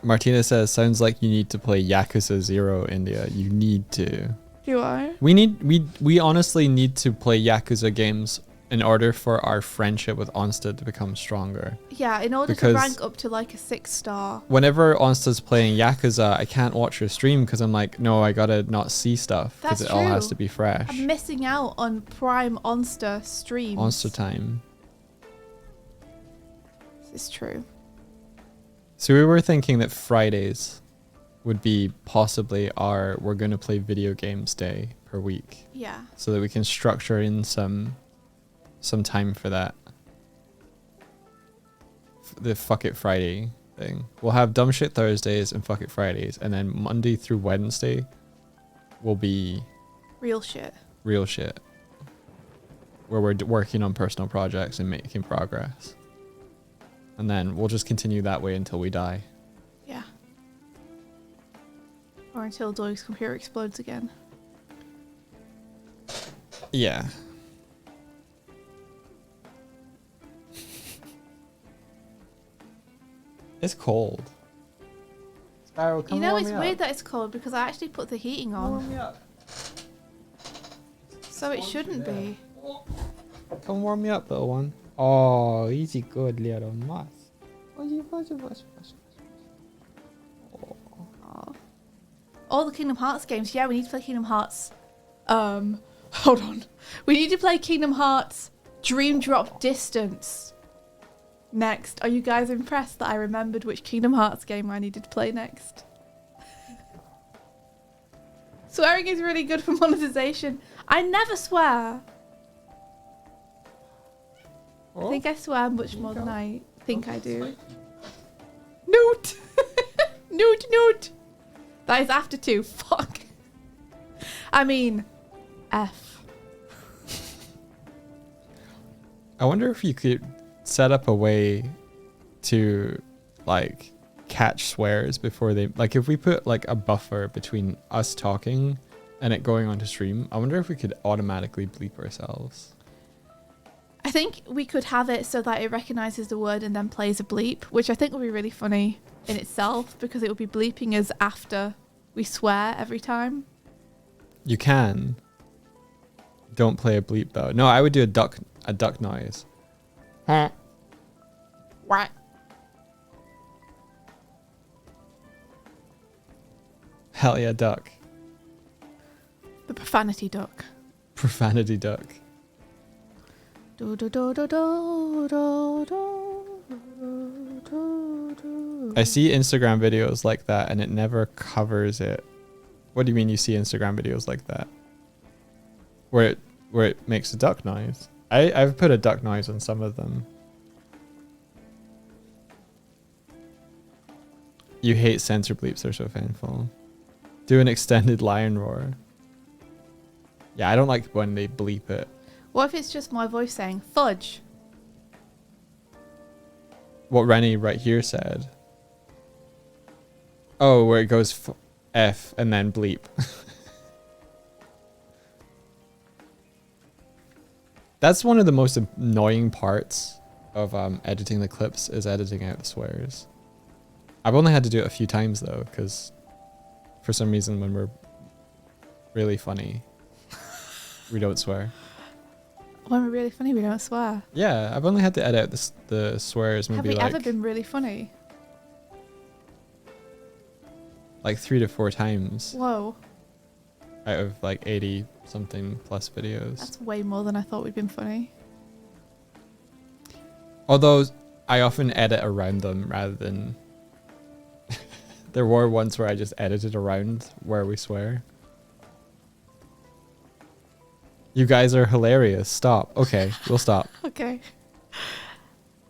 S1: Martina says, sounds like you need to play Yakuza 0, India. You need to.
S2: Do I?
S1: We honestly need to play Yakuza games in order for our friendship with Onstad to become stronger.
S2: Yeah, in order to rank up to like a 6-star.
S1: Whenever Onstad's playing Yakuza, I can't watch her stream because I'm like, no, I gotta not see stuff because it all has to be fresh.
S2: I'm missing out on prime Onsta streams.
S1: Onsta time.
S2: This is true.
S1: So we were thinking that Fridays would be possibly we're gonna play video games day per week.
S2: Yeah.
S1: So that we can structure in some time for that. The Fuck It Friday thing. We'll have Dumb Shit Thursdays and Fuck It Fridays, and then Monday through Wednesday will be
S2: real shit.
S1: Where we're working on personal projects and making progress. And then we'll just continue that way until we die.
S2: Yeah. Or until Doig's computer explodes again.
S1: Yeah. It's cold. Sparrow, come warm me up.
S2: It's weird that it's cold because I actually put the heating on.
S1: Warm me up.
S2: So it shouldn't be.
S1: Come warm me up, little one. Oh, easy good little mouse.
S2: All the Kingdom Hearts games. Yeah, we need to play Kingdom Hearts. Hold on. We need to play Kingdom Hearts Dream Drop Distance next. Are you guys impressed that I remembered which Kingdom Hearts game I needed to play next? Swearing is really good for monetization. I never swear. I think I swear much more than I think I do. Noot! Noot! That is after 2. Fuck. I mean, F.
S1: I wonder if you could set up a way to like catch swears before they, like if we put like a buffer between us talking and it going onto stream, I wonder if we could automatically bleep ourselves.
S2: I think we could have it so that it recognizes the word and then plays a bleep, which I think would be really funny in itself because it would be bleeping us after we swear every time.
S1: You can. Don't play a bleep though. No, I would do a duck noise.
S2: What?
S1: Hell yeah, duck.
S2: The profanity duck.
S1: Profanity duck.
S2: Do, do, do, do, do, do, do, do, do.
S1: I see Instagram videos like that and it never covers it. What do you mean you see Instagram videos like that? Where it makes a duck noise. I've put a duck noise on some of them. You hate censor bleeps, they're so painful. Do an extended lion roar. Yeah, I don't like when they bleep it.
S2: What if it's just my voice saying fudge?
S1: What Rennie right here said. Oh, where it goes F and then bleep. That's one of the most annoying parts of editing the clips is editing out the swears. I've only had to do it a few times though, because for some reason when we're really funny, we don't swear.
S2: When we're really funny, we don't swear.
S1: Yeah, I've only had to edit out the swears maybe
S2: Have we
S1: like,
S2: ever been really funny?
S1: like 3 to 4 times
S2: Whoa.
S1: out of like 80 something plus videos.
S2: That's way more than I thought we'd been funny.
S1: Although I often edit around them rather than... There were ones where I just edited around where we swear. You guys are hilarious. Stop. Okay, we'll stop.
S2: Okay.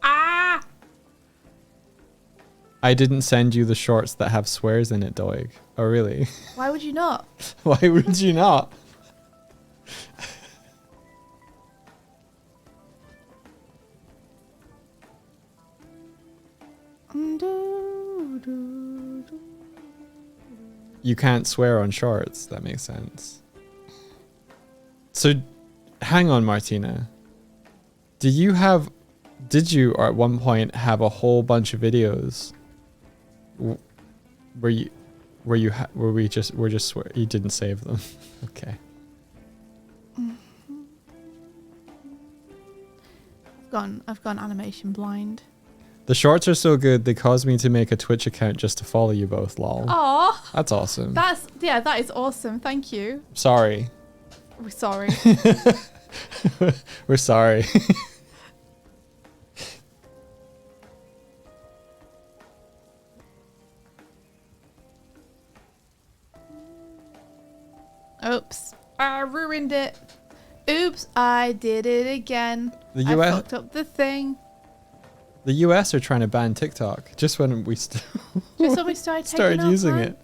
S2: Ah!
S1: I didn't send you the shorts that have swears in it, Doig. Oh, really?
S2: Why would you not?
S1: Why would you not? You can't swear on shorts. That makes sense. So, hang on, Martina. Did you or at one point have a whole bunch of videos where you swear you didn't save them? Okay.
S2: I've gone animation blind.
S1: The shorts are so good they caused me to make a Twitch account just to follow you both. Lol.
S2: Aw.
S1: That's awesome.
S2: That is awesome. Thank you.
S1: Sorry.
S2: We're sorry.
S1: We're sorry.
S2: Oops. I ruined it. Oops, I did it again.
S1: The
S2: I
S1: US
S2: fucked up the thing.
S1: The US are trying to ban TikTok just when we
S2: Just when we started
S1: using
S2: offline.
S1: it.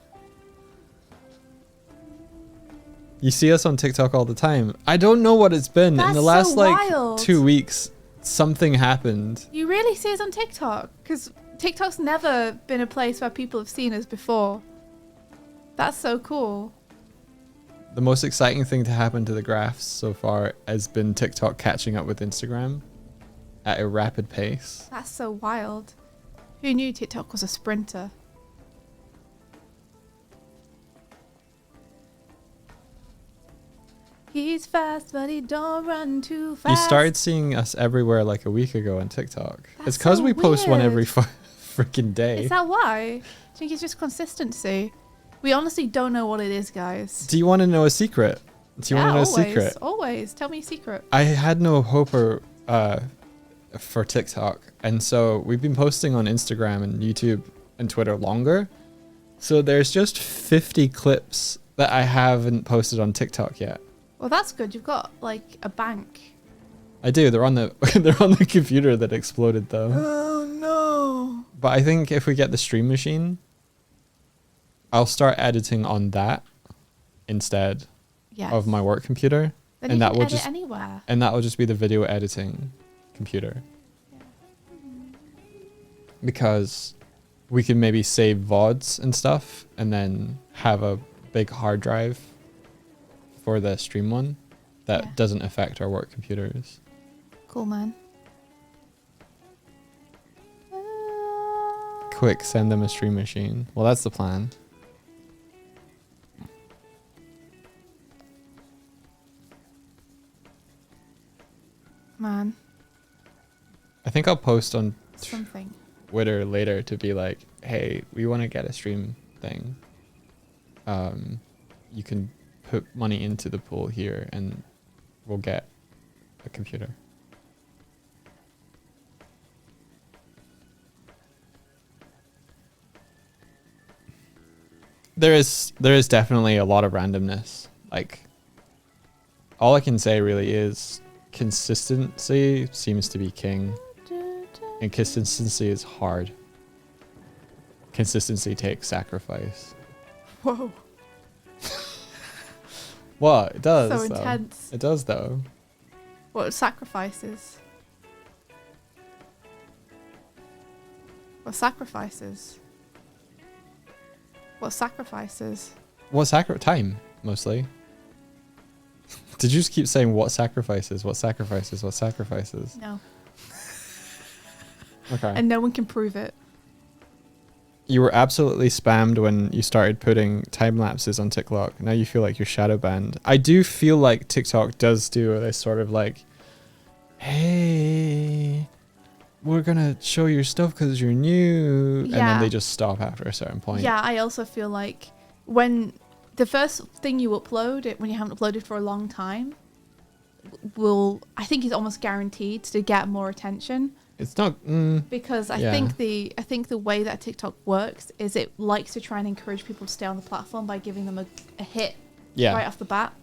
S1: You see us on TikTok all the time. I don't know what it's been.
S2: That's
S1: in the last
S2: so
S1: like
S2: wild.
S1: 2 weeks, something happened.
S2: You really see us on TikTok? Because TikTok's never been a place where people have seen us before. That's so cool.
S1: The most exciting thing to happen to the graphs so far has been TikTok catching up with Instagram at a rapid pace.
S2: That's so wild. Who knew TikTok was a sprinter? He's fast, but he don't run too fast.
S1: You started seeing us everywhere like a week ago on TikTok.
S2: That's
S1: It's because
S2: so
S1: we post one every
S2: weird.
S1: freaking day.
S2: Is that why? I think it's just consistency. We honestly don't know what it is, guys.
S1: Do you want to know a secret? Do you want to know a secret?
S2: Always. Tell me a secret.
S1: I had no hope for TikTok, and so we've been posting on Instagram and YouTube and Twitter longer. So there's just 50 clips that I haven't posted on TikTok yet.
S2: Well, that's good. You've got like a bank.
S1: I do. They're on the they're on the computer that exploded though.
S2: Oh no.
S1: But I think if we get the stream machine, I'll start editing on that instead
S2: Yes.
S1: of my work computer.
S2: Then
S1: and
S2: you
S1: that
S2: can
S1: will
S2: edit
S1: just
S2: anywhere.
S1: and that will just be the video editing. computer. Because we can maybe save VODs and stuff and then have a big hard drive for the stream one that doesn't affect our work computers.
S2: Cool, man.
S1: Quick, send them a stream machine. Well, that's the plan.
S2: Man.
S1: I think I'll post on
S2: Something.
S1: Twitter later to be like, hey, we want to get a stream thing. You can put money into the pool here and we'll get a computer. There is definitely a lot of randomness. Like, all I can say really is consistency seems to be king. And consistency is hard. Consistency takes sacrifice.
S2: Whoa.
S1: What? It does.
S2: So
S1: though.
S2: intense.
S1: It does, though.
S2: What sacrifices? What sacrifices? What sacrifices?
S1: What time, mostly. Did you just keep saying what sacrifices? What sacrifices? What sacrifices?
S2: No.
S1: Okay.
S2: And no one can prove it.
S1: You were absolutely spammed when you started putting time lapses on TikTok. Now you feel like you're shadow banned. I do feel like TikTok does do this sort of like, hey, we're gonna show your stuff because you're new, and then they just stop after a certain point.
S2: Yeah, I also feel like when the first thing you upload, when you haven't uploaded for a long time, I think is almost guaranteed to get more attention.
S1: It's not
S2: because I think the way that TikTok works is it likes to try and encourage people to stay on the platform by giving them a hit right off the bat.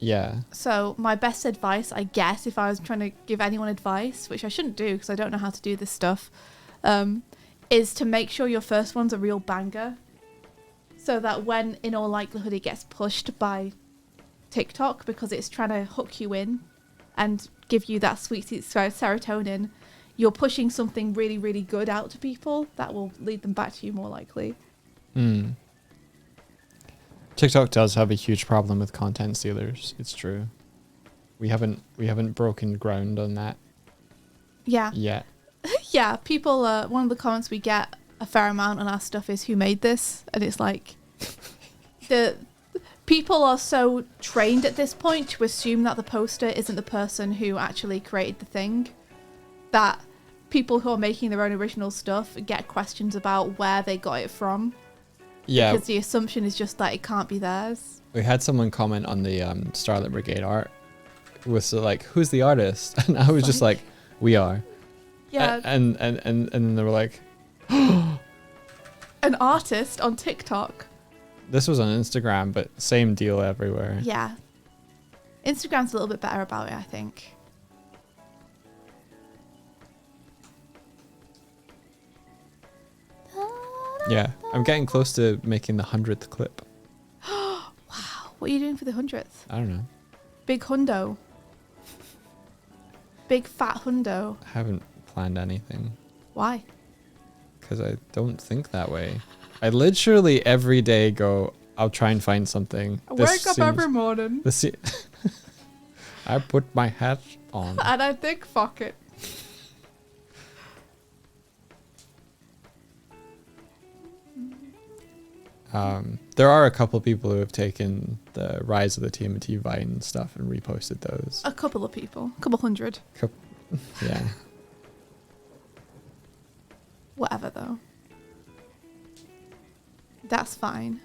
S1: Yeah.
S2: So my best advice, I guess, if I was trying to give anyone advice, which I shouldn't do because I don't know how to do this stuff, is to make sure your first one's a real banger, so that when in all likelihood it gets pushed by TikTok because it's trying to hook you in and give you that sweet serotonin, you're pushing something really, really good out to people that will lead them back to you more likely.
S1: TikTok does have a huge problem with content stealers. It's true. We haven't broken ground on that.
S2: Yeah.
S1: Yet.
S2: Yeah. People. One of the comments we get a fair amount on our stuff is, "Who made this?" And it's like, the people are so trained at this point to assume that the poster isn't the person who actually created the thing, that people who are making their own original stuff get questions about where they got it from.
S1: Yeah.
S2: Because the assumption is just that it can't be theirs.
S1: We had someone comment on the Starlit Brigade art with like, who's the artist? And I was just like, we are.
S2: Yeah.
S1: And then they were like,
S2: an artist on TikTok.
S1: This was on Instagram, but same deal everywhere.
S2: Yeah. Instagram's a little bit better about it, I think.
S1: Yeah, I'm getting close to making the 100th clip.
S2: Wow. What are you doing for the 100th?
S1: I don't know.
S2: Big hundo. Big fat hundo.
S1: I haven't planned anything.
S2: Why?
S1: Because I don't think that way. I literally every day go, I'll try and find something.
S2: I wake up every morning.
S1: I put my hat on.
S2: And I think, fuck it.
S1: There are a couple people who have taken the Rise of the TMNT Vine stuff and reposted those.
S2: A couple of people. A couple hundred.
S1: Yeah.
S2: Whatever, though. That's fine.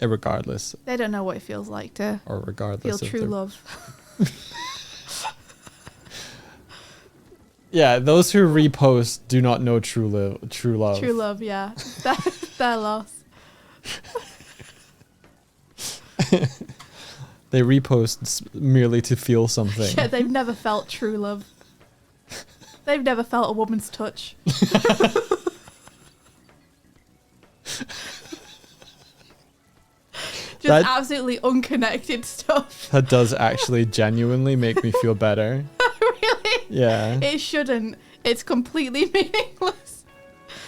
S1: Regardless.
S2: They don't know what it feels like to
S1: Or regardless
S2: feel
S1: of
S2: true love.
S1: Yeah, those who repost do not know true love.
S2: True love, yeah. That's their loss.
S1: They repost merely to feel something.
S2: Yeah, they've never felt true love. They've never felt a woman's touch. Do Just absolutely unconnected stuff.
S1: That does actually genuinely make me feel better.
S2: Really?
S1: Yeah.
S2: It shouldn't. It's completely meaningless.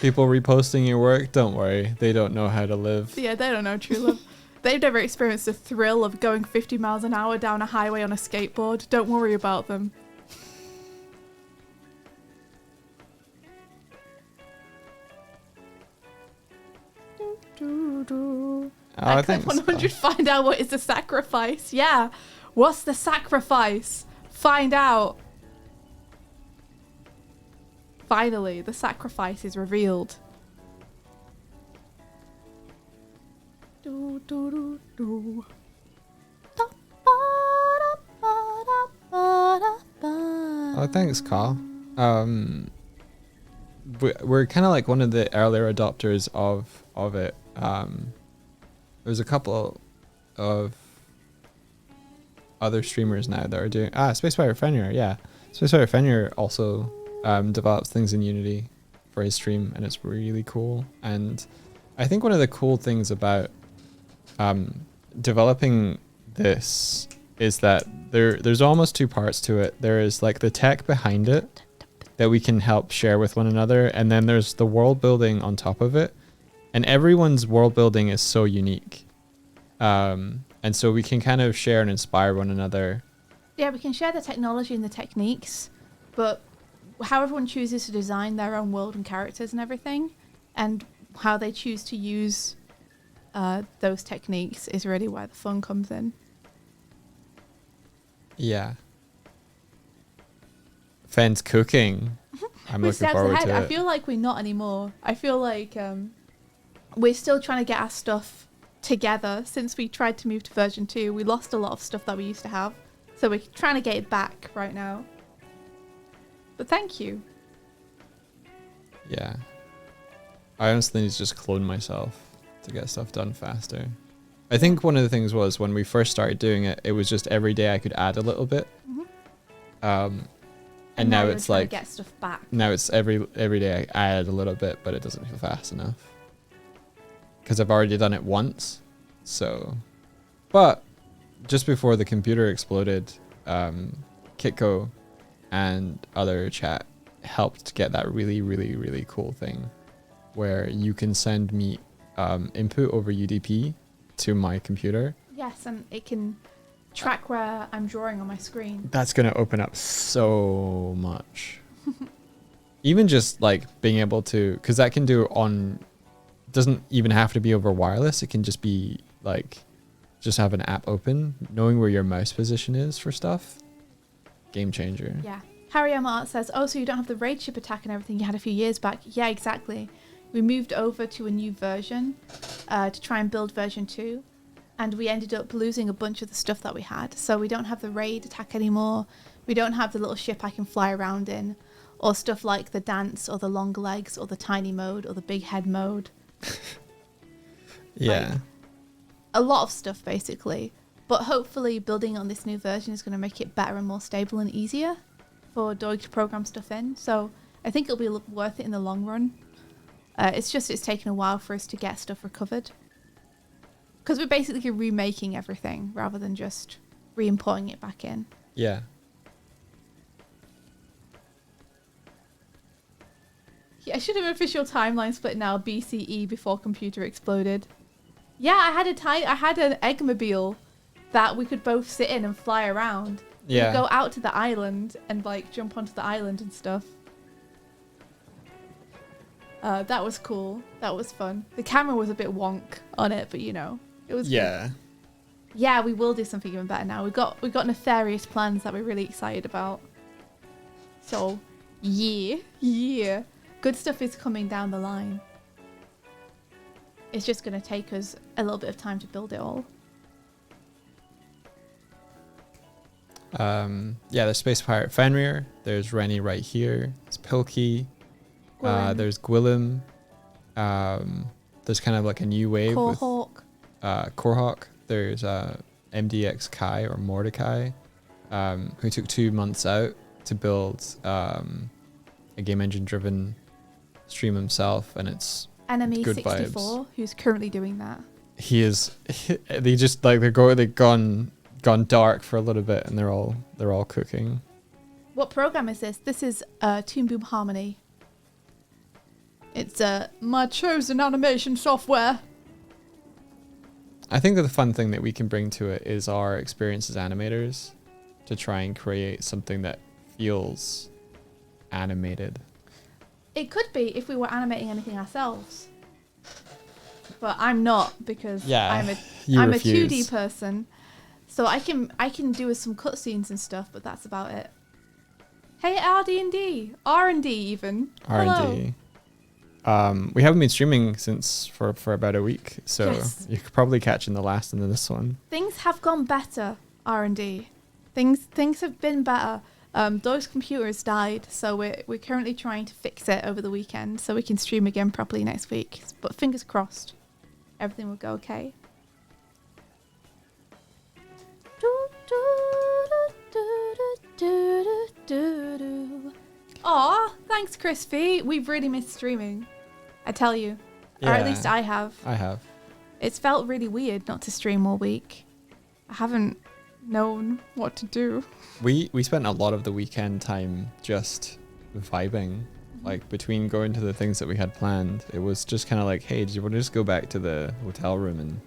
S1: People reposting your work, don't worry. They don't know how to live.
S2: Yeah, they don't know true love. They've never experienced the thrill of going 50 miles an hour down a highway on a skateboard. Don't worry about them. I click 100, find out what is the sacrifice. Yeah. What's the sacrifice? Find out. Finally, the sacrifice is revealed.
S1: Oh, thanks, Carl. We're kind of like one of the earlier adopters of it. There's a couple of other streamers now that are doing Spacefire Fenrir, yeah. Spacefire Fenrir also develops things in Unity for his stream, and it's really cool. And I think one of the cool things about developing this is that there's almost two parts to it. There is like the tech behind it that we can help share with one another, and then there's the world building on top of it. And everyone's world building is so unique. And so we can kind of share and inspire one another.
S2: Yeah, we can share the technology and the techniques, but how everyone chooses to design their own world and characters and everything, and how they choose to use those techniques is really where the fun comes in.
S1: Yeah. Fen's cooking. I'm looking forward to it.
S2: I feel like we're not anymore. I feel like we're still trying to get our stuff together. Since we tried to move to version 2, we lost a lot of stuff that we used to have. So we're trying to get it back right now. But thank you.
S1: Yeah. I honestly need to just clone myself to get stuff done faster. I think one of the things was when we first started doing it, it was just every day I could add a little bit.
S2: Mm-hmm.
S1: And now it's like
S2: get stuff back.
S1: Now it's every day I add a little bit, but it doesn't feel fast enough because I've already done it once. So, but just before the computer exploded, Kitco and other chat helped get that really, really, really cool thing where you can send me input over UDP to my computer.
S2: Yes, and it can track where I'm drawing on my screen.
S1: That's going to open up so much. Even just like being able to, because that can do on, doesn't even have to be over wireless. It can just be like, just have an app open, knowing where your mouse position is for stuff. Game changer.
S2: Yeah. Harry M. Art says, oh, so you don't have the raid ship attack and everything you had a few years back. Yeah, exactly. We moved over to a new version to try and build version 2. And we ended up losing a bunch of the stuff that we had. So we don't have the raid attack anymore. We don't have the little ship I can fly around in. Or stuff like the dance or the long legs or the tiny mode or the big head mode.
S1: Yeah.
S2: Like, a lot of stuff basically. But hopefully building on this new version is going to make it better and more stable and easier for Doig to program stuff in. So I think it'll be worth it in the long run. It's taken a while for us to get stuff recovered. Because we're basically remaking everything rather than just re-importing it back in.
S1: Yeah.
S2: Yeah, I should have official timeline split now, BCE, before computer exploded. Yeah, I had an eggmobile that we could both sit in and fly around.
S1: Yeah.
S2: We'd go out to the island and like jump onto the island and stuff. That was cool. That was fun. The camera was a bit wonk on it, but you know, it was
S1: Yeah.
S2: good. Yeah, we will do something even better now. We got nefarious plans that we're really excited about. So, yeah. Good stuff is coming down the line. It's just going to take us a little bit of time to build it all.
S1: Yeah, there's Space Pirate Fenrir. There's Rennie right here. It's Pilkey. There's Gwillem. There's kind of like a new wave
S2: Corehawk.
S1: with Corehawk. There's MDX Kai or Mordecai, who took 2 months out to build a game engine driven stream himself, and it's
S2: Enemy
S1: good
S2: 64,
S1: vibes.
S2: who's currently doing that.
S1: he is. They just like they've gone dark for a little bit, and they're all cooking.
S2: What program is this? This is Toon Boom Harmony. It's my chosen animation software.
S1: I think that the fun thing that we can bring to it is our experience as animators to try and create something that feels animated.
S2: It could be if we were animating anything ourselves. But I'm not, because I'm a 2D person. So I can do with some cutscenes and stuff, but that's about it. Hey, RD&D, R&D even.
S1: R&D. We haven't been streaming for about a week, so
S2: yes.
S1: you could probably catch in the last and then this one.
S2: Things have gone better, R&D. Things have been better. Doig's computer has died, so we're currently trying to fix it over the weekend so we can stream again properly next week. But fingers crossed, everything will go okay. Aw, thanks, Crispy. We've really missed streaming. I tell you.
S1: Yeah,
S2: or at least I have.
S1: I have.
S2: It's felt really weird not to stream all week. I haven't known what to do.
S1: We spent a lot of the weekend time just vibing. Like between going to the things that we had planned, it was just kind of like, hey, do you want to just go back to the hotel room and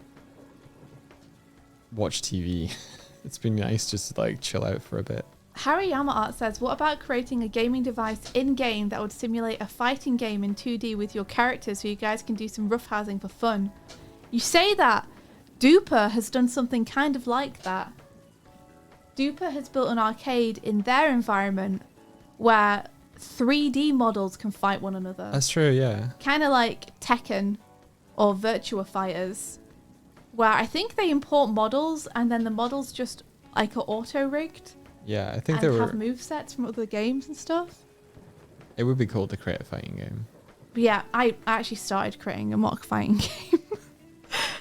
S1: watch TV? It's been nice just to like chill out for a bit.
S2: Harry Yamaart says, what about creating a gaming device in-game that would simulate a fighting game in 2D with your characters so you guys can do some roughhousing for fun? You say that. Duper has done something kind of like that. Duper has built an arcade in their environment where 3D models can fight one another.
S1: That's true, yeah.
S2: Kind of like Tekken or Virtua Fighters, where I think they import models and then the models just like are auto-rigged.
S1: Yeah, I think
S2: and
S1: there
S2: have
S1: were...
S2: movesets from other games and stuff.
S1: It would be cool to create a fighting game.
S2: But yeah, I actually started creating a mock fighting game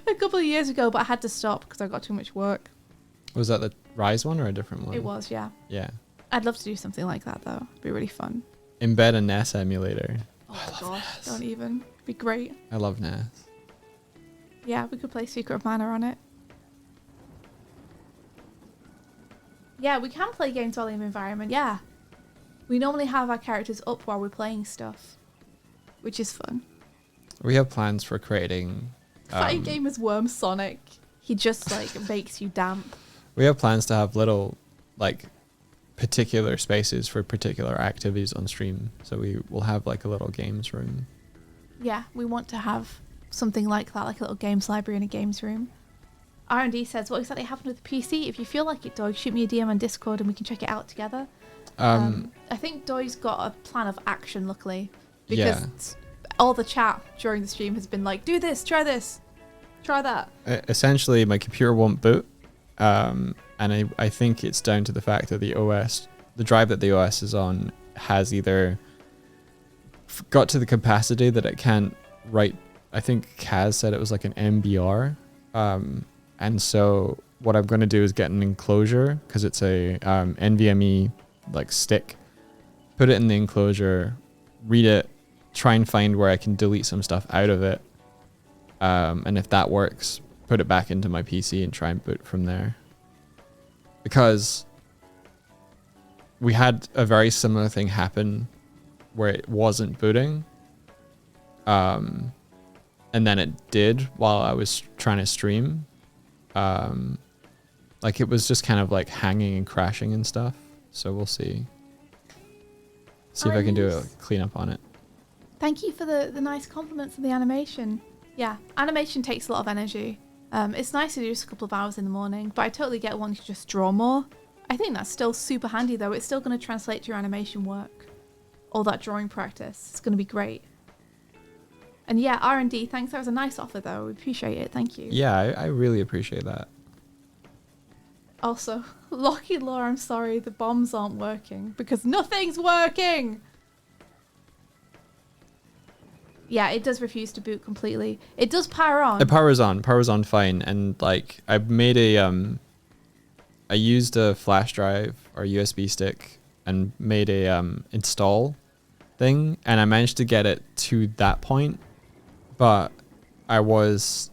S2: a couple of years ago, but I had to stop because I got too much work.
S1: Was that the Rise one or a different one?
S2: It was, yeah.
S1: Yeah.
S2: I'd love to do something like that, though. It'd be really fun.
S1: Embed a NES emulator.
S2: Oh, gosh, don't even. It'd be great.
S1: I love NES.
S2: Yeah, we could play Secret of Mana on it. Yeah, we can play games while in the environment, yeah. We normally have our characters up while we're playing stuff, which is fun.
S1: We have plans for creating...
S2: Fighting game is Worm Sonic. He just, like, makes you damp.
S1: We have plans to have little, like, particular spaces for particular activities on stream. So we will have, like, a little games room.
S2: Yeah, we want to have something like that, like a little games library and a games room. R&D says, what exactly happened with the PC? If you feel like it, Doig, shoot me a DM on Discord and we can check it out together. I think Doig's got a plan of action, luckily. Because all the chat during the stream has been like, do this, try that.
S1: Essentially, my computer won't boot. And I think it's down to the fact that the OS, the drive that the OS is on, has either got to the capacity that it can't write. I think Kaz said it was like an MBR. And so what I'm going to do is get an enclosure, because it's a NVMe like stick, put it in the enclosure, read it, try and find where I can delete some stuff out of it. And if that works, put it back into my PC and try and boot from there. Because we had a very similar thing happen where it wasn't booting. And then it did while I was trying to stream. Like it was just kind of like hanging and crashing and stuff. So we'll see. See if I can do a cleanup on it.
S2: Thank you for the nice compliments of the animation. Yeah, animation takes a lot of energy. It's nice to do just a couple of hours in the morning, but I totally get wanting to just draw more. I think that's still super handy though. It's still going to translate to your animation work. All that drawing practice. It's going to be great. And yeah, R&D, thanks. That was a nice offer though. We appreciate it. Thank you.
S1: Yeah, I really appreciate that.
S2: Also, Lockie Law, I'm sorry, the bombs aren't working because nothing's working. Yeah, it does refuse to boot completely. It does power on.
S1: It powers on fine. And like I made I used a flash drive or USB stick and made a install thing, and I managed to get it to that point, but I was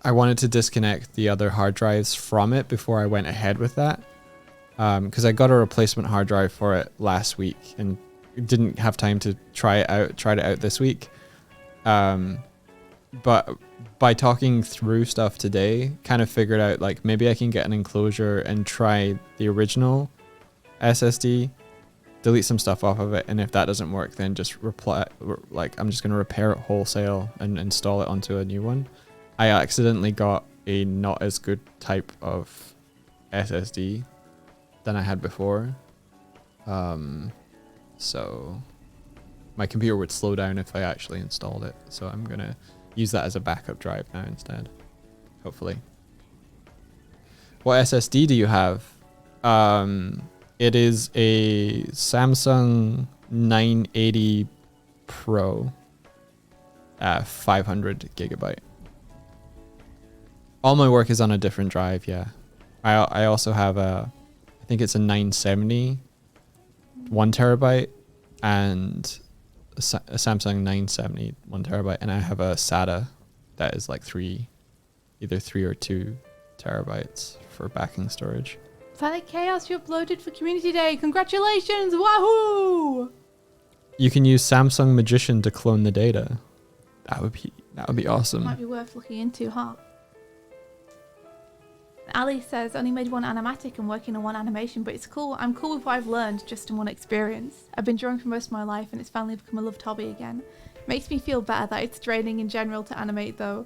S1: I wanted to disconnect the other hard drives from it before I went ahead with that. Because I got a replacement hard drive for it last week and didn't have time to try it out this week. But by talking through stuff today, kind of figured out like maybe I can get an enclosure and try the original SSD, delete some stuff off of it, and if that doesn't work, then just I'm just gonna repair it wholesale and install it onto a new one. I accidentally got a not as good type of SSD than I had before, so my computer would slow down if I actually installed it. So I'm gonna use that as a backup drive now instead, hopefully. What SSD do you have? It is a Samsung 980 Pro, 500 gigabyte. All my work is on a different drive, yeah. I also have I think it's a 970, 1 terabyte, and a Samsung 970, 1 terabyte, and I have a SATA that is like either 3 or 2 terabytes for backing storage.
S2: Planet Chaos, you uploaded for Community Day. Congratulations! Wahoo!
S1: You can use Samsung Magician to clone the data. That would be awesome.
S2: Might be worth looking into, huh? Ali says, only made one animatic and working on one animation, but it's cool. I'm cool with what I've learned just in one experience. I've been drawing for most of my life and it's finally become a loved hobby again. Makes me feel better that it's draining in general to animate though.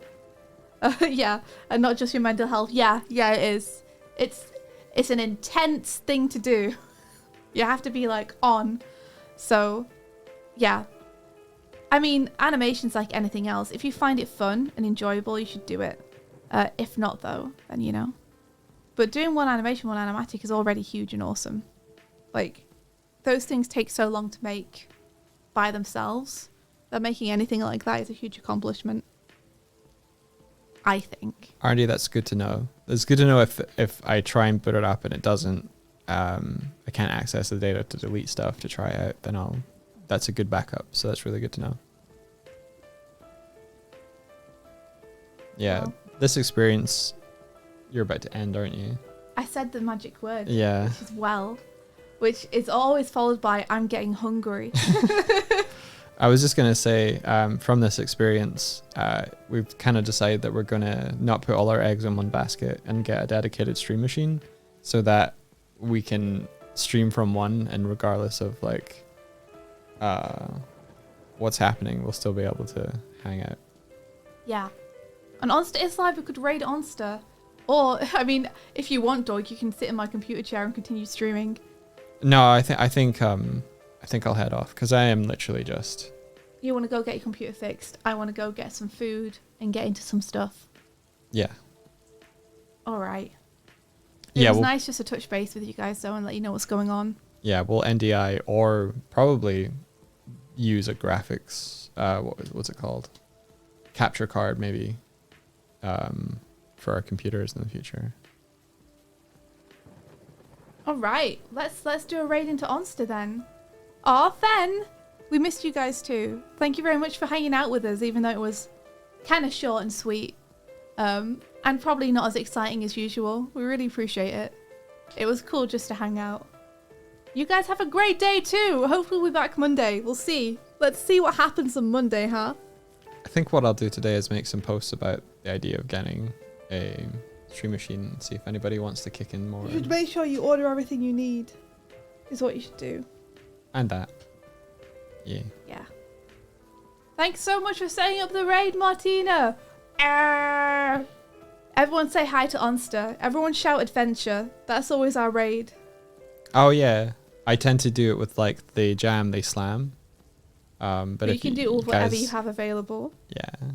S2: Yeah, and not just your mental health. Yeah, it is. It's an intense thing to do. You have to be like on. So, yeah. I mean, animation's like anything else. If you find it fun and enjoyable, you should do it. If not though, then you know. But doing one animation, one animatic is already huge and awesome. Like, those things take so long to make by themselves that making anything like that is a huge accomplishment. I think.
S1: Arnie, that's good to know. It's good to know if I try and put it up and it doesn't, I can't access the data to delete stuff to try it out, then that's a good backup. So that's really good to know. Yeah, well, this experience, you're about to end, aren't you?
S2: I said the magic word.
S1: Yeah.
S2: Which is always followed by, I'm getting hungry.
S1: I was just going to say, from this experience, we've kind of decided that we're going to not put all our eggs in one basket and get a dedicated stream machine so that we can stream from one, and regardless of like what's happening, we'll still be able to hang out.
S2: Yeah. And Onster is live, we could raid Onster. Or, I mean, if you want, Doig, you can sit in my computer chair and continue streaming.
S1: No, I think I'll head off because I am literally just...
S2: You want to go get your computer fixed. I want to go get some food and get into some stuff.
S1: Yeah.
S2: All right. It was nice just to touch base with you guys, though, and let you know what's going on. Yeah,
S1: we'll NDI or probably use a graphics... what's it called? Capture card, maybe. For our computers in the future.
S2: All right, let's do a raid into Onster then. Aw, Fen, we missed you guys too. Thank you very much for hanging out with us, even though it was kind of short and sweet, and probably not as exciting as usual. We really appreciate it. It was cool just to hang out. You guys have a great day too. Hopefully we'll be back Monday. We'll see. Let's see what happens on Monday, huh?
S1: I think what I'll do today is make some posts about the idea of getting a stream machine and see if anybody wants to kick in more.
S2: You should make sure you order everything you need, is what you should do.
S1: And that. Yeah.
S2: Yeah. Thanks so much for setting up the raid, Martina. Everyone say hi to Onster. Everyone shout adventure. That's always our raid.
S1: Oh yeah. I tend to do it with like the jam they slam. But
S2: you can do it with whatever you have available.
S1: Yeah.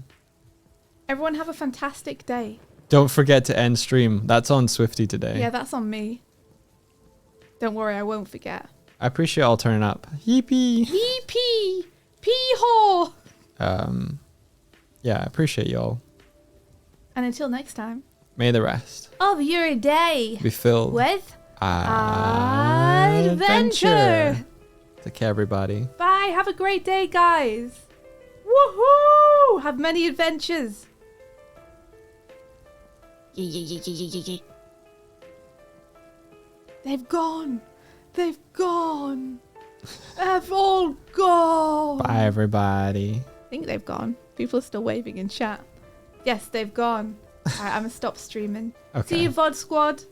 S2: Everyone have a fantastic day.
S1: Don't forget to end stream. That's on Swifty today.
S2: Yeah, that's on me. Don't worry, I won't forget.
S1: I appreciate all turning up. Yippee!
S2: Yippee! Pee-haw!
S1: Yeah, I appreciate y'all.
S2: And until next time.
S1: May the rest
S2: of your day
S1: be filled
S2: with
S1: adventure. Take care, everybody.
S2: Bye. Have a great day, guys. Woohoo! Have many adventures. Yeah. They've gone. They've gone. They've all gone.
S1: Bye, everybody.
S2: I think they've gone. People are still waving in chat. Yes, they've gone. Alright, I'm gonna stop streaming.
S1: Okay.
S2: See you, VOD Squad.